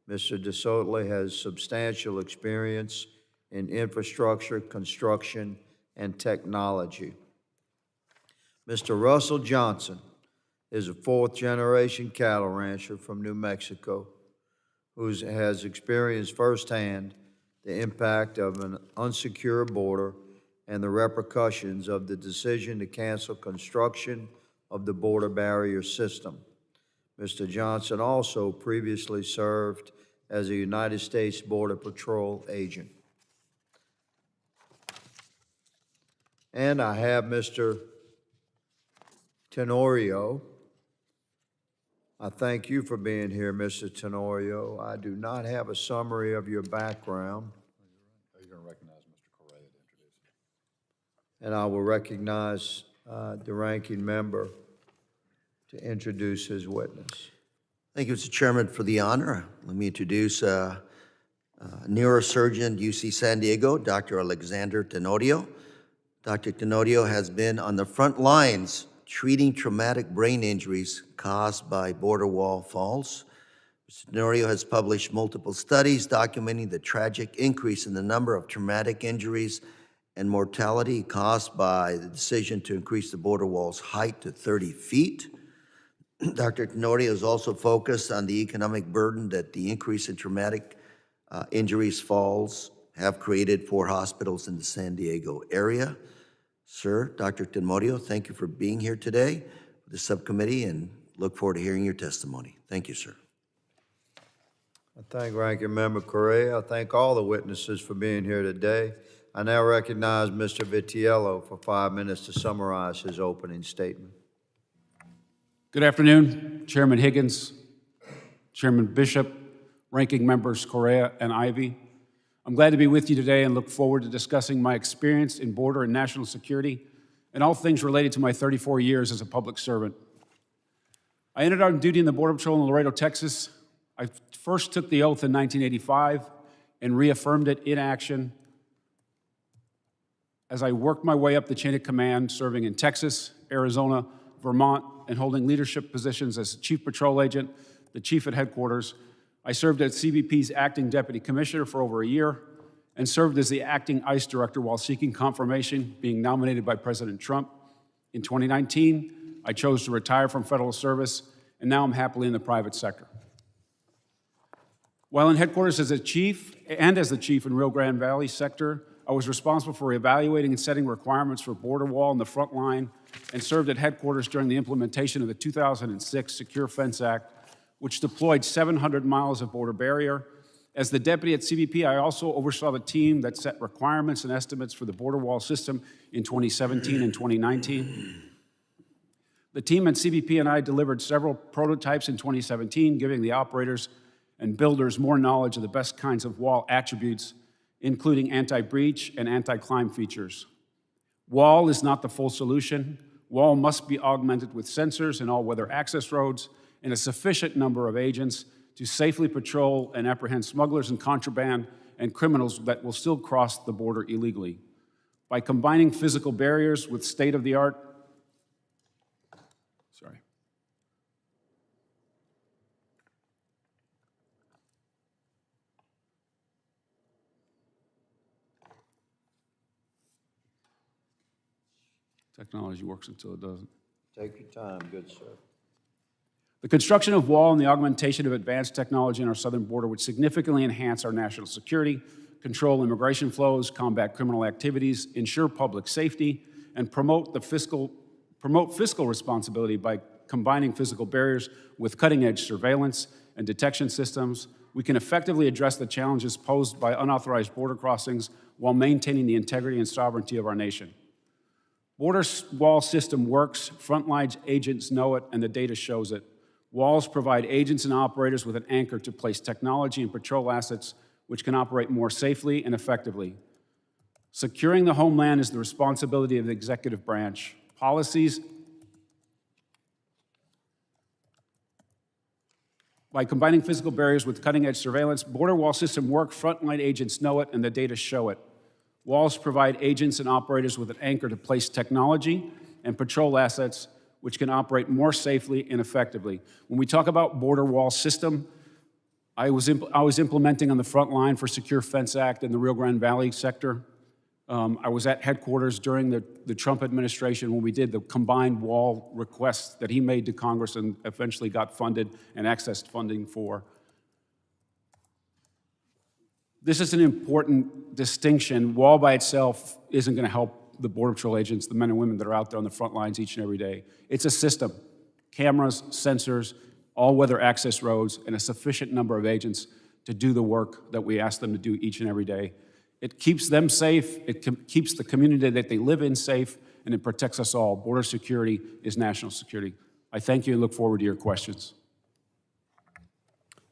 Mr. DeSotley has substantial experience in infrastructure, construction, and technology. Mr. Russell Johnson is a fourth-generation cattle rancher from New Mexico who has experienced firsthand the impact of an unsecure border and the repercussions of the decision to cancel construction of the border barrier system. Mr. Johnson also previously served as a United States Border Patrol agent. And I have Mr. Tenorio. I thank you for being here, Mr. Tenorio. I do not have a summary of your background. You're going to recognize Mr. Correa to introduce him. And I will recognize the ranking member to introduce his witness. Thank you, Mr. Chairman, for the honor. Let me introduce neurosurgeon UC San Diego, Dr. Alexander Tenorio. Dr. Tenorio has been on the front lines treating traumatic brain injuries caused by border wall falls. Mr. Tenorio has published multiple studies documenting the tragic increase in the number of traumatic injuries and mortality caused by the decision to increase the border wall's height to 30 feet. Dr. Tenorio is also focused on the economic burden that the increase in traumatic injuries falls have created for hospitals in the San Diego area. Sir, Dr. Tenorio, thank you for being here today with the subcommittee and look forward to hearing your testimony. Thank you, sir. I thank Ranking Member Correa. I thank all the witnesses for being here today. I now recognize Mr. Vitiello for 5 minutes to summarize his opening statement. Good afternoon, Chairman Higgins, Chairman Bishop, Ranking Members Correa and Ivey. I'm glad to be with you today and look forward to discussing my experience in border and national security and all things related to my 34 years as a public servant. I entered on duty in the Border Patrol in Laredo, Texas. I first took the oath in 1985 and reaffirmed it in action as I worked my way up the chain of command, serving in Texas, Arizona, Vermont, and holding leadership positions as Chief Patrol Agent, the Chief at Headquarters. I served as CBP's Acting Deputy Commissioner for over a year and served as the Acting ICE Director while seeking confirmation, being nominated by President Trump. In 2019, I chose to retire from federal service, and now I'm happily in the private sector. While in Headquarters as a Chief and as the Chief in Rio Grande Valley sector, I was responsible for evaluating and setting requirements for border wall in the front line and served at Headquarters during the implementation of the 2006 Secure Fence Act, which deployed 700 miles of border barrier. As the deputy at CBP, I also oversaw the team that set requirements and estimates for the border wall system in 2017 and 2019. The team at CBP and I delivered several prototypes in 2017, giving the operators and builders more knowledge of the best kinds of wall attributes, including anti-breach and anti-climb features. Wall is not the full solution. Wall must be augmented with sensors and all-weather access roads and a sufficient number of agents to safely patrol and apprehend smugglers and contraband and criminals that will still cross the border illegally. By combining physical barriers with state-of-the-art, technology works until it doesn't. Take your time, good sir. The construction of wall and the augmentation of advanced technology on our southern border would significantly enhance our national security, control immigration flows, combat criminal activities, ensure public safety, and promote fiscal responsibility by combining physical barriers with cutting-edge surveillance and detection systems. We can effectively address the challenges posed by unauthorized border crossings while maintaining the integrity and sovereignty of our nation. Border wall system works, frontline agents know it, and the data shows it. Walls provide agents and operators with an anchor to place technology and patrol assets which can operate more safely and effectively. Securing the homeland is the responsibility of the executive branch. Policies by combining physical barriers with cutting-edge surveillance, border wall system work, frontline agents know it, and the data show it. Walls provide agents and operators with an anchor to place technology and patrol assets which can operate more safely and effectively. When we talk about border wall system, I was implementing on the front line for Secure Fence Act in the Rio Grande Valley sector. I was at headquarters during the Trump administration when we did the combined wall requests that he made to Congress and eventually got funded and accessed funding for. This is an important distinction. Wall by itself isn't going to help the Border Patrol agents, the men and women that are out there on the front lines each and every day. It's a system. Cameras, sensors, all-weather access roads, and a sufficient number of agents to do the work that we ask them to do each and every day. It keeps them safe, it keeps the community that they live in safe, and it protects us all. Border security is national security. I thank you and look forward to your questions.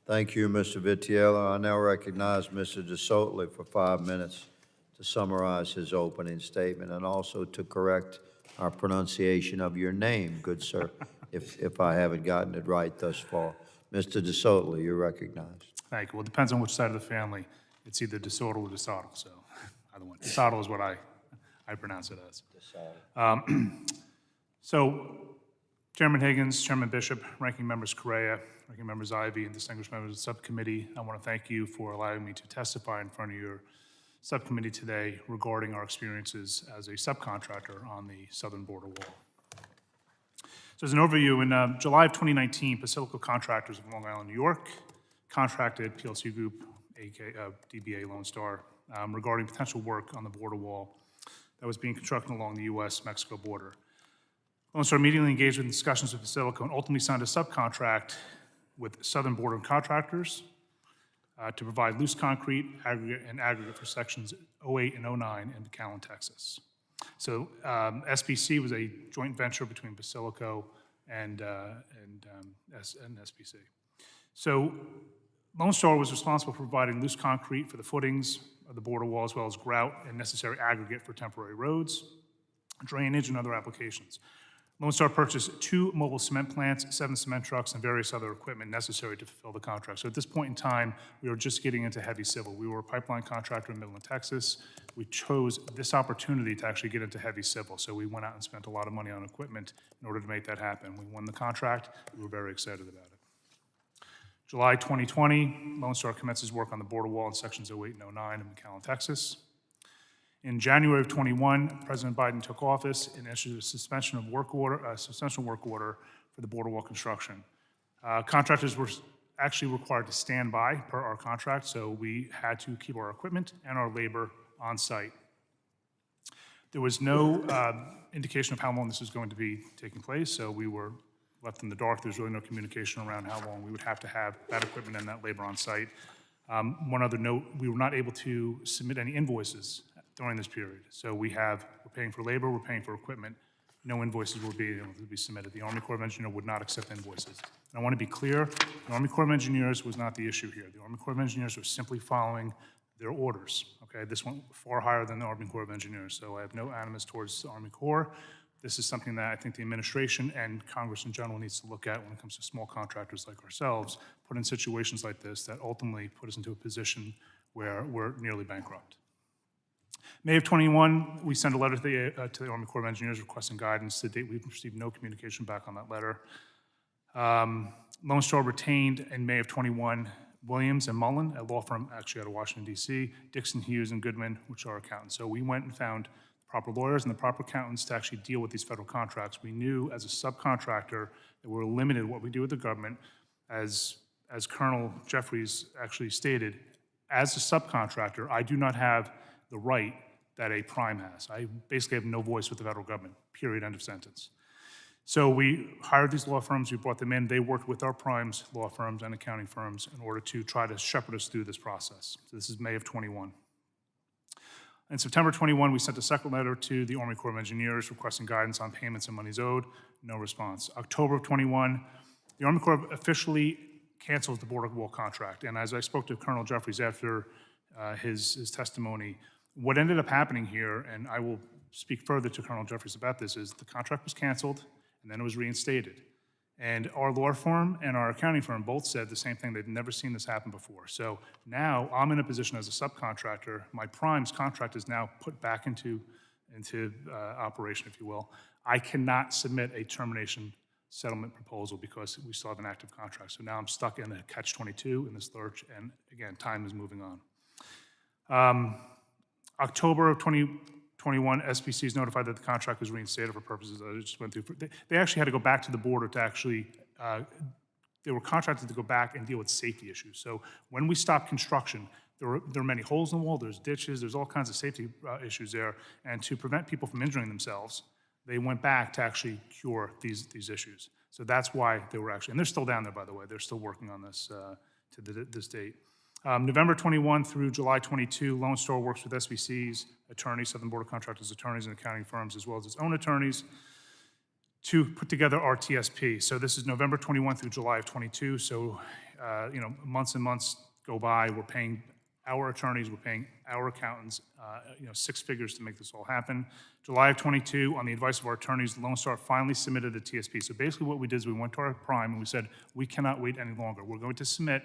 Thank you, Mr. Vitiello. I now recognize Mr. DeSoto for 5 minutes to summarize his opening statement and also to correct our pronunciation of your name, good sir, if I haven't gotten it right thus far. Mr. DeSoto, you're recognized. Thank you. Well, it depends on which side of the family. It's either DeSoto or DeSoto, so either one. DeSoto is what I pronounce it as. So, Chairman Higgins, Chairman Bishop, Ranking Members Correa, Ranking Members Ivey, and distinguished members of the subcommittee, I want to thank you for allowing me to testify in front of your subcommittee today regarding our experiences as a subcontractor on the southern border wall. So as an overview, in July of 2019, Basilico Contractors of Long Island, New York, contracted PLC Group, aka DBA Lone Star, regarding potential work on the border wall that was being constructed along the U.S.-Mexico border. Lone Star immediately engaged in discussions with Basilico and ultimately signed a subcontract with Southern Border Contractors to provide loose concrete, aggregate for sections 08 and 09 in McAllen, Texas. So SBC was a joint venture between Basilico and SBC. So Lone Star was responsible for providing loose concrete for the footings of the border wall, as well as grout and necessary aggregate for temporary roads, drainage, and other applications. Lone Star purchased 2 mobile cement plants, 7 cement trucks, and various other equipment necessary to fulfill the contract. So at this point in time, we were just getting into heavy civil. We were a pipeline contractor in Midland, Texas. We chose this opportunity to actually get into heavy civil. So we went out and spent a lot of money on equipment in order to make that happen. We won the contract. We were very excited about it. July 2020, Lone Star commences work on the border wall in sections 08 and 09 in McAllen, Texas. In January of 21, President Biden took office and issued a suspension of work order for the border wall construction. Contractors were actually required to stand by per our contract, so we had to keep our equipment and our labor on site. There was no indication of how long this was going to be taking place, so we were left in the dark. There's really no communication around how long we would have to have that equipment and that labor on site. One other note, we were not able to submit any invoices during this period. So we're paying for labor, we're paying for equipment. No invoices were being able to be submitted. The Army Corps of Engineers would not accept invoices. And I want to be clear, the Army Corps of Engineers was not the issue here. The Army Corps of Engineers was simply following their orders, okay? This went far higher than the Army Corps of Engineers, so I have no animus towards the Army Corps. This is something that I think the administration and Congress in general needs to look at when it comes to small contractors like ourselves, put in situations like this that ultimately put us into a position where we're nearly bankrupt. May of 21, we sent a letter to the Army Corps of Engineers requesting guidance. To date, we've received no communication back on that letter. Lone Star retained in May of 21 Williams and Mullen, a law firm actually out of Washington, D.C., Dixon, Hughes, and Goodman, which are accountants. So we went and found the proper lawyers and the proper accountants to actually deal with these federal contracts. We knew as a subcontractor that we're limited what we do with the government. As Colonel Jeffries actually stated, as a subcontractor, I do not have the right that a prime has. I basically have no voice with the federal government, period, end of sentence. So we hired these law firms, we brought them in, they worked with our primes, law firms, and accounting firms in order to try to shepherd us through this process. So this is May of 21. In September 21, we sent a second letter to the Army Corps of Engineers requesting guidance on payments and monies owed, no response. October of 21, the Army Corps officially cancels the border wall contract. And as I spoke to Colonel Jeffries after his testimony, what ended up happening here, and I will speak further to Colonel Jeffries about this, is the contract was canceled and then it was reinstated. And our law firm and our accounting firm both said the same thing. They'd never seen this happen before. So now I'm in a position as a subcontractor. My prime's contract is now put back into operation, if you will. I cannot submit a termination settlement proposal because we still have an active contract. So now I'm stuck in a catch-22 in this lurch, and again, time is moving on. October of 2021, SPC is notified that the contract was reinstated for purposes that I just went through. They actually had to go back to the border to actually, they were contracted to go back and deal with safety issues. So when we stopped construction, there were many holes in the wall, there's ditches, there's all kinds of safety issues there. And to prevent people from injuring themselves, they went back to actually cure these issues. So that's why they were actually, and they're still down there, by the way, they're still working on this to this date. November 21 through July 22, Lone Star works with SBC's attorneys, Southern Border Contractors attorneys and accounting firms, as well as its own attorneys, to put together our TSP. So this is November 21 through July of 22. So, months and months go by. We're paying our attorneys, we're paying our accountants, six figures to make this all happen. July of 22, on the advice of our attorneys, Lone Star finally submitted the TSP. So basically what we did is we went to our prime and we said, we cannot wait any longer. We're going to submit.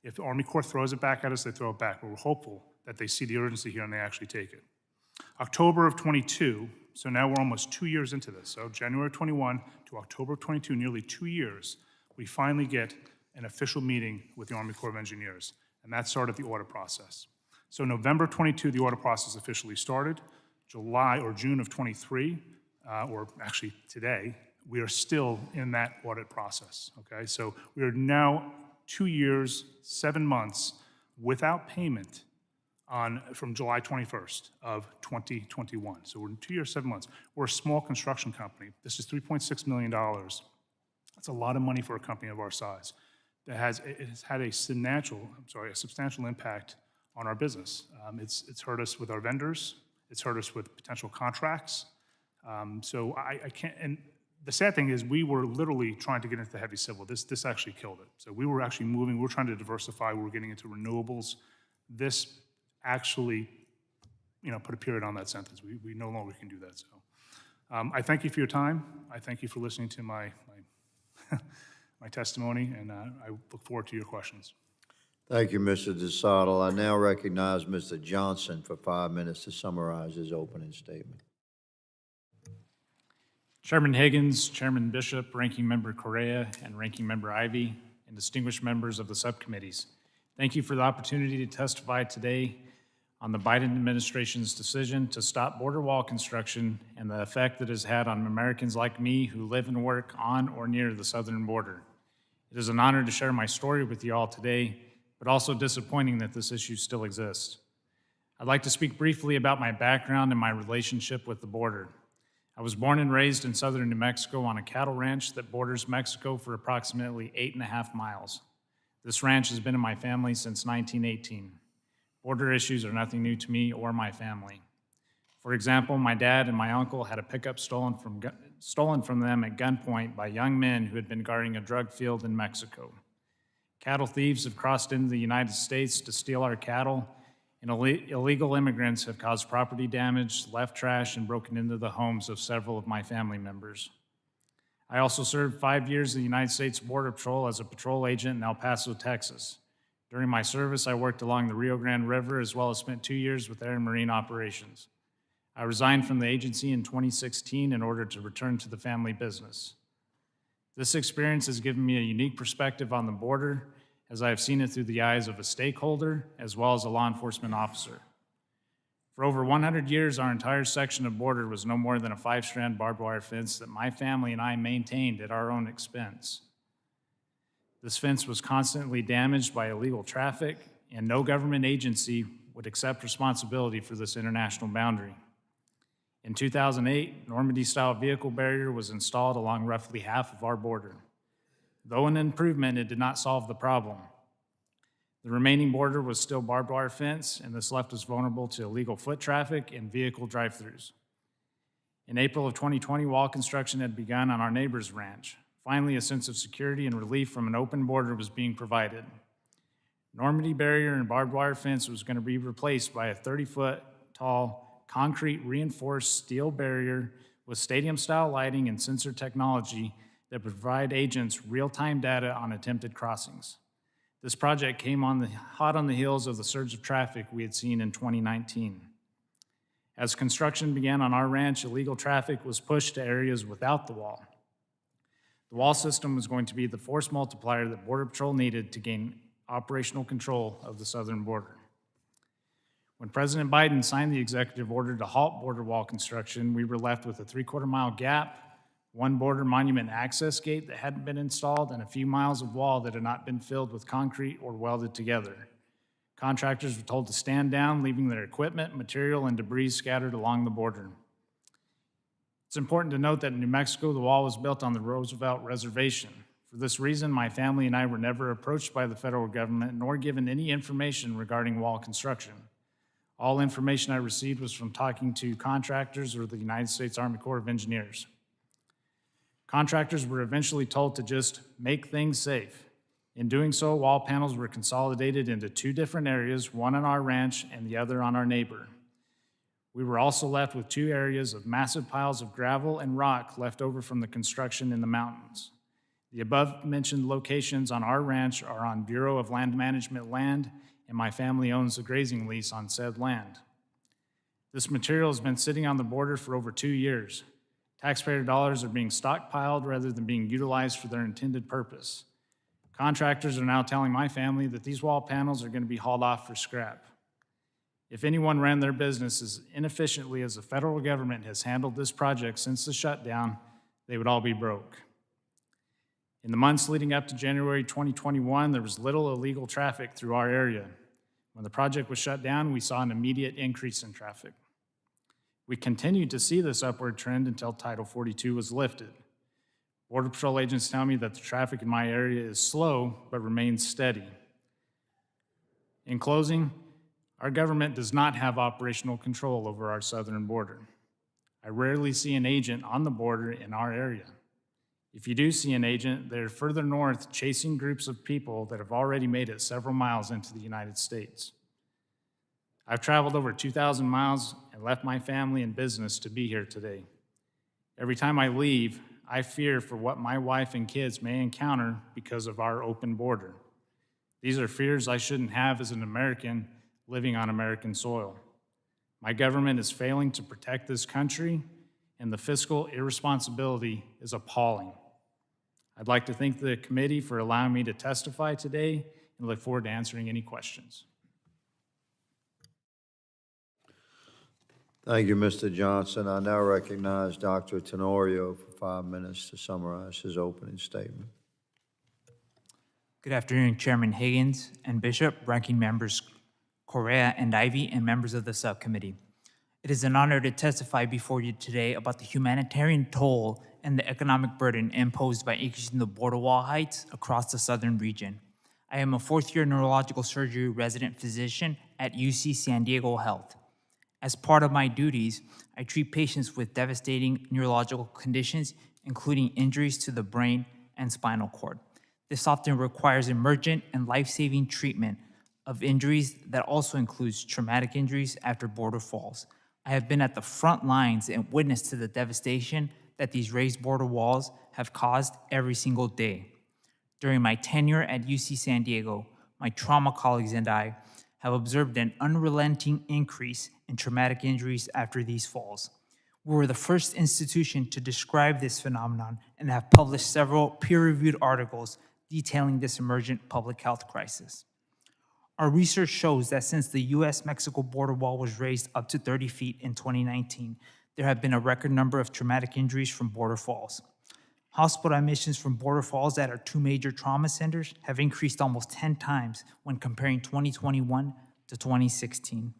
If the Army Corps throws it back at us, they throw it back. But we're hopeful that they see the urgency here and they actually take it. October of 22, so now we're almost 2 years into this. So January 21 to October of 22, nearly 2 years, we finally get an official meeting with the Army Corps of Engineers. And that started the audit process. So November 22, the audit process officially started. July or June of 23, or actually today, we are still in that audit process, okay? So we are now 2 years, 7 months without payment from July 21st of 2021. So we're in 2 years, 7 months. We're a small construction company. This is $3.6 million. That's a lot of money for a company of our size. It has had a substantial impact on our business. It's hurt us with our vendors. It's hurt us with potential contracts. So I can't, and the sad thing is we were literally trying to get into the heavy civil. This actually killed it. So we were actually moving, we were trying to diversify, we were getting into renewables. This actually, put a period on that sentence. We no longer can do that, so. I thank you for your time. I thank you for listening to my testimony, and I look forward to your questions. Thank you, Mr. DeSoto. I now recognize Mr. Johnson for 5 minutes to summarize his opening statement. Chairman Higgins, Chairman Bishop, Ranking Member Correa, and Ranking Member Ivy, and distinguished members of the subcommittees. Thank you for the opportunity to testify today on the Biden administration's decision to stop border wall construction and the effect it has had on Americans like me who live and work on or near the southern border. It is an honor to share my story with you all today, but also disappointing that this issue still exists. I'd like to speak briefly about my background and my relationship with the border. I was born and raised in southern New Mexico on a cattle ranch that borders Mexico for approximately 8.5 miles. This ranch has been in my family since 1918. Border issues are nothing new to me or my family. For example, my dad and my uncle had a pickup stolen from them at gunpoint by young men who had been guarding a drug field in Mexico. Cattle thieves have crossed into the United States to steal our cattle, and illegal immigrants have caused property damage, left trash, and broken into the homes of several of my family members. I also served 5 years in the United States Border Patrol as a patrol agent in El Paso, Texas. During my service, I worked along the Rio Grande River as well as spent 2 years with Air and Marine Operations. I resigned from the agency in 2016 in order to return to the family business. This experience has given me a unique perspective on the border, as I have seen it through the eyes of a stakeholder as well as a law enforcement officer. For over 100 years, our entire section of border was no more than a 5-strand barbed wire fence that my family and I maintained at our own expense. This fence was constantly damaged by illegal traffic, and no government agency would accept responsibility for this international boundary. In 2008, Normandy-style vehicle barrier was installed along roughly half of our border. Though an improvement, it did not solve the problem. The remaining border was still barbed wire fence, and this left us vulnerable to illegal foot traffic and vehicle drive-throughs. In April of 2020, wall construction had begun on our neighbor's ranch. Finally, a sense of security and relief from an open border was being provided. Normandy barrier and barbed wire fence was going to be replaced by a 30-foot tall concrete reinforced steel barrier with stadium-style lighting and sensor technology that provide agents real-time data on attempted crossings. This project came hot on the heels of the surge of traffic we had seen in 2019. As construction began on our ranch, illegal traffic was pushed to areas without the wall. The wall system was going to be the force multiplier that Border Patrol needed to gain operational control of the southern border. When President Biden signed the executive order to halt border wall construction, we were left with a 3/4-mile gap, one border monument access gate that hadn't been installed, and a few miles of wall that had not been filled with concrete or welded together. Contractors were told to stand down, leaving their equipment, material, and debris scattered along the border. It's important to note that in New Mexico, the wall was built on the Roosevelt Reservation. For this reason, my family and I were never approached by the federal government nor given any information regarding wall construction. All information I received was from talking to contractors or the United States Army Corps of Engineers. Contractors were eventually told to just make things safe. In doing so, wall panels were consolidated into 2 different areas, one on our ranch and the other on our neighbor. We were also left with 2 areas of massive piles of gravel and rock left over from the construction in the mountains. The above-mentioned locations on our ranch are on Bureau of Land Management land, and my family owns a grazing lease on said land. This material has been sitting on the border for over 2 years. Taxpayer dollars are being stockpiled rather than being utilized for their intended purpose. Contractors are now telling my family that these wall panels are going to be hauled off for scrap. If anyone ran their business as inefficiently as the federal government has handled this project since the shutdown, they would all be broke. In the months leading up to January 2021, there was little illegal traffic through our area. When the project was shut down, we saw an immediate increase in traffic. We continued to see this upward trend until Title 42 was lifted. Border Patrol agents tell me that the traffic in my area is slow, but remains steady. In closing, our government does not have operational control over our southern border. I rarely see an agent on the border in our area. If you do see an agent, they're further north chasing groups of people that have already made it several miles into the United States. I've traveled over 2,000 miles and left my family and business to be here today. Every time I leave, I fear for what my wife and kids may encounter because of our open border. These are fears I shouldn't have as an American living on American soil. My government is failing to protect this country, and the fiscal irresponsibility is appalling. I'd like to thank the committee for allowing me to testify today and look forward to answering any questions. Thank you, Mr. Johnson. I now recognize Dr. Tenorio for 5 minutes to summarize his opening statement. Good afternoon, Chairman Higgins and Bishop, ranking members Correa and Ivy, and members of the subcommittee. It is an honor to testify before you today about the humanitarian toll and the economic burden imposed by increasing the border wall heights across the southern region. I am a 4th-year neurological surgery resident physician at UC San Diego Health. As part of my duties, I treat patients with devastating neurological conditions, including injuries to the brain and spinal cord. This often requires emergent and life-saving treatment of injuries that also includes traumatic injuries after border falls. I have been at the front lines and witnessed to the devastation that these raised border walls have caused every single day. During my tenure at UC San Diego, my trauma colleagues and I have observed an unrelenting increase in traumatic injuries after these falls. We were the first institution to describe this phenomenon and have published several peer-reviewed articles detailing this emergent public health crisis. Our research shows that since the U.S.-Mexico border wall was raised up to 30 feet in 2019, there have been a record number of traumatic injuries from border falls. Hospital admissions from border falls at our two major trauma centers have increased almost 10 times when comparing 2021 to 2016.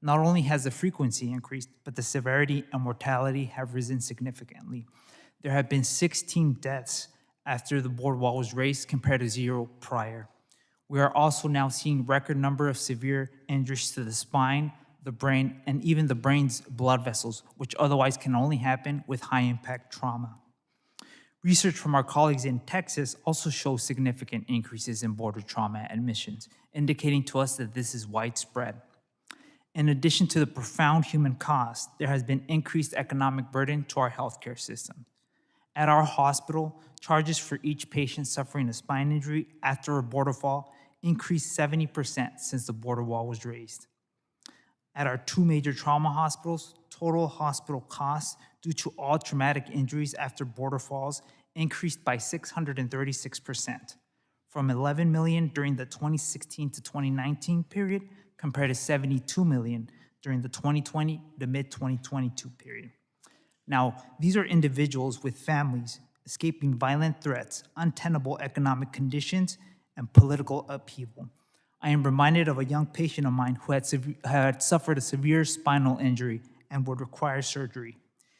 Not only has the frequency increased, but the severity and mortality have risen significantly. There have been 16 deaths after the border wall was raised compared to 0 prior. We are also now seeing record number of severe injuries to the spine, the brain, and even the brain's blood vessels, which otherwise can only happen with high-impact trauma. Research from our colleagues in Texas also shows significant increases in border trauma admissions, indicating to us that this is widespread. In addition to the profound human cost, there has been increased economic burden to our healthcare system. At our hospital, charges for each patient suffering a spine injury after a border fall increased 70% since the border wall was raised. At our two major trauma hospitals, total hospital costs due to all traumatic injuries after border falls increased by 636%, from $11 million during the 2016 to 2019 period compared to $72 million during the 2020 to mid-2022 period. Now, these are individuals with families escaping violent threats, untenable economic conditions, and political upheaval. I am reminded of a young patient of mine who had suffered a severe spinal injury and would require surgery.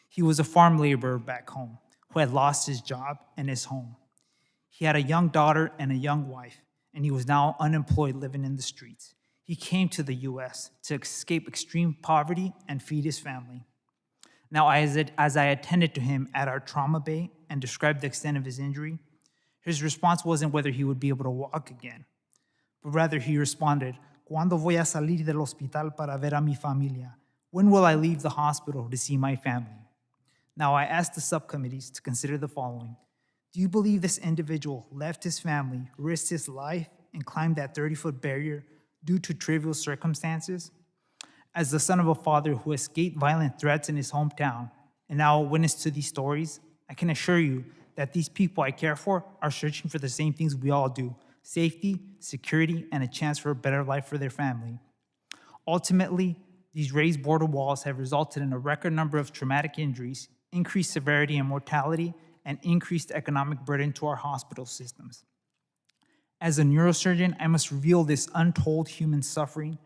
He was a farm laborer back home who had lost his job and his home. He had a young daughter and a young wife, and he was now unemployed living in the streets. He came to the U.S. to escape extreme poverty and feed his family. Now, as I attended to him at our trauma bay and described the extent of his injury, his response wasn't whether he would be able to walk again, but rather he responded, ¿Cuándo voy a salir del hospital para ver a mi familia? When will I leave the hospital to see my family? Now, I asked the subcommittees to consider the following. Do you believe this individual left his family, risked his life, and climbed that 30-foot barrier due to trivial circumstances? As the son of a father who escaped violent threats in his hometown and now a witness to these stories, I can assure you that these people I care for are searching for the same things we all do: safety, security, and a chance for a better life for their family. Ultimately, these raised border walls have resulted in a record number of traumatic injuries, increased severity and mortality, and increased economic burden to our hospital systems. As a neurosurgeon, I must reveal this untold human suffering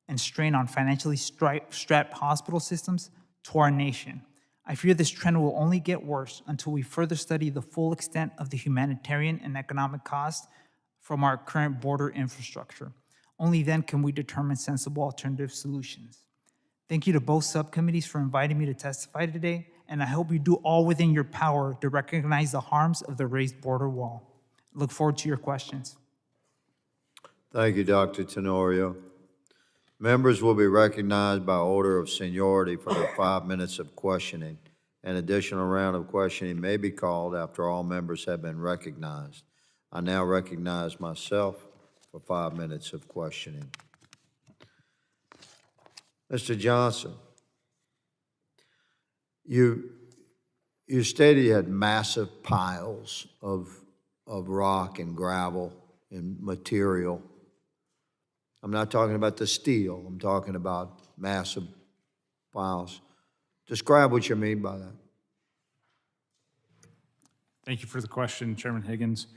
and strain on financially strapped hospital systems to our nation. I fear this trend will only get worse until we further study the full extent of the humanitarian and economic cost from our current border infrastructure. Only then can we determine sensible alternative solutions. Thank you to both subcommittees for inviting me to testify today, and I hope you do all within your power to recognize the harms of the raised border wall. Look forward to your questions. Thank you, Dr. Tenorio. Members will be recognized by order of seniority for their 5 minutes of questioning. An additional round of questioning may be called after all members have been recognized. I now recognize myself for 5 minutes of questioning. Mr. Johnson, you stated you had massive piles of rock and gravel and material. I'm not talking about the steel. I'm talking about massive piles. Describe what you mean by that. Thank you for the question, Chairman Higgins.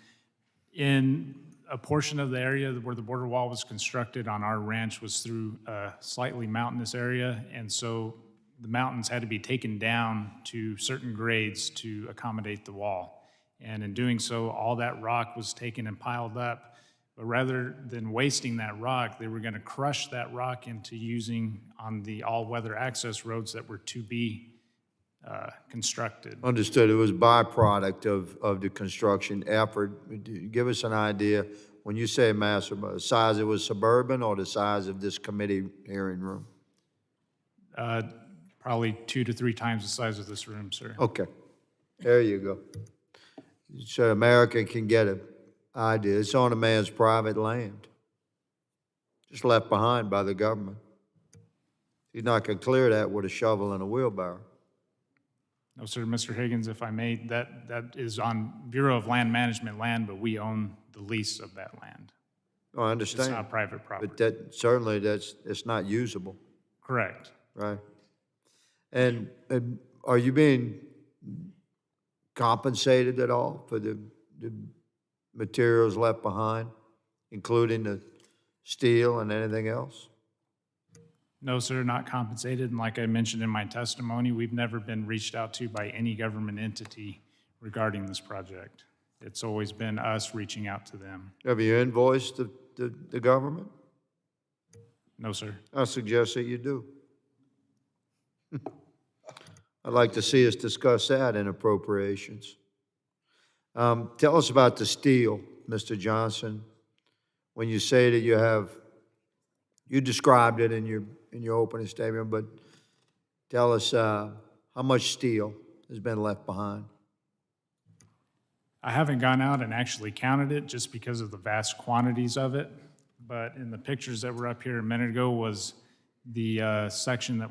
In a portion of the area where the border wall was constructed on our ranch was through a slightly mountainous area, and so the mountains had to be taken down to certain grades to accommodate the wall. And in doing so, all that rock was taken and piled up. But rather than wasting that rock, they were going to crush that rock into using on the all-weather access roads that were to be constructed. Understood. It was byproduct of the construction effort. Give us an idea, when you say massive, size, it was suburban or the size of this committee hearing room? Probably 2 to 3 times the size of this room, sir. Okay. There you go. So America can get idea. It's on a man's private land, just left behind by the government. He's not going to clear that with a shovel and a wheelbarrow. No, sir, Mr. Higgins, if I may, that is on Bureau of Land Management land, but we own the lease of that land. Oh, I understand. It's not private property. But that, certainly, it's not usable, Correct. right? And are you being compensated at all for the materials left behind, including the steel and anything else? No, sir, not compensated. And like I mentioned in my testimony, we've never been reached out to by any government entity regarding this project. It's always been us reaching out to them. Have you invoiced the government? No, sir. I suggest that you do. I'd like to see us discuss that in appropriations. Tell us about the steel, Mr. Johnson. When you say that you described it in your opening statement, but tell us how much steel has been left behind. I haven't gone out and actually counted it just because of the vast quantities of it. But in the pictures that were up here a minute ago was the section that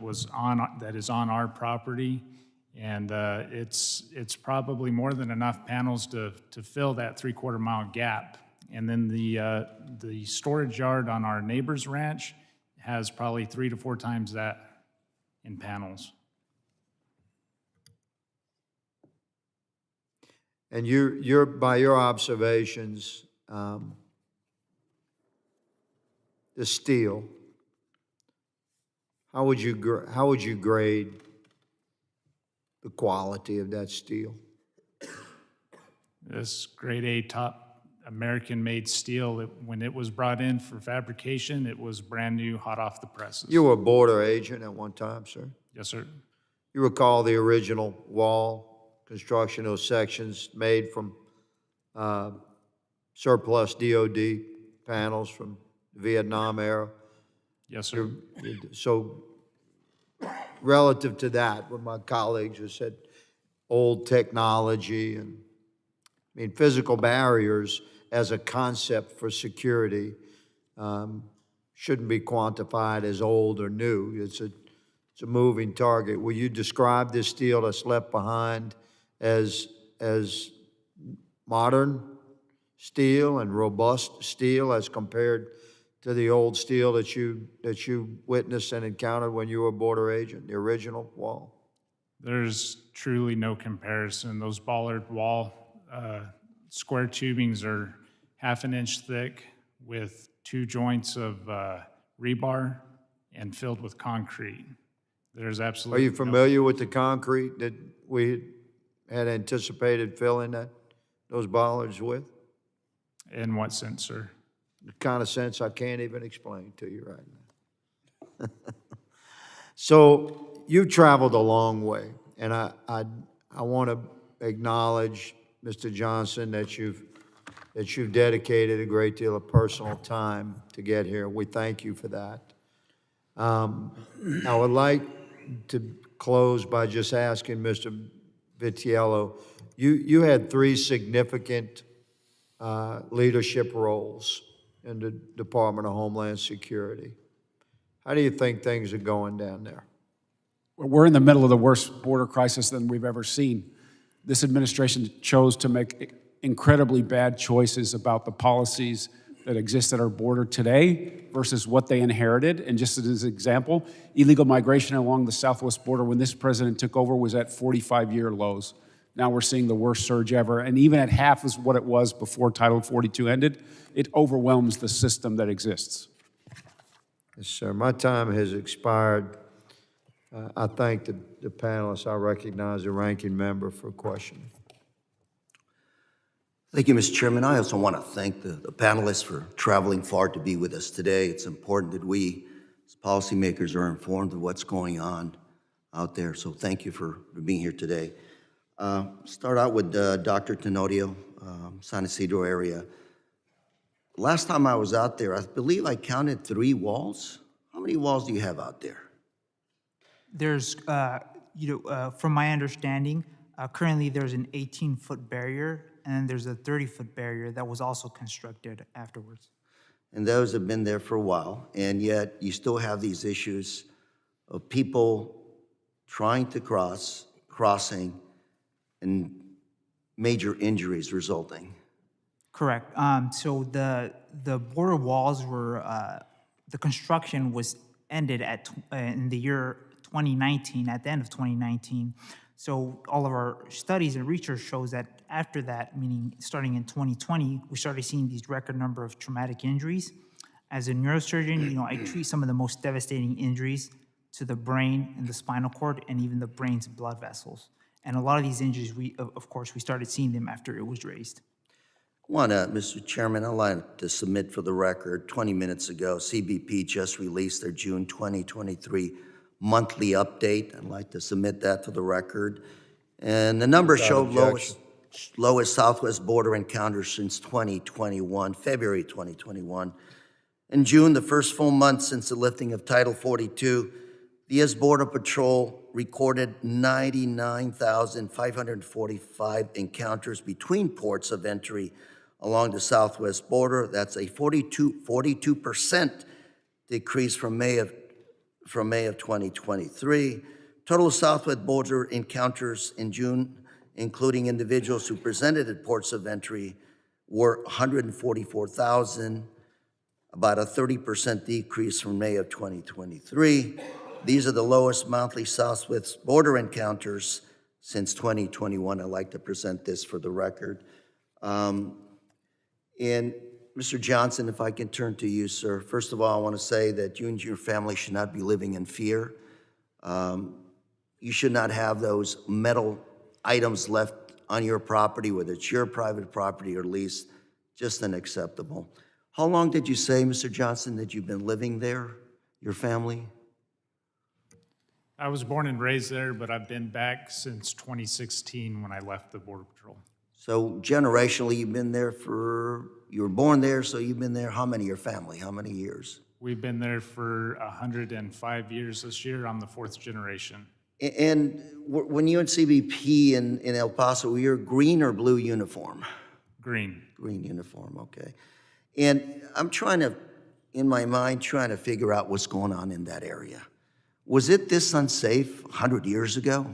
is on our property, and it's probably more than enough panels to fill that 3/4 mile gap. And then the storage yard on our neighbor's ranch has probably 3 to 4 times that in panels. And you're by your observations, the steel, how would you grade the quality of that steel? This grade A top American-made steel, when it was brought in for fabrication, it was brand new, hot off the presses. You were a border agent at one time, sir? Yes, sir. You recall the original wall construction, those sections made from surplus DOD panels from the Vietnam era? Yes, sir. So relative to that, what my colleagues have said, old technology and, I mean, physical barriers as a concept for security shouldn't be quantified as old or new. It's a moving target. Will you describe this steel that's left behind as modern steel and robust steel as compared to the old steel that you witnessed and encountered when you were a border agent, the original wall? There's truly no comparison. Those bollard wall square tubings are 1/2 inch thick with 2 joints of rebar and filled with concrete. There's Are absolutely you familiar with the concrete that we had anticipated filling those bollards with? In what sense, sir? The kind of sense I can't even explain to you right now. So you've traveled a long way, and I want to acknowledge, Mr. Johnson, that you've dedicated a great deal of personal time to get here. We thank you for that. I would like to close by just asking Mr. Vitiello, you had 3 significant leadership roles in the Department of Homeland Security. How do you think things are going down there? We're in the middle of the worst border crisis than we've ever seen. This administration chose to make incredibly bad choices about the policies that exist at our border today versus what they inherited. And just as an example, illegal migration along the southwest border when this president took over was at 45-year lows. Now we're seeing the worst surge ever. And even at half is what it was before Title 42 ended, it overwhelms the system that exists. Yes, sir. My time has expired. I thank the panelists. I recognize the ranking member for questioning. Thank you, Mr. Chairman. I also want to thank the panelists for traveling far to be with us today. It's important that we, as policymakers, are informed of what's going on out there. So thank you for being here today. Start out with Dr. Tenorio, San Isidro area. Last time I was out there, I believe I counted 3 walls. How many walls do you have out there? There's, from my understanding, currently there's an 18-foot barrier and then there's a 30-foot barrier that was also constructed afterwards. And those have been there for a while, and yet you still have these issues of people trying to crossing, and major injuries resulting. Correct. So the border walls were, the construction was ended in the year 2019, at the end of 2019. So all of our studies and research shows that after that, meaning starting in 2020, we started seeing these record number of traumatic injuries. As a neurosurgeon, I treat some of the most devastating injuries to the brain and the spinal cord and even the brain's blood vessels. And a lot of these injuries, of course, we started seeing them after it was raised. Mr. Chairman, I'd like to submit for the record, 20 minutes ago, CBP just released their June 2023 monthly update. I'd like to submit that for the record. And the numbers show lowest southwest border encounters since 2021, February 2021. In June, the first full month since the lifting of Title 42, the U.S. Border Patrol recorded 99,545 encounters between ports of entry along the southwest border. That's a 42% decrease from May of 2023. Total southwest border encounters in June, including individuals who presented at ports of entry, were 144,000, about a 30% decrease from May of 2023. These are the lowest monthly southwest border encounters since 2021. I'd like to present this for the record. And Mr. Johnson, if I can turn to you, sir. First of all, I want to say that you and your family should not be living in fear. You should not have those metal items left on your property, whether it's your private property or lease, just unacceptable. How long did you say, Mr. Johnson, that you've been living there, your family? I was born and raised there, but I've been back since 2016 when I left the Border Patrol. So generationally, you've been there you were born there, so you've been there, how many, your family, how many years? We've been there for 105 years this year. I'm the fourth generation. And when you and CBP in El Paso, were you green or blue uniform? Green. Green uniform, okay. And I'm in my mind, trying to figure out what's going on in that area. Was it this unsafe 100 years ago?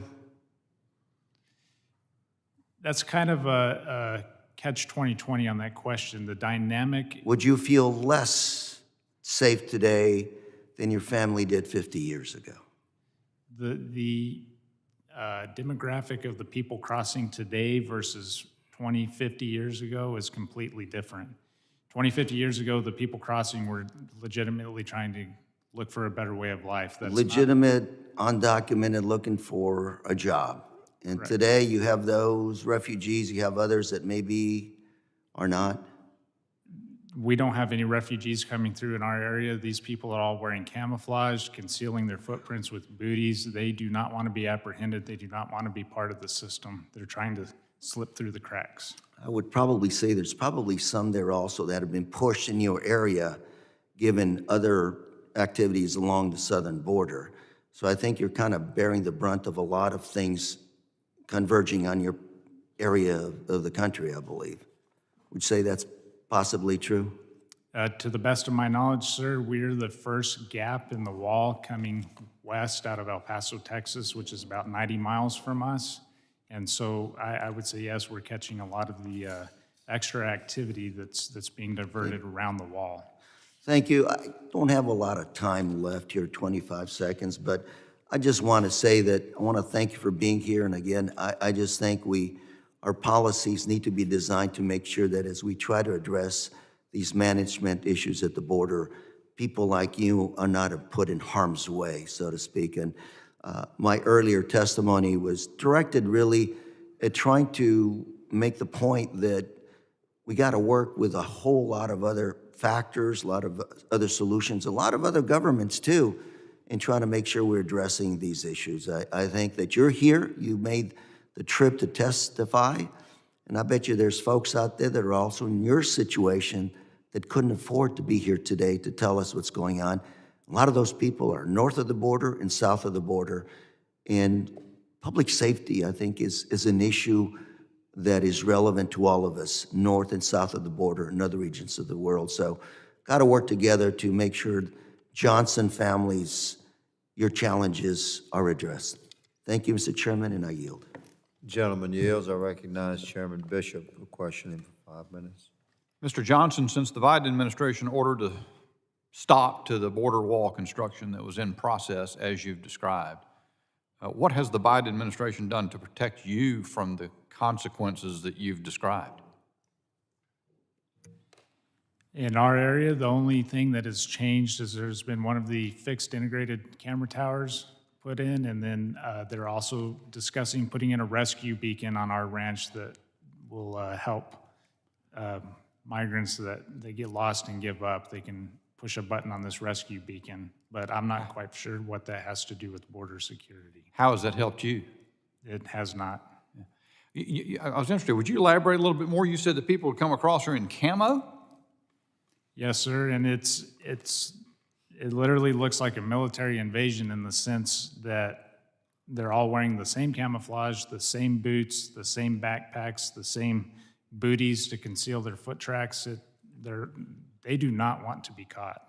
That's kind of a catch-2020 on that question. The dynamic... Would you feel less safe today than your family did 50 years ago? The demographic of the people crossing today versus 20, 50 years ago is completely different. 20, 50 years ago, the people crossing were legitimately trying to look for a better way of life. That's legitimate, undocumented, looking for a job. And right. Today you have those refugees, you have others that maybe are not. We don't have any refugees coming through in our area. These people are all wearing camouflage, concealing their footprints with booties. They do not want to be apprehended. They do not want to be part of the system. They're trying to slip through the cracks. I would probably say there's probably some there also that have been pushed in your area given other activities along the southern border. So I think you're kind of bearing the brunt of a lot of things converging on your area of the country, I believe. Would you say that's possibly true? To the best of my knowledge, sir, we're the first gap in the wall coming west out of El Paso, Texas, which is about 90 miles from us. And so I would say, yes, we're catching a lot of the extra activity that's being diverted around the wall. Thank you. I don't have a lot of time left here, 25 seconds, but I just want to say that I want to thank you for being here. And again, I just think our policies need to be designed to make sure that as we try to address these management issues at the border, people like you are not put in harm's way, so to speak. And my earlier testimony was directed really at trying to make the point that we got to work with a whole lot of other factors, a lot of other solutions, a lot of other governments too, in trying to make sure we're addressing these issues. I think that you're here, you made the trip to testify, and I bet you there's folks out there that are also in your situation that couldn't afford to be here today to tell us what's going on. A lot of those people are north of the border and south of the border, and public safety, I think, is an issue that is relevant to all of us, north and south of the border and other regions of the world. So got to work together to make sure Johnson families, your challenges are addressed. Thank you, Mr. Chairman, and I yield. Gentleman yields. I recognize Chairman Bishop for questioning for 5 minutes. Mr. Johnson, since the Biden administration ordered a stop to the border wall construction that was in process, as you've described, what has the Biden administration done to protect you from the consequences that you've described? In our area, the only thing that has changed is there's been one of the fixed integrated camera towers put in, and then they're also discussing putting in a rescue beacon on our ranch that will help migrants so that they get lost and give up. They can push a button on this rescue beacon, but I'm not quite sure what that has to do with border security. How has that helped you? It has not. I was interested. Would you elaborate a little bit more? You said that people would come across here in camo? Yes, sir, and it literally looks like a military invasion in the sense that they're all wearing the same camouflage, the same boots, the same backpacks, the same booties to conceal their foot tracks. They do not want to be caught.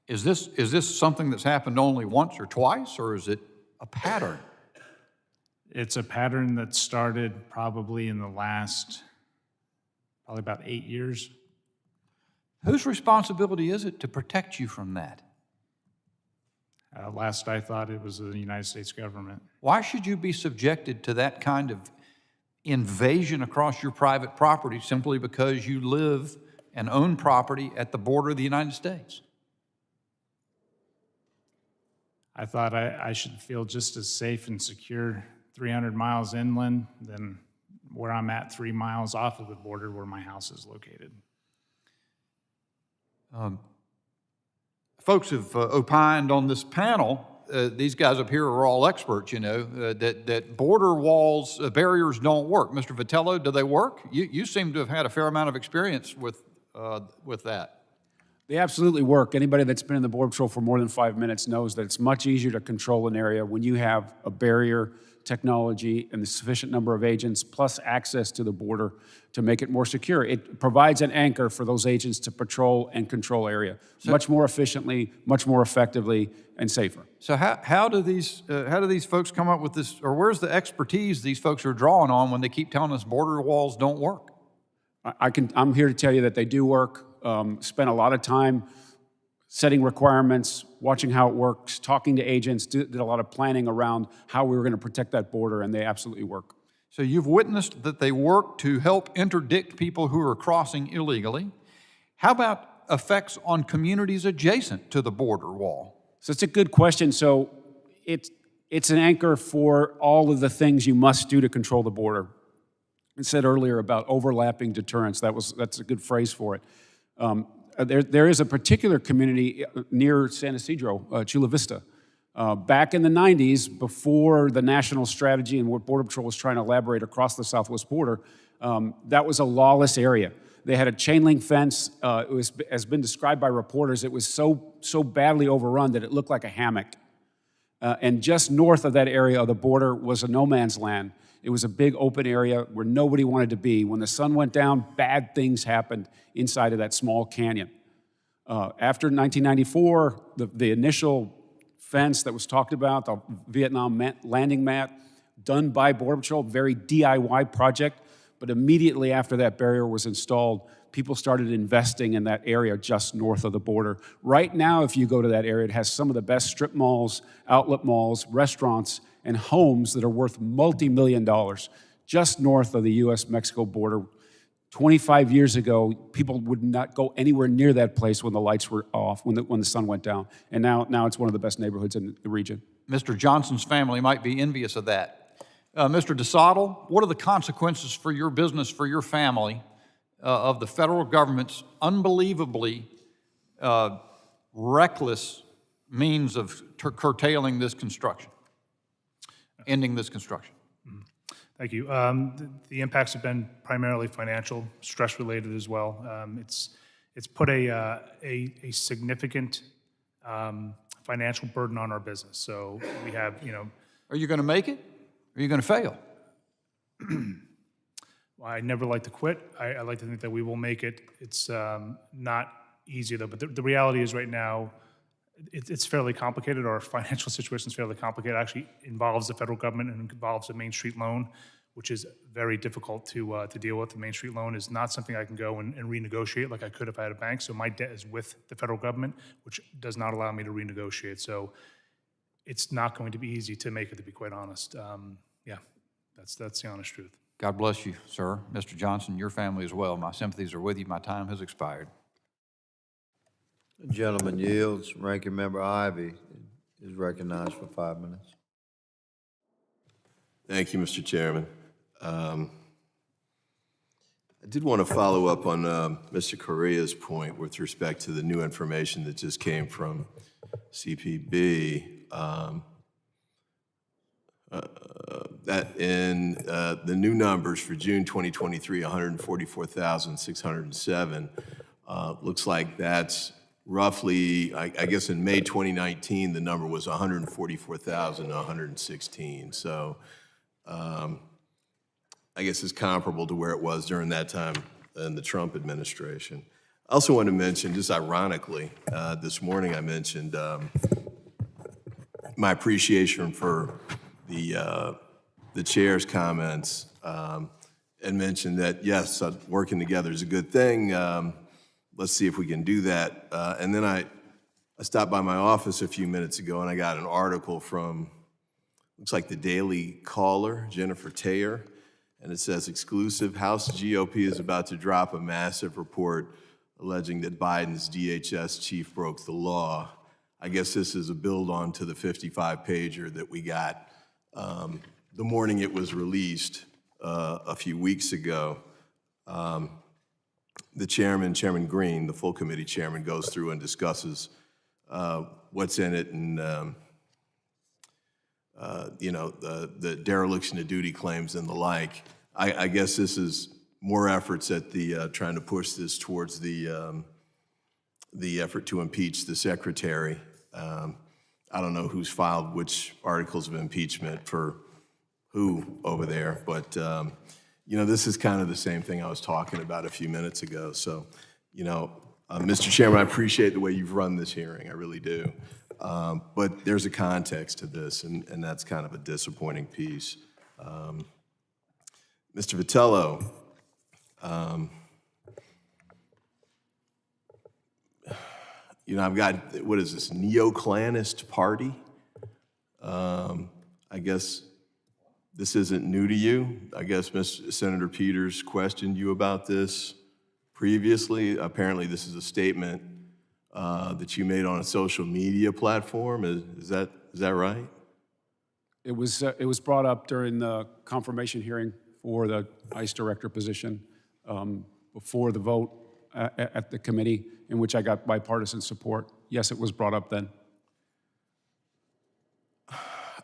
Is this something that's happened only once or twice, or is it a pattern? It's a pattern that started probably in the last, probably about 8 years. Whose responsibility is it to protect you from that? Last I thought, it was the United States government. Why should you be subjected to that kind of invasion across your private property simply because you live and own property at the border of the United States? I thought I should feel just as safe and secure 300 miles inland than where I'm at 3 miles off of the border where my house is located. Folks have opined on this panel, these guys up here are all experts, you know, that border walls, barriers don't work. Mr. Vitello, do they work? You seem to have had a fair amount of experience with that. They absolutely work. Anybody that's been in the Border Patrol for more than 5 minutes knows that it's much easier to control an area when you have a barrier technology and the sufficient number of agents plus access to the border to make it more secure. It provides an anchor for those agents to patrol and control area much more efficiently, much more effectively, and safer. So how do these folks come up with this, or where's the expertise these folks are drawing on when they keep telling us border walls don't work? I'm here to tell you that they do work. Spent a lot of time setting requirements, watching how it works, talking to agents, did a lot of planning around how we were going to protect that border, and they absolutely work. So you've witnessed that they work to help interdict people who are crossing illegally. How about effects on communities adjacent to the border wall? So it's a good question. So it's an anchor for all of the things you must do to control the border. I said earlier about overlapping deterrence. That's a good phrase for it. There is a particular community near San Ysidro, Chula Vista. Back in the 90s, before the national strategy and what Border Patrol was trying to elaborate across the southwest border, that was a lawless area. They had a chain link fence. Has been described by reporters, it was so badly overrun that it looked like a hammock. And just north of that area of the border was a no man's land. It was a big open area where nobody wanted to be. When the sun went down, bad things happened inside of that small canyon. After 1994, the initial fence that was talked about, the Vietnam landing mat, done by Border Patrol, very DIY project, but immediately after that barrier was installed, people started investing in that area just north of the border. Right now, if you go to that area, it has some of the best strip malls, outlet malls, restaurants, and homes that are worth multi-million dollars just north of the U.S.-Mexico border. 25 years ago, people would not go anywhere near that place when the lights were off, when the sun went down. And now it's one of the best neighborhoods in the region. Mr. Johnson's family might be envious of that. Mr. DeSoto, what are the consequences for your business, for your family, of the federal government's unbelievably reckless means of curtailing this construction, ending this construction? Thank you. The impacts have been primarily financial, stress-related as well. It's put a significant financial burden on our business. So we have, Are you going to make it? Or are you going to fail? I never like to quit. I like to think that we will make it. It's not easy though, but the reality is right now, it's fairly complicated. Our financial situation is fairly complicated. It actually involves the federal government and involves a Main Street loan, which is very difficult to deal with. The Main Street loan is not something I can go and renegotiate like I could if I had a bank. So my debt is with the federal government, which does not allow me to renegotiate. So it's not going to be easy to make it, to be quite honest. Yeah, that's the honest truth. God bless you, sir. Mr. Johnson, your family as well. My sympathies are with you. My time has expired. The gentleman yields. Ranking Member Ivy is recognized for 5 minutes. Thank you, Mr. Chairman. I did want to follow up on Mr. Correa's point with respect to the new information that just came from CPB. That in the new numbers for June 2023, 144,607, looks like that's roughly, I guess in May 2019, the number was 144,116. So I guess it's comparable to where it was during that time in the Trump administration. I also want to mention, just ironically, this morning I mentioned my appreciation for the chair's comments and mentioned that, yes, working together is a good thing. Let's see if we can do that. And then I stopped by my office a few minutes ago and I got an article from, looks like the Daily Caller, Jennifer Taylor, and it says, exclusive, House GOP is about to drop a massive report alleging that Biden's DHS chief broke the law. I guess this is a build on to the 55-pager that we got the morning it was released a few weeks ago. The chairman, Chairman Green, the full committee chairman, goes through and discusses what's in it and you know, the dereliction of duty claims and the like. I guess this is more efforts at the trying to push this towards the effort to impeach the secretary. I don't know who's filed which articles of impeachment for who over there, but you know, this is kind of the same thing I was talking about a few minutes ago. So, you know, Mr. Chairman, I appreciate the way you've run this hearing, I really do. But there's a context to this, and that's kind of a disappointing piece. Mr. Vitello, you know, I've got, what is this, neo-Klanist party? I guess this isn't new to you. I guess Senator Peters questioned you about this previously. Apparently, this is a statement that you made on a social media platform. Is that right? It was brought up during the confirmation hearing for the ICE director position before the vote at the committee, in which I got bipartisan support. Yes, it was brought up then.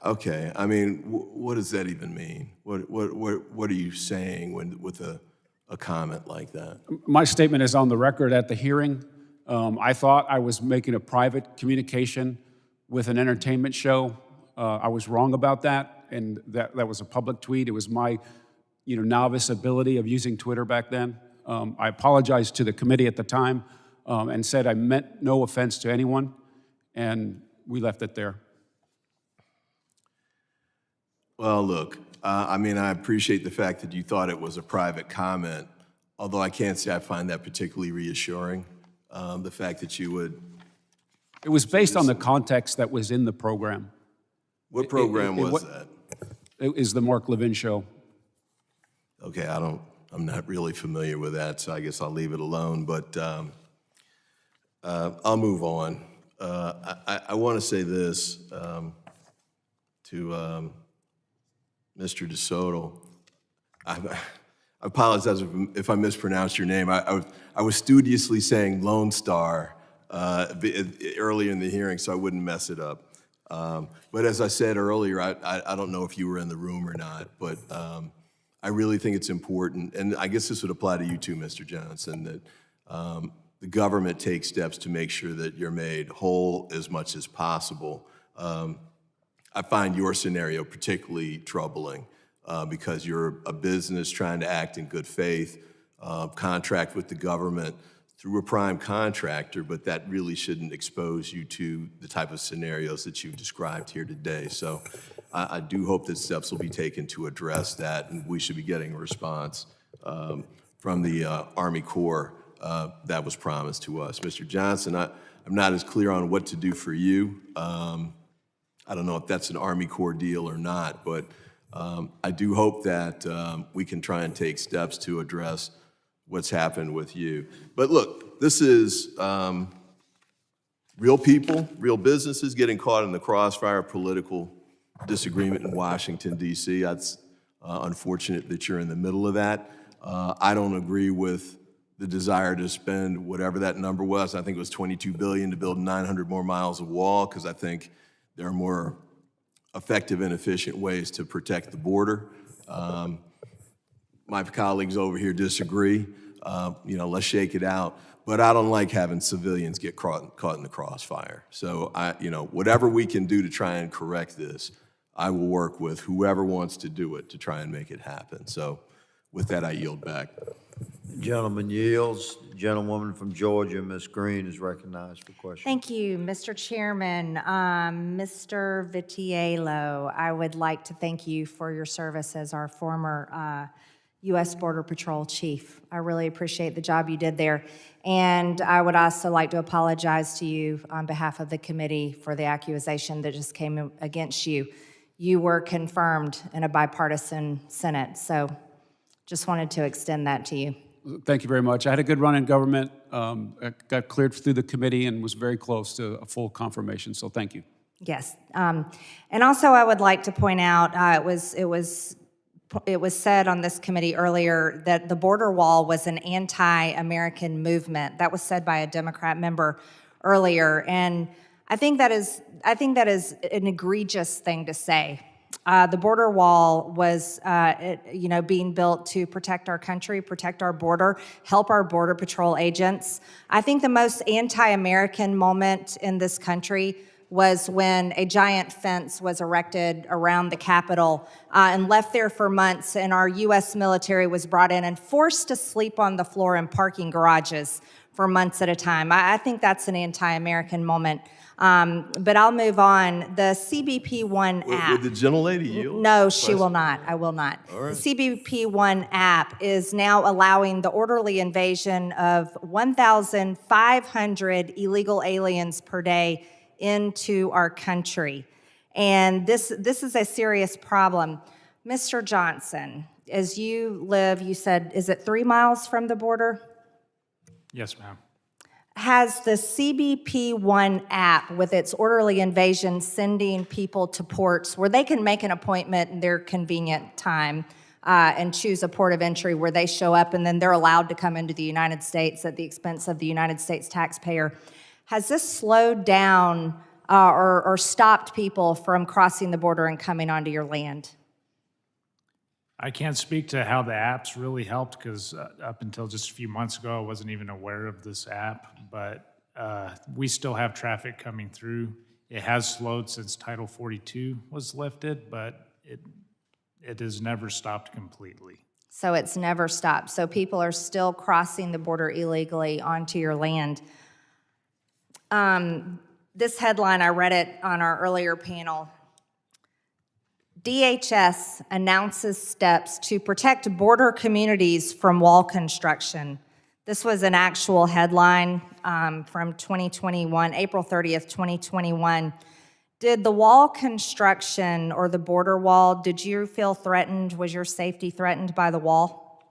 Okay, I mean, what does that even mean? What are you saying with a comment like that? My statement is on the record at the hearing. I thought I was making a private communication with an entertainment show. I was wrong about that, and that was a public tweet. It was my, you know, novice ability of using Twitter back then. I apologized to the committee at the time and said I meant no offense to anyone, and we left it there. Well, look, I mean, I appreciate the fact that you thought it was a private comment, although I can't say I find that particularly reassuring, the fact that you would... It was based on the context that was in the program. What program was that? It is the Mark Levin Show. Okay, I'm not really familiar with that, so I guess I'll leave it alone, but I'll move on. I want to say this to Mr. DeSoto. I apologize if I mispronounced your name. I was studiously saying Lone Star earlier in the hearing, so I wouldn't mess it up. But as I said earlier, I don't know if you were in the room or not, but I really think it's important, and I guess this would apply to you too, Mr. Johnson, that the government takes steps to make sure that you're made whole as much as possible. I find your scenario particularly troubling. because you're a business trying to act in good faith, contract with the government through a prime contractor, but that really shouldn't expose you to the type of scenarios that you've described here today. So I do hope that steps will be taken to address that, and we should be getting a response from the Army Corps that was promised to us. Mr. Johnson, I'm not as clear on what to do for you. I don't know if that's an Army Corps deal or not, but I do hope that we can try and take steps to address what's happened with you. But look, this is real people, real businesses getting caught in the crossfire of political disagreement in Washington, D.C. It's unfortunate that you're in the middle of that. I don't agree with the desire to spend whatever that number was. I think it was $22 billion to build 900 more miles of wall, because I think there are more effective and efficient ways to protect the border. My colleagues over here disagree. Let's shake it out. But I don't like having civilians get caught in the crossfire. So whatever we can do to try and correct this, I will work with whoever wants to do it to try and make it happen. So with that, I yield back. Gentleman yields. Gentlewoman from Georgia, Ms. Green, is recognized for question. Thank you, Mr. Chairman. Mr. Vitiello, I would like to thank you for your service as our former U.S. Border Patrol chief. I really appreciate the job you did there. And I would also like to apologize to you on behalf of the committee for the accusation that just came against you. You were confirmed in a bipartisan Senate, so just wanted to extend that to you. Thank you very much. I had a good run in government. I got cleared through the committee and was very close to a full confirmation, so thank you. Yes. And also I would like to point out, it was said on this committee earlier that the border wall was an anti-American movement. That was said by a Democrat member earlier, and I think that is an egregious thing to say. The border wall was, being built to protect our country, protect our border, help our Border Patrol agents. I think the most anti-American moment in this country was when a giant fence was erected around the Capitol and left there for months, and our U.S. military was brought in and forced to sleep on the floor in parking garages for months at a time. I think that's an anti-American moment. But I'll move on. The CBP-1 app. Would the gentlelady yield? No, she will not. I will not. All right. The CBP-1 app is now allowing the orderly invasion of 1,500 illegal aliens per day into our country. And this is a serious problem. Mr. Johnson, as you live, you said, is it 3 miles from the border? Yes, ma'am. Has the CBP-1 app, with its orderly invasion, sending people to ports where they can make an appointment in their convenient time and choose a port of entry where they show up, and then they're allowed to come into the United States at the expense of the United States taxpayer, has this slowed down or stopped people from crossing the border and coming onto your land? I can't speak to how the apps really helped, because up until just a few months ago, I wasn't even aware of this app, but we still have traffic coming through. It has slowed since Title 42 was lifted, but it has never stopped completely. So it's never stopped. So people are still crossing the border illegally onto your land. This headline, I read it on our earlier panel. DHS announces steps to protect border communities from wall construction. This was an actual headline from 2021, April 30th, 2021. Did the wall construction or the border wall, did you feel threatened? Was your safety threatened by the wall?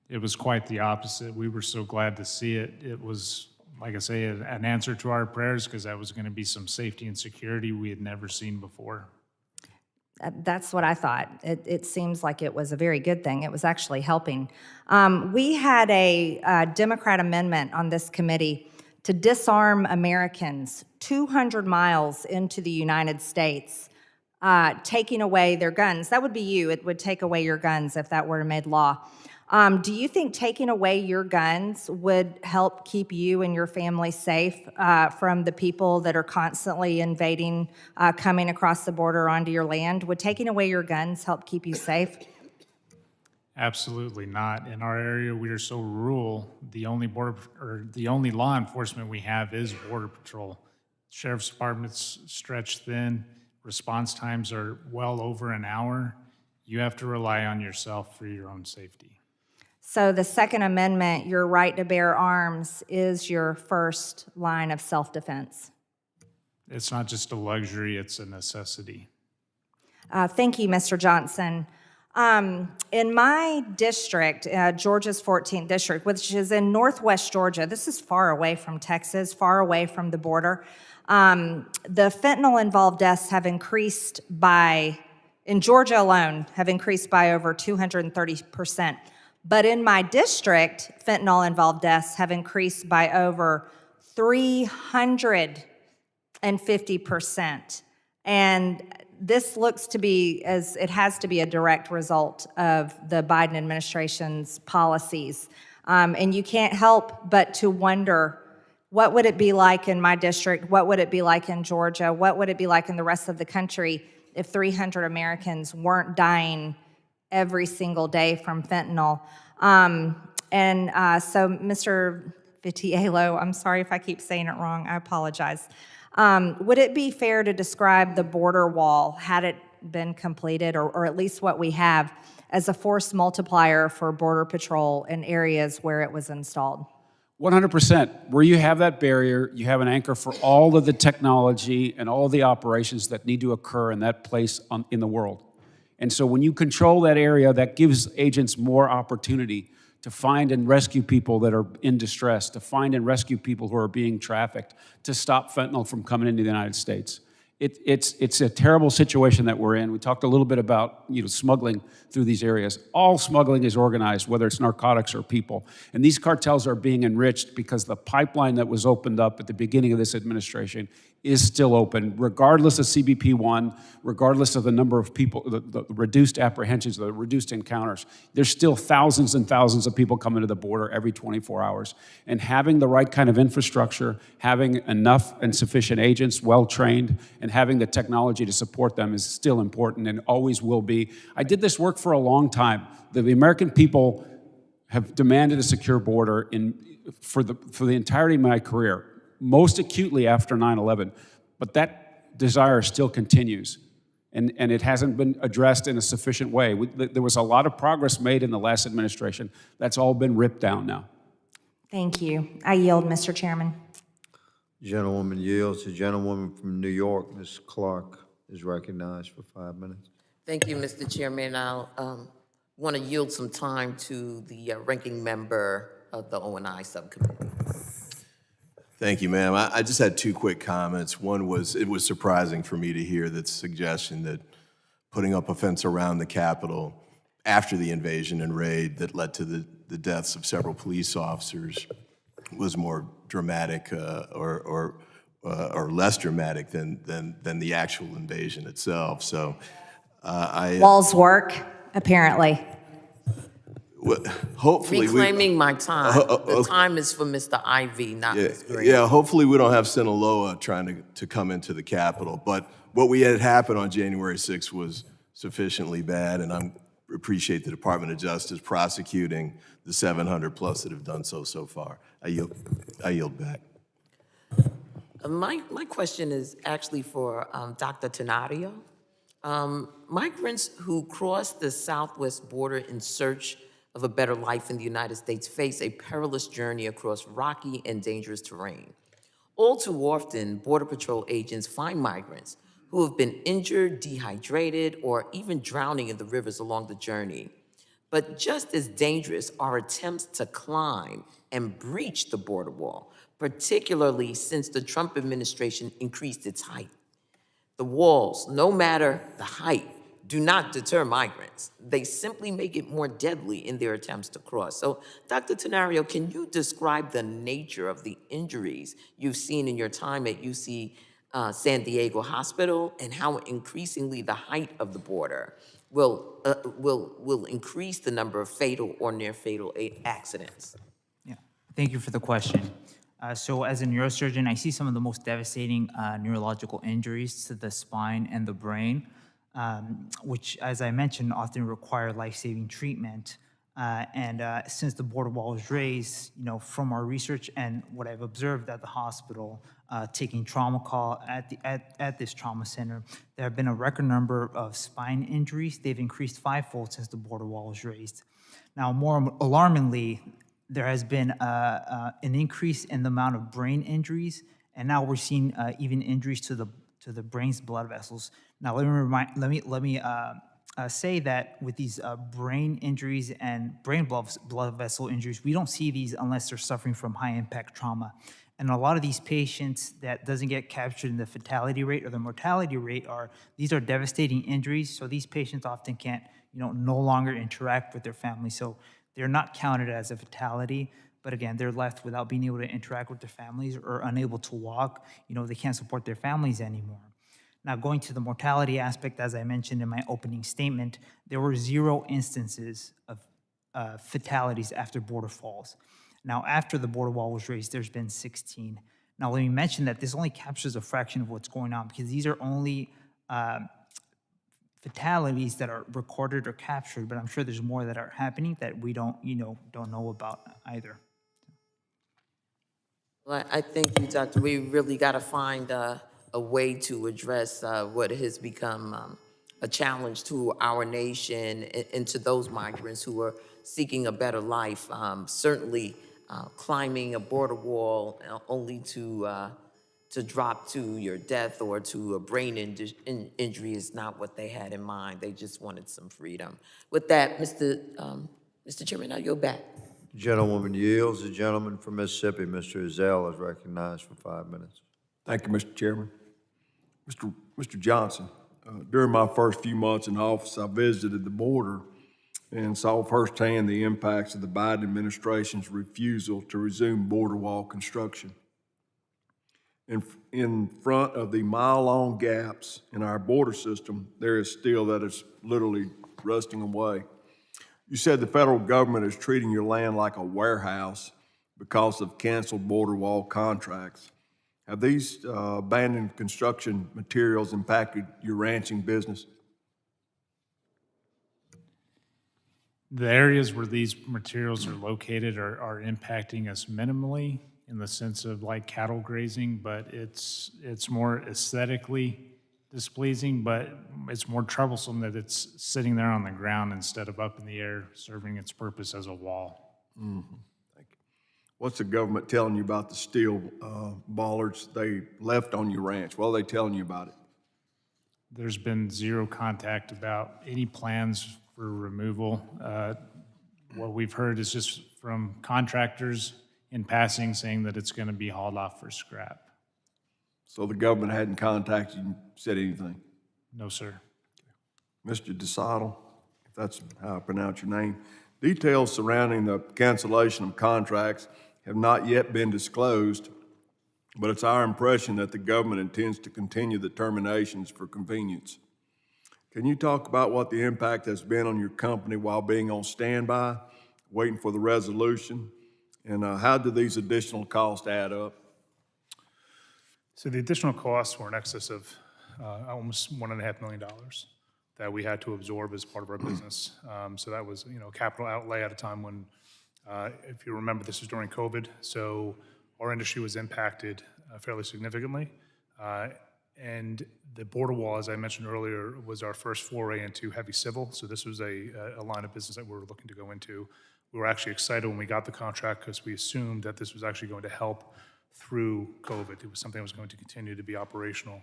It was quite the opposite. We were so glad to see it. It was, like I say, an answer to our prayers, because that was going to be some safety and security we had never seen before. That's what I thought. It seems like it was a very good thing. It was actually helping. We had a Democrat amendment on this committee to disarm Americans 200 miles into the United States, taking away their guns. That would be you. It would take away your guns if that were made law. Do you think taking away your guns would help keep you and your family safe from the people that are constantly invading, coming across the border onto your land? Would taking away your guns help keep you safe? Absolutely not. In our area, we are so rural, the only law enforcement we have is Border Patrol. Sheriff's Department's stretched thin, response times are well over an hour. You have to rely on yourself for your own safety. So the Second Amendment, your right to bear arms, is your first line of self-defense. It's not just a luxury, it's a necessity. Thank you, Mr. Johnson. In my district, Georgia's 14th district, which is in northwest Georgia, this is far away from Texas, far away from the border. The fentanyl-involved deaths have increased in Georgia alone, have increased by over 230%. But in my district, fentanyl-involved deaths have increased by over 350%. And this looks to be, as it has to be, a direct result of the Biden administration's policies. And you can't help but to wonder, what would it be like in my district? What would it be like in Georgia? What would it be like in the rest of the country if 300 Americans weren't dying every single day from fentanyl? So, Mr. Vitiello, I'm sorry if I keep saying it wrong. I apologize. Would it be fair to describe the border wall, had it been completed, or at least what we have, as a force multiplier for Border Patrol in areas where it was installed? 100%. Where you have that barrier, you have an anchor for all of the technology and all of the operations that need to occur in that place in the world. And so when you control that area, that gives agents more opportunity to find and rescue people that are in distress, to find and rescue people who are being trafficked, to stop fentanyl from coming into the United States. It's a terrible situation that we're in. We talked a little bit about smuggling through these areas. All smuggling is organized, whether it's narcotics or people. And these cartels are being enriched because the pipeline that was opened up at the beginning of this administration is still open, regardless of CBP-1, regardless of the number of people, the reduced apprehensions, the reduced encounters. There's still thousands and thousands of people coming to the border every 24 hours. And having the right kind of infrastructure, having enough and sufficient agents, well-trained, and having the technology to support them is still important and always will be. I did this work for a long time. The American people have demanded a secure border for the entirety of my career, most acutely after 9/11, but that desire still continues, and it hasn't been addressed in a sufficient way. There was a lot of progress made in the last administration. That's all been ripped down now. Thank you. I yield, Mr. Chairman. Gentlewoman yields. The gentlewoman from New York, Ms. Clark, is recognized for 5 minutes. Thank you, Mr. Chairman. I'll want to yield some time to the ranking member of the O&I Subcommittee. Thank you, ma'am. I just had two quick comments. One was, it was surprising for me to hear that suggestion that putting up a fence around the Capitol after the invasion and raid that led to the deaths of several police officers was more dramatic or less dramatic than the actual invasion itself. So Walls work, apparently. Hopefully Reclaiming my time. The time is for Mr. Ivey, not Ms. Green. Yeah, hopefully we don't have Sinaloa trying to come into the Capitol. But what we had happen on January 6th was sufficiently bad, and I appreciate the Department of Justice prosecuting the 700 plus that have done so far. I yield back. My question is actually for Dr. Tenario. Migrants who cross the southwest border in search of a better life in the United States face a perilous journey across rocky and dangerous terrain. All too often, Border Patrol agents find migrants who have been injured, dehydrated, or even drowning in the rivers along the journey. But just as dangerous are attempts to climb and breach the border wall, particularly since the Trump administration increased its height. The walls, no matter the height, do not deter migrants. They simply make it more deadly in their attempts to cross. So, Dr. Tenario, can you describe the nature of the injuries you've seen in your time at UC San Diego Hospital and how increasingly the height of the border will increase the number of fatal or near fatal accidents? Yeah, thank you for the question. So as a neurosurgeon, I see some of the most devastating neurological injuries to the spine and the brain, which, as I mentioned, often require life-saving treatment. Since the border wall was raised, from our research and what I've observed at the hospital, taking trauma call at this trauma center, there have been a record number of spine injuries. They've increased fivefold since the border wall was raised. Now, more alarmingly, there has been an increase in the amount of brain injuries, and now we're seeing even injuries to the brain's blood vessels. Now, let me say that with these brain injuries and brain blood vessel injuries, we don't see these unless they're suffering from high impact trauma. And a lot of these patients that doesn't get captured in the fatality rate or the mortality rate these are devastating injuries. So these patients often can't, no longer interact with their family. So they're not counted as a fatality. But again, they're left without being able to interact with their families or unable to walk. They can't support their families anymore. Now, going to the mortality aspect, as I mentioned in my opening statement, there were 0 instances of fatalities after border falls. Now, after the border wall was raised, there's been 16. Now, let me mention that this only captures a fraction of what's going on because these are only fatalities that are recorded or captured, but I'm sure there's more that are happening that we don't know about either. Well, I thank you, Doctor. We really got to find a way to address what has become a challenge to our nation and to those migrants who are seeking a better life. Certainly, climbing a border wall only to drop to your death or to a brain injury is not what they had in mind. They just wanted some freedom. With that, Mr. Chairman, I yield back. Gentlewoman yields. The gentleman from Mississippi, Mr. Ezell, is recognized for 5 minutes. Thank you, Mr. Chairman. Mr. Johnson, during my first few months in office, I visited the border and saw firsthand the impacts of the Biden administration's refusal to resume border wall construction. In front of the mile-long gaps in our border system, there is steel that is literally rusting away. You said the federal government is treating your land like a warehouse because of canceled border wall contracts. Have these abandoned construction materials impacted your ranching business? The areas where these materials are located are impacting us minimally in the sense of like cattle grazing, but it's more aesthetically displeasing, but it's more troublesome that it's sitting there on the ground instead of up in the air, serving its purpose as a wall. Mm-hmm. Thank you. What's the government telling you about the steel bollards they left on your ranch? What are they telling you about it? There's been 0 contact about any plans for removal. What we've heard is just from contractors in passing saying that it's going to be hauled off for scrap. So the government hadn't contacted you and said anything? No, sir. Mr. DeSoto, if that's how I pronounce your name, details surrounding the cancellation of contracts have not yet been disclosed, but it's our impression that the government intends to continue the terminations for convenience. Can you talk about what the impact has been on your company while being on standby, waiting for the resolution, and how do these additional costs add up? So the additional costs were in excess of almost $1.5 million that we had to absorb as part of our business. So that was, capital outlay at a time when, if you remember, this was during COVID. So our industry was impacted fairly significantly. And the border wall, as I mentioned earlier, was our first foray into heavy civil. So this was a line of business that we were looking to go into. We were actually excited when we got the contract because we assumed that this was actually going to help through COVID. It was something that was going to continue to be operational.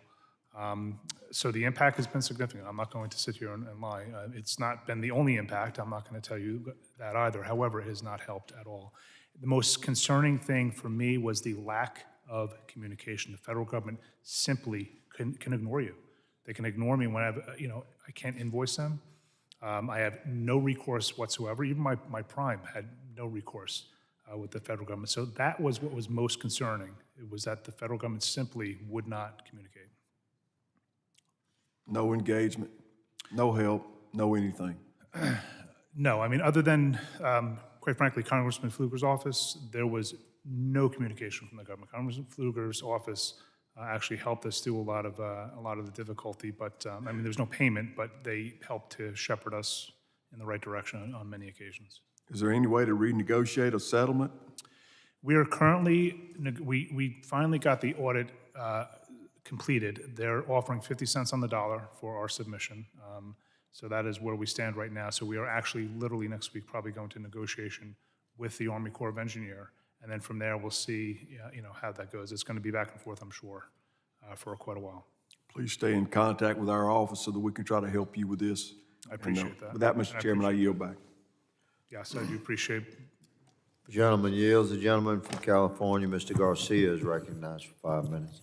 So the impact has been significant. I'm not going to sit here and lie. It's not been the only impact. I'm not going to tell you that either. However, it has not helped at all. The most concerning thing for me was the lack of communication. The federal government simply can ignore you. They can ignore me when I can't invoice them. I have no recourse whatsoever. Even my prime had no recourse with the federal government. So that was what was most concerning. It was that the federal government simply would not communicate. No engagement, no help. know anything? No, I mean, other than, quite frankly, Congressman Pfluger's office, there was no communication from the government. Congressman Pfluger's office actually helped us through a lot of the difficulty, but, I mean, there was no payment, but they helped to shepherd us in the right direction on many occasions. Is there any way to renegotiate a settlement? We are currently, we finally got the audit completed. They're offering 50 cents on the dollar for our submission. So that is where we stand right now. So we are actually literally next week probably going to negotiation with the Army Corps of Engineers. And then from there, we'll see, how that goes. It's going to be back and forth, I'm sure, for quite a while. Please stay in contact with our office so that we can try to help you with this. I appreciate that. With that, Mr. Chairman, I yield back. Yes, I do appreciate. Gentleman yields. The gentleman from California, Mr. Garcia, is recognized for 5 minutes.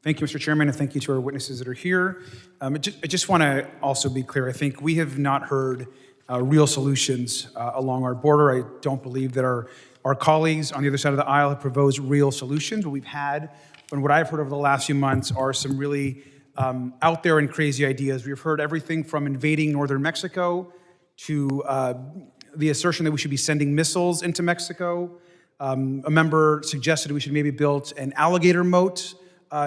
Thank you, Mr. Chairman, and thank you to our witnesses that are here. I just want to also be clear. I think we have not heard real solutions along our border. I don't believe that our colleagues on the other side of the aisle have proposed real solutions. What we've had, and what I've heard over the last few months, are some really out there and crazy ideas. We've heard everything from invading northern Mexico to the assertion that we should be sending missiles into Mexico. A member suggested we should maybe build an alligator moat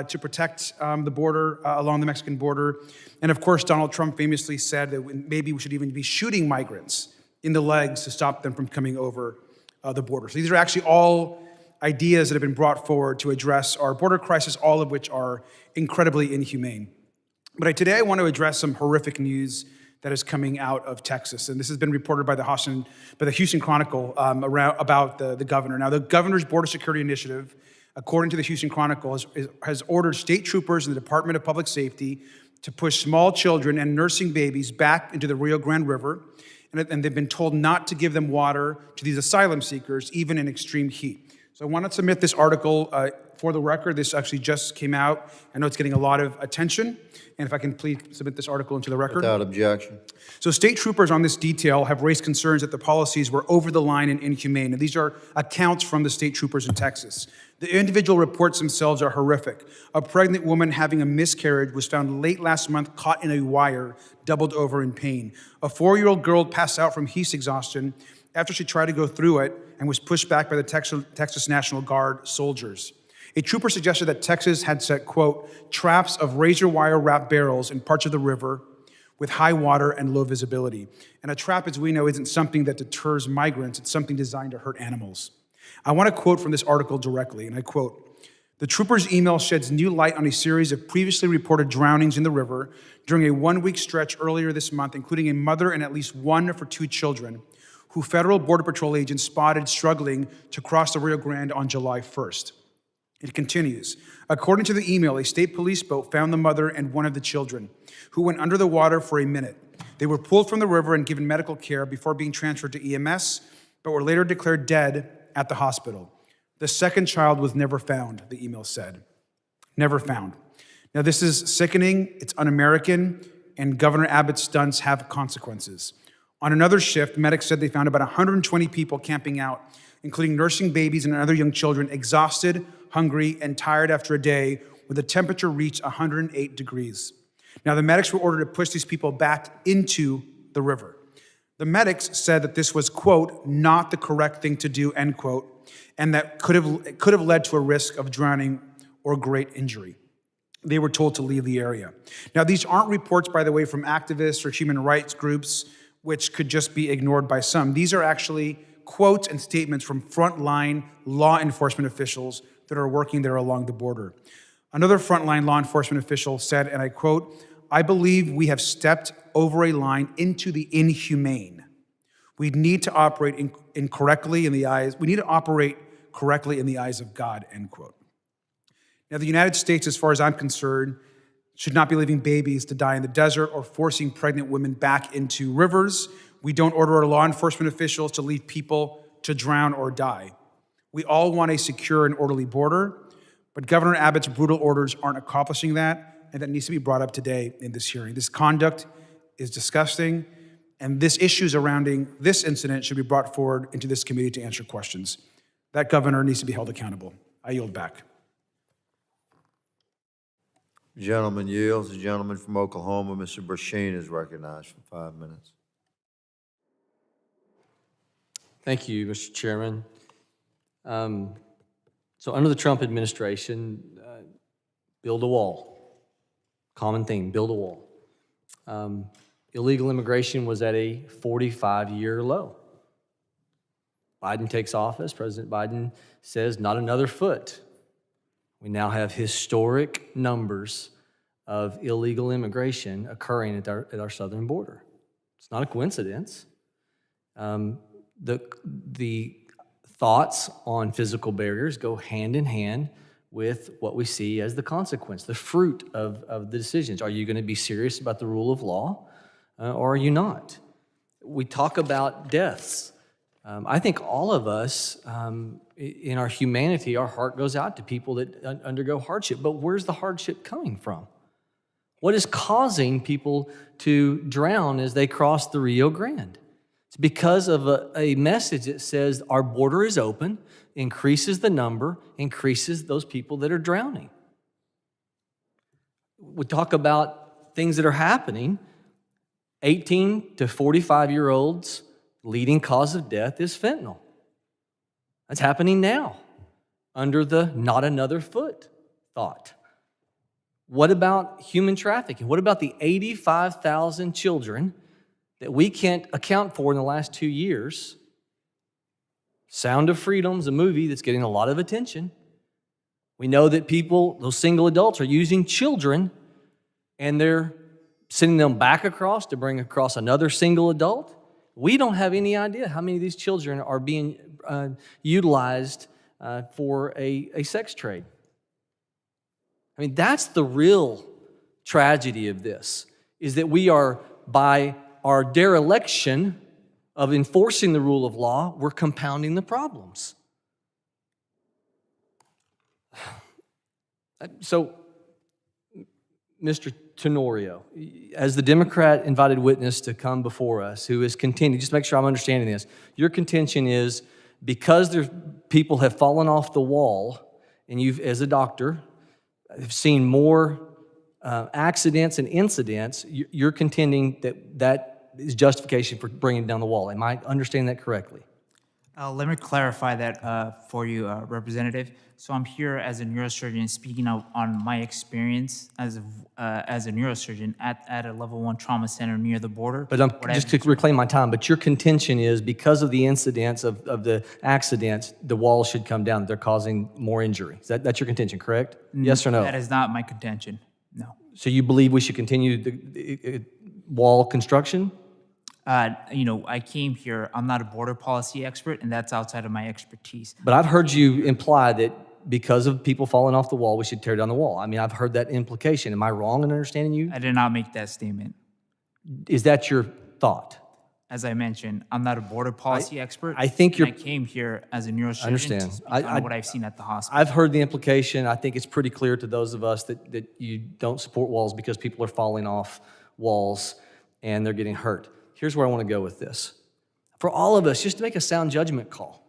to protect the border along the Mexican border. And of course, Donald Trump famously said that maybe we should even be shooting migrants in the legs to stop them from coming over the border. So these are actually all ideas that have been brought forward to address our border crisis, all of which are incredibly inhumane. But today I want to address some horrific news that is coming out of Texas. And this has been reported by the Houston Chronicle about the governor. Now, the governor's border security initiative, according to the Houston Chronicle, has ordered state troopers in the Department of Public Safety to push small children and nursing babies back into the Rio Grande River, and they've been told not to give them water to these asylum seekers, even in extreme heat. So I want to submit this article for the record. This actually just came out. I know it's getting a lot of attention, and if I can please submit this article into the record. Without objection. So state troopers on this detail have raised concerns that the policies were over the line and inhumane, and these are accounts from the state troopers in Texas. The individual reports themselves are horrific. A pregnant woman having a miscarriage was found late last month caught in a wire, doubled over in pain. A 4-year-old girl passed out from heat exhaustion after she tried to go through it and was pushed back by the Texas National Guard soldiers. A trooper suggested that Texas had set, quote, traps of razor wire wrapped barrels in parts of the river with high water and low visibility. And a trap, as we know, isn't something that deters migrants. It's something designed to hurt animals. I want to quote from this article directly, and I quote, "The trooper's email sheds new light on a series of previously reported drownings in the river during a 1-week stretch earlier this month, including a mother and at least one for 2 children, who federal Border Patrol agents spotted struggling to cross the Rio Grande on July 1st. It continues, according to the email, a state police boat found the mother and one of the children, who went under the water for a minute. They were pulled from the river and given medical care before being transferred to EMS, but were later declared dead at the hospital. The second child was never found," the email said. Never found. Now, this is sickening, it's un-American, and Governor Abbott's stunts have consequences. On another shift, medics said they found about 120 people camping out, including nursing babies and other young children, exhausted, hungry, and tired after a day where the temperature reached 108 degrees. Now, the medics were ordered to push these people back into the river. The medics said that this was, quote, not the correct thing to do, end quote, and that could have led to a risk of drowning or great injury. They were told to leave the area. Now, these aren't reports, by the way, from activists or human rights groups, which could just be ignored by some. These are actually quotes and statements from frontline law enforcement officials that are working there along the border. Another frontline law enforcement official said, and I quote, "I believe we have stepped over a line into the inhumane. We need to operate correctly in the eyes of God," end quote. Now, the United States, as far as I'm concerned, should not be leaving babies to die in the desert or forcing pregnant women back into rivers. We don't order our law enforcement officials to leave people to drown or die. We all want a secure and orderly border, but Governor Abbott's brutal orders aren't accomplishing that, and that needs to be brought up today in this hearing. This conduct is disgusting, and this issue surrounding this incident should be brought forward into this committee to answer questions. That governor needs to be held accountable. I yield back. The gentleman yields. The gentleman from Oklahoma, Mr. Brashear, is recognized for 5 minutes. Thank you, Mr. Chairman. So under the Trump administration, build a wall. Common theme, build a wall. Illegal immigration was at a 45-year low. Biden takes office, President Biden says, not another foot. We now have historic numbers of illegal immigration occurring at our southern border. It's not a coincidence. The thoughts on physical barriers go hand in hand with what we see as the consequence, the fruit of the decisions. Are you going to be serious about the rule of law, or are you not? We talk about deaths. I think all of us, in our humanity, our heart goes out to people that undergo hardship. But where's the hardship coming from? What is causing people to drown as they cross the Rio Grande? It's because of a message that says our border is open, increases the number, increases those people that are drowning. We talk about things that are happening. 18 to 45-year-olds, leading cause of death is fentanyl. That's happening now under the not another foot thought. What about human trafficking? What about the 85,000 children that we can't account for in the last 2 years? Sound of Freedom's a movie that's getting a lot of attention. We know that people, those single adults, are using children and they're sending them back across to bring across another single adult. We don't have any idea how many of these children are being utilized for a sex trade. I mean, that's the real tragedy of this, is that we are, by our dereliction of enforcing the rule of law, we're compounding the problems. So, Mr. Tenorio, as the Democrat invited witness to come before us, who has continued, just make sure I'm understanding this, your contention is because people have fallen off the wall, and you've, as a doctor, have seen more accidents and incidents, you're contending that is justification for bringing down the wall. Am I understanding that correctly? Let me clarify that for you, Representative. So I'm here as a neurosurgeon speaking on my experience as a neurosurgeon at a level 1 trauma center near the border. But just to reclaim my time, but your contention is because of the incidents of the accidents, the walls should come down. They're causing more injury. That's your contention, correct? Yes or no? That is not my contention, no. So you believe we should continue the wall construction? I came here, I'm not a border policy expert, and that's outside of my expertise. But I've heard you imply that because of people falling off the wall, we should tear down the wall. I mean, I've heard that implication. Am I wrong in understanding you? I did not make that statement. Is that your thought? As I mentioned, I'm not a border policy expert. I think I came here as a neurosurgeon. I understand. To speak on what I've seen at the hospital. I've heard the implication. I think it's pretty clear to those of us that you don't support walls because people are falling off walls and they're getting hurt. Here's where I want to go with this. For all of us, just to make a sound judgment call,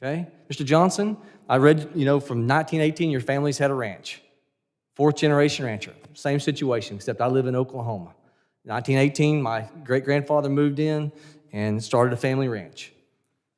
okay? Mr. Johnson, I read, from 1918, your family's had a ranch. 4th generation rancher. Same situation, except I live in Oklahoma. 1918, my great-grandfather moved in and started a family ranch.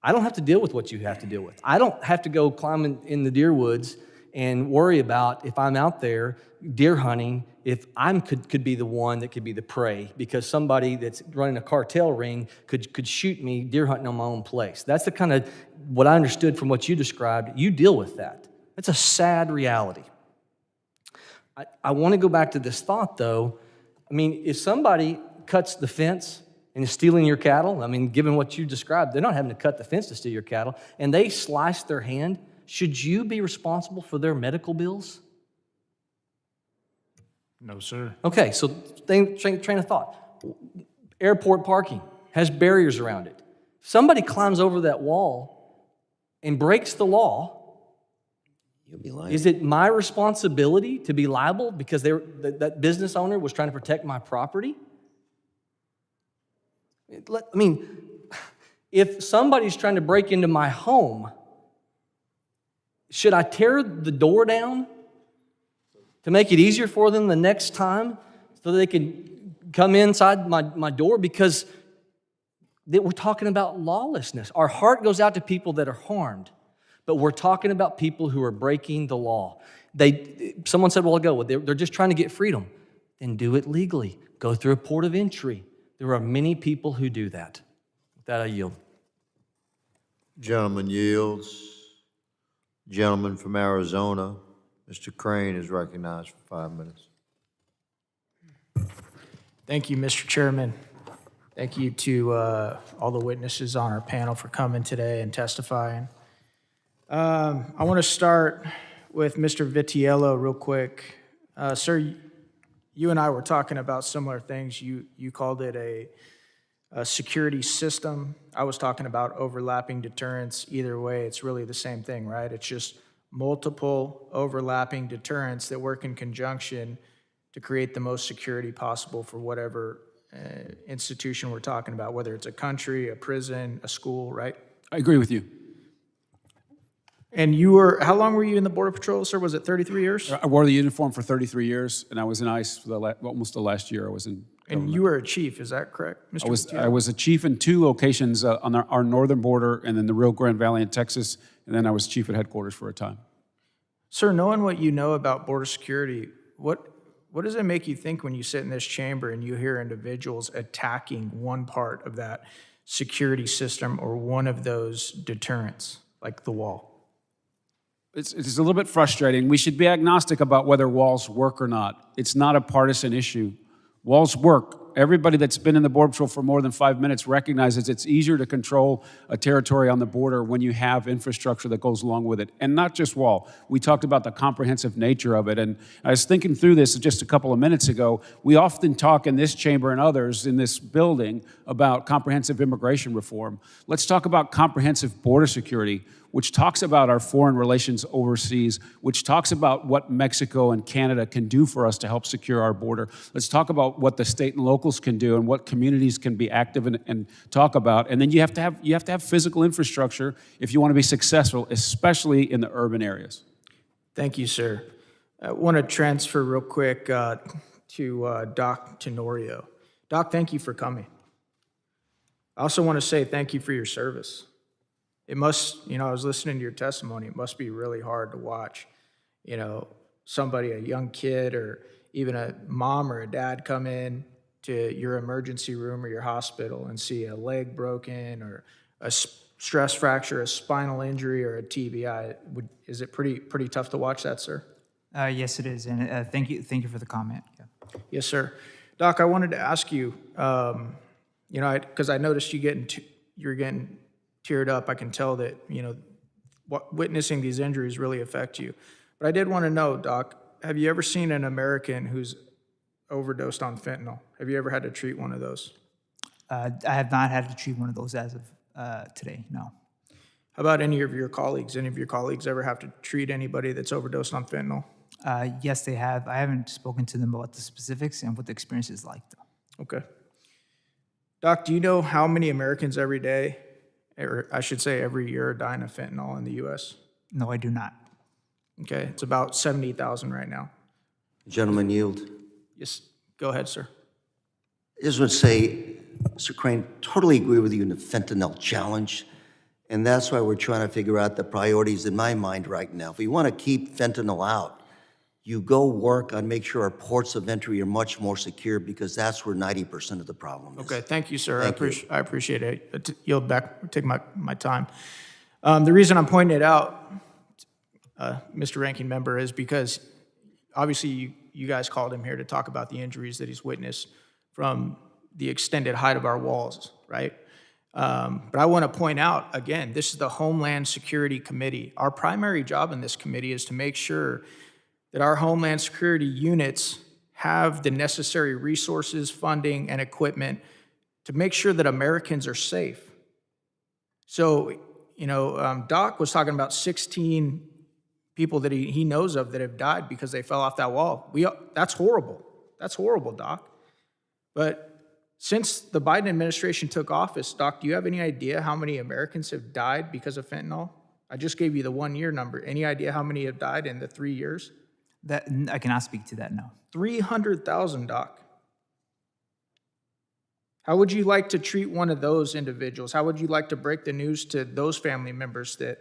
I don't have to deal with what you have to deal with. I don't have to go climbing in the deer woods and worry about if I'm out there deer hunting, if I could be the one that could be the prey because somebody that's running a cartel ring could shoot me deer hunting on my own place. That's the kind of what I understood from what you described. You deal with that. That's a sad reality. I want to go back to this thought, though. I mean, if somebody cuts the fence and is stealing your cattle, I mean, given what you described, they're not having to cut the fence to steal your cattle, and they slice their hand, should you be responsible for their medical bills? No, sir. Okay, so train of thought. Airport parking has barriers around it. If somebody climbs over that wall and breaks the law, You'll be liable. is it my responsibility to be liable because that business owner was trying to protect my property? I mean, if somebody's trying to break into my home, should I tear the door down to make it easier for them the next time so that they can come inside my door, because we're talking about lawlessness. Our heart goes out to people that are harmed, but we're talking about people who are breaking the law. Someone said a while ago, they're just trying to get freedom. Then do it legally. Go through a port of entry. There are many people who do that. With that, I yield. Gentleman yields. Gentleman from Arizona, Mr. Crane is recognized for 5 minutes. Thank you, Mr. Chairman. Thank you to all the witnesses on our panel for coming today and testifying. I want to start with Mr. Vitiello real quick. Sir, you and I were talking about similar things. You called it a security system. I was talking about overlapping deterrence. Either way, it's really the same thing, right? It's just multiple overlapping deterrents that work in conjunction to create the most security possible for whatever institution we're talking about, whether it's a country, a prison, a school, right? I agree with you. And how long were you in the Border Patrol, sir? Was it 33 years? I wore the uniform for 33 years, and I was in ICE for almost the last year I was in government. And you were a chief, is that correct, Mr. I was a chief in 2 locations on our northern border, and then the Rio Grande Valley in Texas, and then I was chief at headquarters for a time. Sir, knowing what you know about border security, what does it make you think when you sit in this chamber and you hear individuals attacking one part of that security system or one of those deterrents, like the wall? It's a little bit frustrating. We should be agnostic about whether walls work or not. It's not a partisan issue. Walls work. Everybody that's been in the Border Patrol for more than 5 minutes recognizes it's easier to control a territory on the border when you have infrastructure that goes along with it. And not just wall. We talked about the comprehensive nature of it. And I was thinking through this just a couple of minutes ago. We often talk in this chamber and others in this building about comprehensive immigration reform. Let's talk about comprehensive border security, which talks about our foreign relations overseas, which talks about what Mexico and Canada can do for us to help secure our border. Let's talk about what the state and locals can do and what communities can be active and talk about. And then you have to have physical infrastructure if you want to be successful, especially in the urban areas. Thank you, sir. I want to transfer real quick to Doc Tenorio. Doc, thank you for coming. I also want to say thank you for your service. It must, I was listening to your testimony, it must be really hard to watch, somebody, a young kid or even a mom or a dad come in to your emergency room or your hospital and see a leg broken or a stress fracture, a spinal injury, or a TBI. Is it pretty tough to watch that, sir? Yes, it is, and thank you for the comment. Yeah. Yes, sir. Doc, I wanted to ask you, because I noticed you're getting teared up. I can tell that, witnessing these injuries really affect you. But I did want to know, Doc, have you ever seen an American who's overdosed on fentanyl? Have you ever had to treat one of those? I have not had to treat one of those as of today, no. How about any of your colleagues? Any of your colleagues ever have to treat anybody that's overdosed on fentanyl? Yes, they have. I haven't spoken to them about the specifics and what the experience is like, though. Okay. Doc, do you know how many Americans every day, or I should say every year, are dying of fentanyl in the U.S.? No, I do not. Okay, it's about 70,000 right now. Gentleman yield. Yes, go ahead, sir. I just want to say, Mr. Crane, totally agree with you in the fentanyl challenge. And that's why we're trying to figure out the priorities in my mind right now. If we want to keep fentanyl out, you go work on make sure our ports of entry are much more secure, because that's where 90% of the problem is. Okay, thank you, sir. Thank you. I appreciate it. Yield back, take my time. The reason I'm pointing it out, Mr. Ranking Member, is because obviously you guys called him here to talk about the injuries that he's witnessed from the extended height of our walls, right? But I want to point out, again, this is the Homeland Security Committee. Our primary job in this committee is to make sure that our Homeland Security units have the necessary resources, funding, and equipment to make sure that Americans are safe. So, Doc was talking about 16 people that he knows of that have died because they fell off that wall. That's horrible. That's horrible, Doc. But since the Biden administration took office, Doc, do you have any idea how many Americans have died because of fentanyl? I just gave you the 1 year number. Any idea how many have died in the 3 years? That, I cannot speak to that, no. 300,000, Doc. How would you like to treat one of those individuals? How would you like to break the news to those family members that,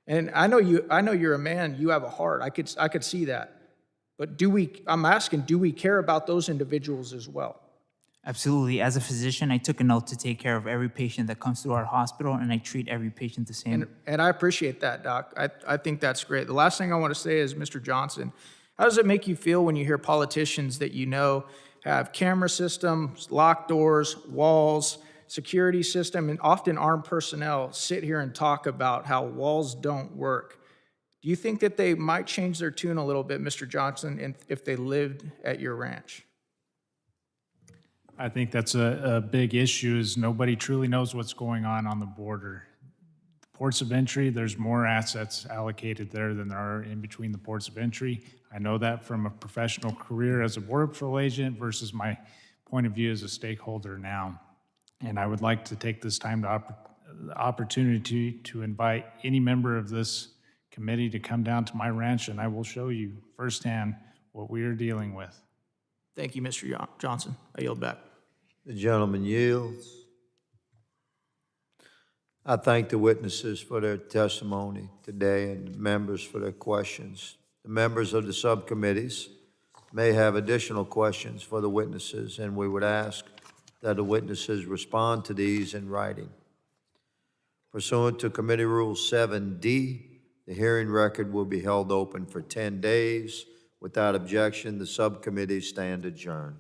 and I know you're a man, you have a heart. I could see that. But I'm asking, do we care about those individuals as well? Absolutely. As a physician, I took an oath to take care of every patient that comes through our hospital, and I treat every patient the same. And I appreciate that, Doc. I think that's great. The last thing I want to say is, Mr. Johnson, how does it make you feel when you hear politicians that you know have camera systems, locked doors, walls, security system, and often armed personnel sit here and talk about how walls don't work? Do you think that they might change their tune a little bit, Mr. Johnson, if they lived at your ranch? I think that's a big issue, is nobody truly knows what's going on the border. The ports of entry, there's more assets allocated there than there are in between the ports of entry. I know that from a professional career as a Border Patrol agent versus my point of view as a stakeholder now. And I would like to take this time the opportunity to invite any member of this committee to come down to my ranch, and I will show you firsthand what we are dealing with. Thank you, Mr. Johnson. I yield back. The gentleman yields. I thank the witnesses for their testimony today and the members for their questions. The members of the subcommittees may have additional questions for the witnesses, and we would ask that the witnesses respond to these in writing. Pursuant to Committee Rule 7D, the hearing record will be held open for 10 days. Without objection, the subcommittees stand adjourned.